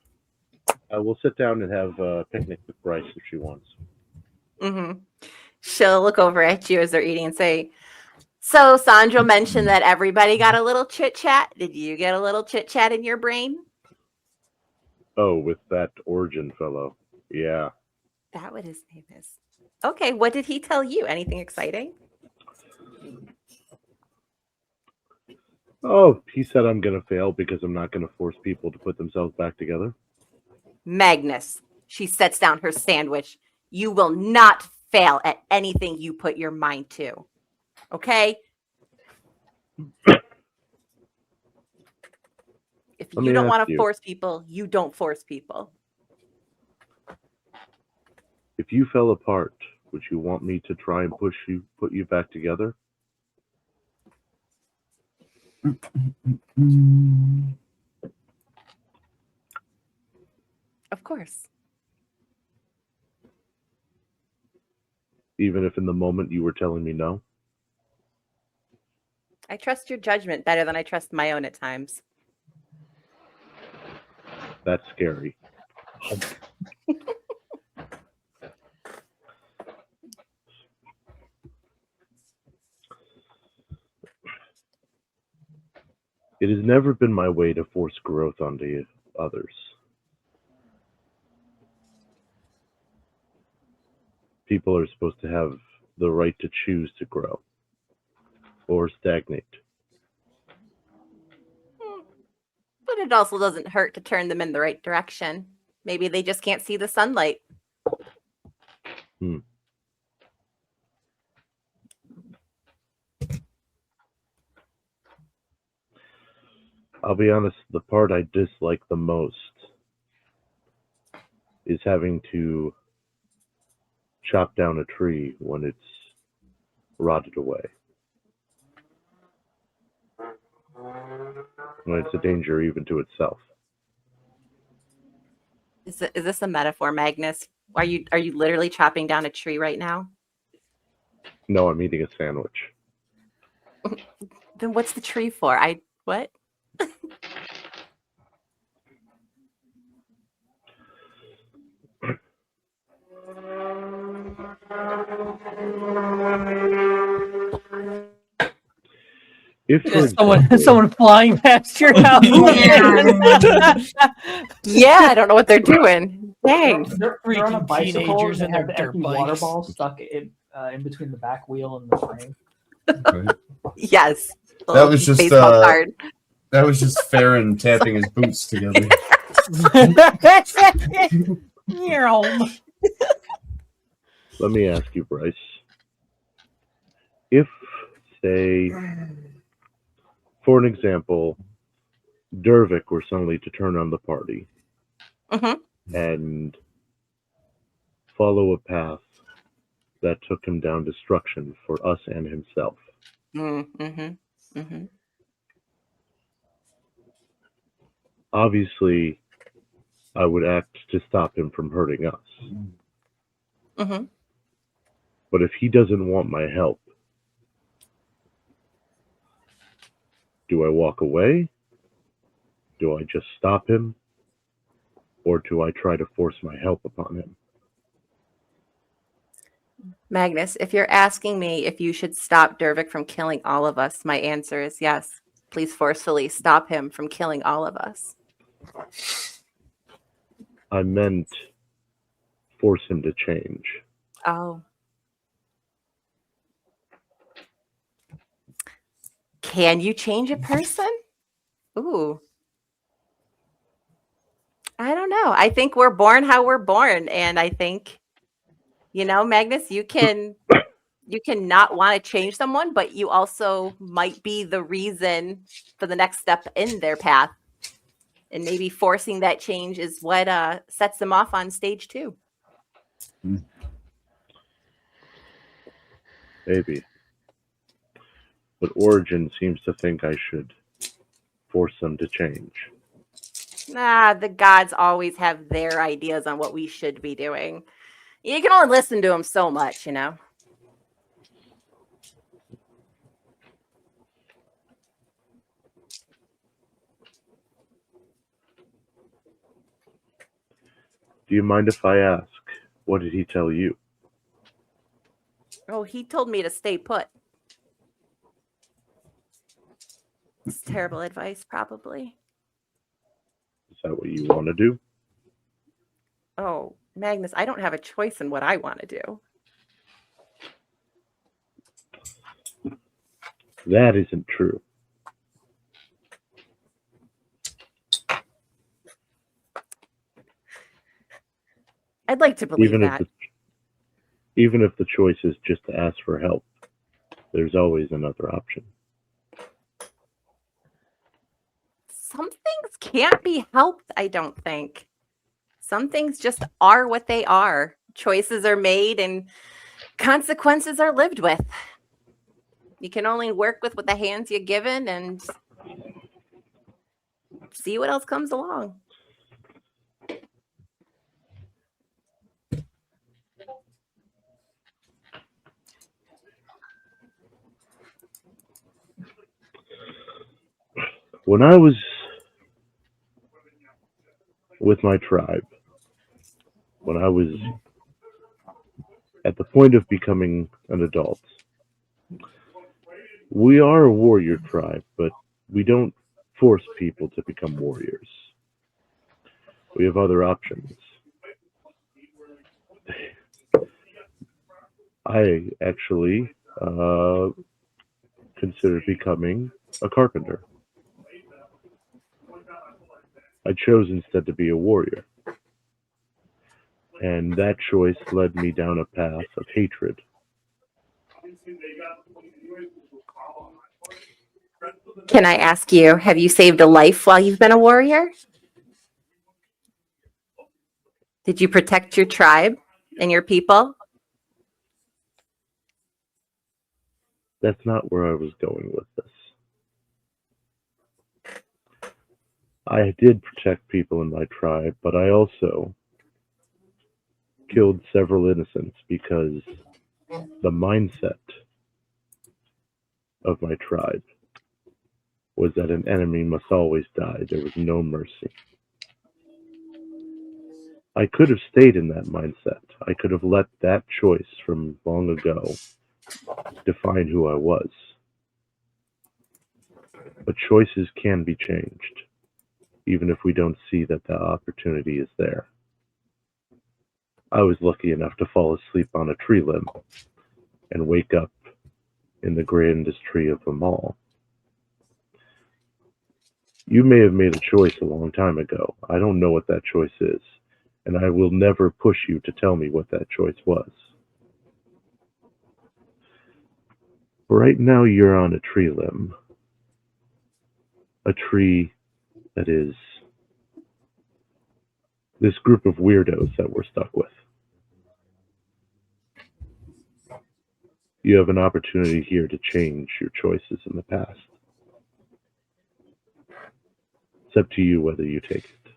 We'll sit down and have a picnic with Bryce if she wants. Mm-hmm. She'll look over at you as they're eating and say, "So Sandro mentioned that everybody got a little chit chat. Did you get a little chit chat in your brain?" Oh, with that Origin fellow. Yeah. That what his name is. Okay, what did he tell you? Anything exciting? Oh, he said I'm going to fail because I'm not going to force people to put themselves back together. Magnus, she sets down her sandwich. You will not fail at anything you put your mind to. Okay? If Let you me don't ask want to you. force people, you don't force people. If you fell apart, would you want me to try and put you back together? Of course. Even if in the moment you were telling me no? I trust your judgment better than I trust my own at times. That's scary. It has never been my way to force growth onto others. People are supposed to have the right to choose to grow or stagnate. But it also doesn't hurt to turn them in the right direction. Maybe they just can't see the sunlight. I'll be honest, the part I dislike the most is having to chop down a tree when it's rotted away. When it's a danger even to itself. Is this a metaphor, Magnus? Are you literally chopping down a tree right now? No, I'm eating a sandwich. Then what's the tree for? What? If for Someone example, flying past your house. Yeah, I don't know what they're doing. Dang. They're on a Freaking bicycle. teenagers They and have their the dirt empty water bikes. ball stuck in between the back wheel and the frame. Okay. Yes. That was just baseball card. that was just Farron tapping his boots together. You're home. let me ask you, Bryce. If, say, for an example, Dervik were suddenly to turn on the party Mhm. and follow a path that took him down destruction for us and himself, Mm-hmm. Mm-hmm. obviously, I would act to stop him from hurting us. Mm-hmm. But if he doesn't want my help, do I walk away? Do I just stop him? Or do I try to force my help upon him? Magnus, if you're asking me if you should stop Dervik from killing all of us, my answer is yes. Please forcefully stop him from killing all of us. I meant force him to change. Oh. Can you change a person? Ooh. I don't know. I think we're born how we're born. And I think, Magnus, you can not want to change someone, but you also might be the reason for the next step in their path. And maybe forcing that change is what sets them off on stage 2. Maybe. But Origin seems to think I should force them to change. The gods always have their ideas on what we should be doing. You can only listen to them so much, Is Do you mind if I ask, what did he tell you? Oh, he told me to stay put. It's terrible advice, probably. Is that what you want to do? Oh, Magnus, I don't have a choice in what I want to do. That isn't true. I'd like to believe that. Even if the choice is just to ask for help, there's always another option. Some things can't be helped, I don't think. Some things just are what they are. Choices are made and consequences are lived with. You can only work with what the hands you're given and see what else comes along. When I was with my tribe, when I was at the point of becoming an adult, we are a warrior tribe, but we don't force people to become warriors. We have other options. I actually considered becoming a carpenter. I chose instead to be a warrior. And that choice led me down a path of hatred. Can I ask you, have you saved a life while you've been a warrior? Did you protect your tribe and your people? That's not where I was going with this. I did protect people in my tribe, but I also killed several innocents because the mindset of my tribe was that an enemy must always die. There was no mercy. I could have stayed in that mindset. I could have let that choice from long ago define who I was. But choices can be changed, even if we don't see that the opportunity is there. I was lucky enough to fall asleep on a tree limb and wake up in the grandest tree of them all. You may have made a choice a long time ago. I don't know what that choice is, and I will never push you to tell me what that choice was. Right now you're on a tree limb. A tree that is this group of weirdos that we're stuck with. You have an opportunity here to change your choices in the past. It's up to you whether you take it.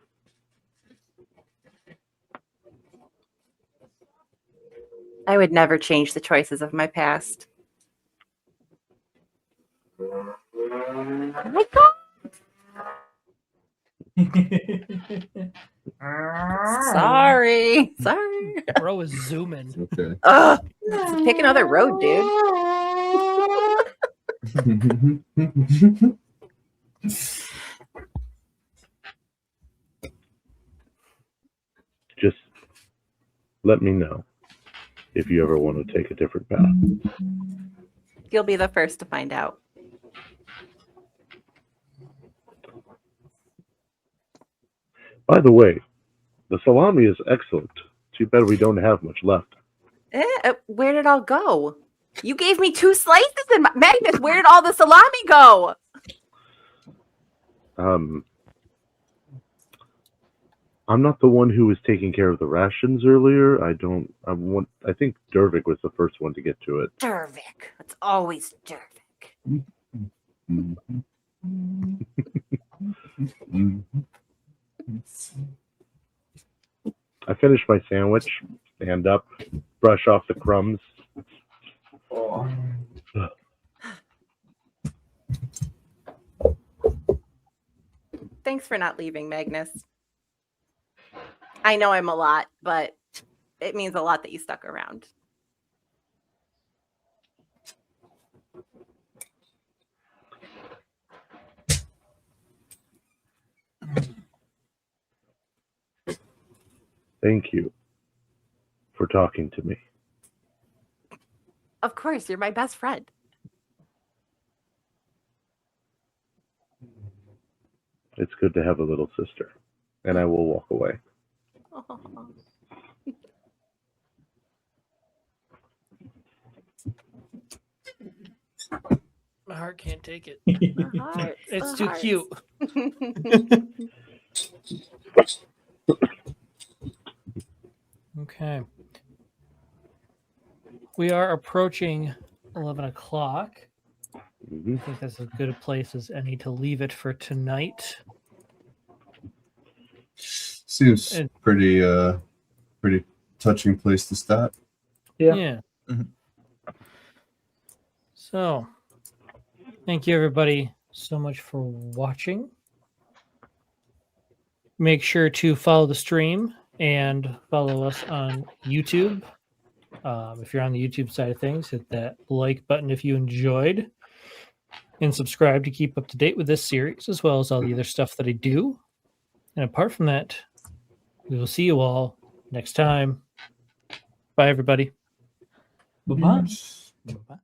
I would never change the choices of my past. Oh my God. Sorry. Sorry. Bro is zooming. Okay. Ugh. Pick another road, dude. Just let me know if you ever want to take a different path. You'll be the first to find out. By the way, the salami is excellent. Too bad we don't have much left. Where did it all go? You gave me 2 slices in Magnus. Where did all the salami go? I'm not the one who was taking care of the rations earlier. I think Dervik was the first one to get to it. Dervik. It's always Dervik. I finished my sandwich, stand up, brush off the crumbs. Thanks for not leaving, Magnus. I know I'm a lot, but it means a lot that you stuck around. Thank you for talking to me. Of course, you're my best friend. It's good to have a little sister. And I will walk away. Oh. My heart can't take it. It's Too cute. Okay. We are approaching 11 o'clock. Mhm. I think that's as good a place as any to leave it for tonight. Seems And- pretty touching place to start. Yeah. Mhm. So, thank you everybody so much for watching. Make sure to follow the stream and follow us on YouTube. If you're on the YouTube side of things, hit that like button if you enjoyed, and subscribe to keep up to date with this series as well as all the other stuff that I do. And apart from that, we will see you all next time. Bye, everybody. Bye-bye. Yes. Bye.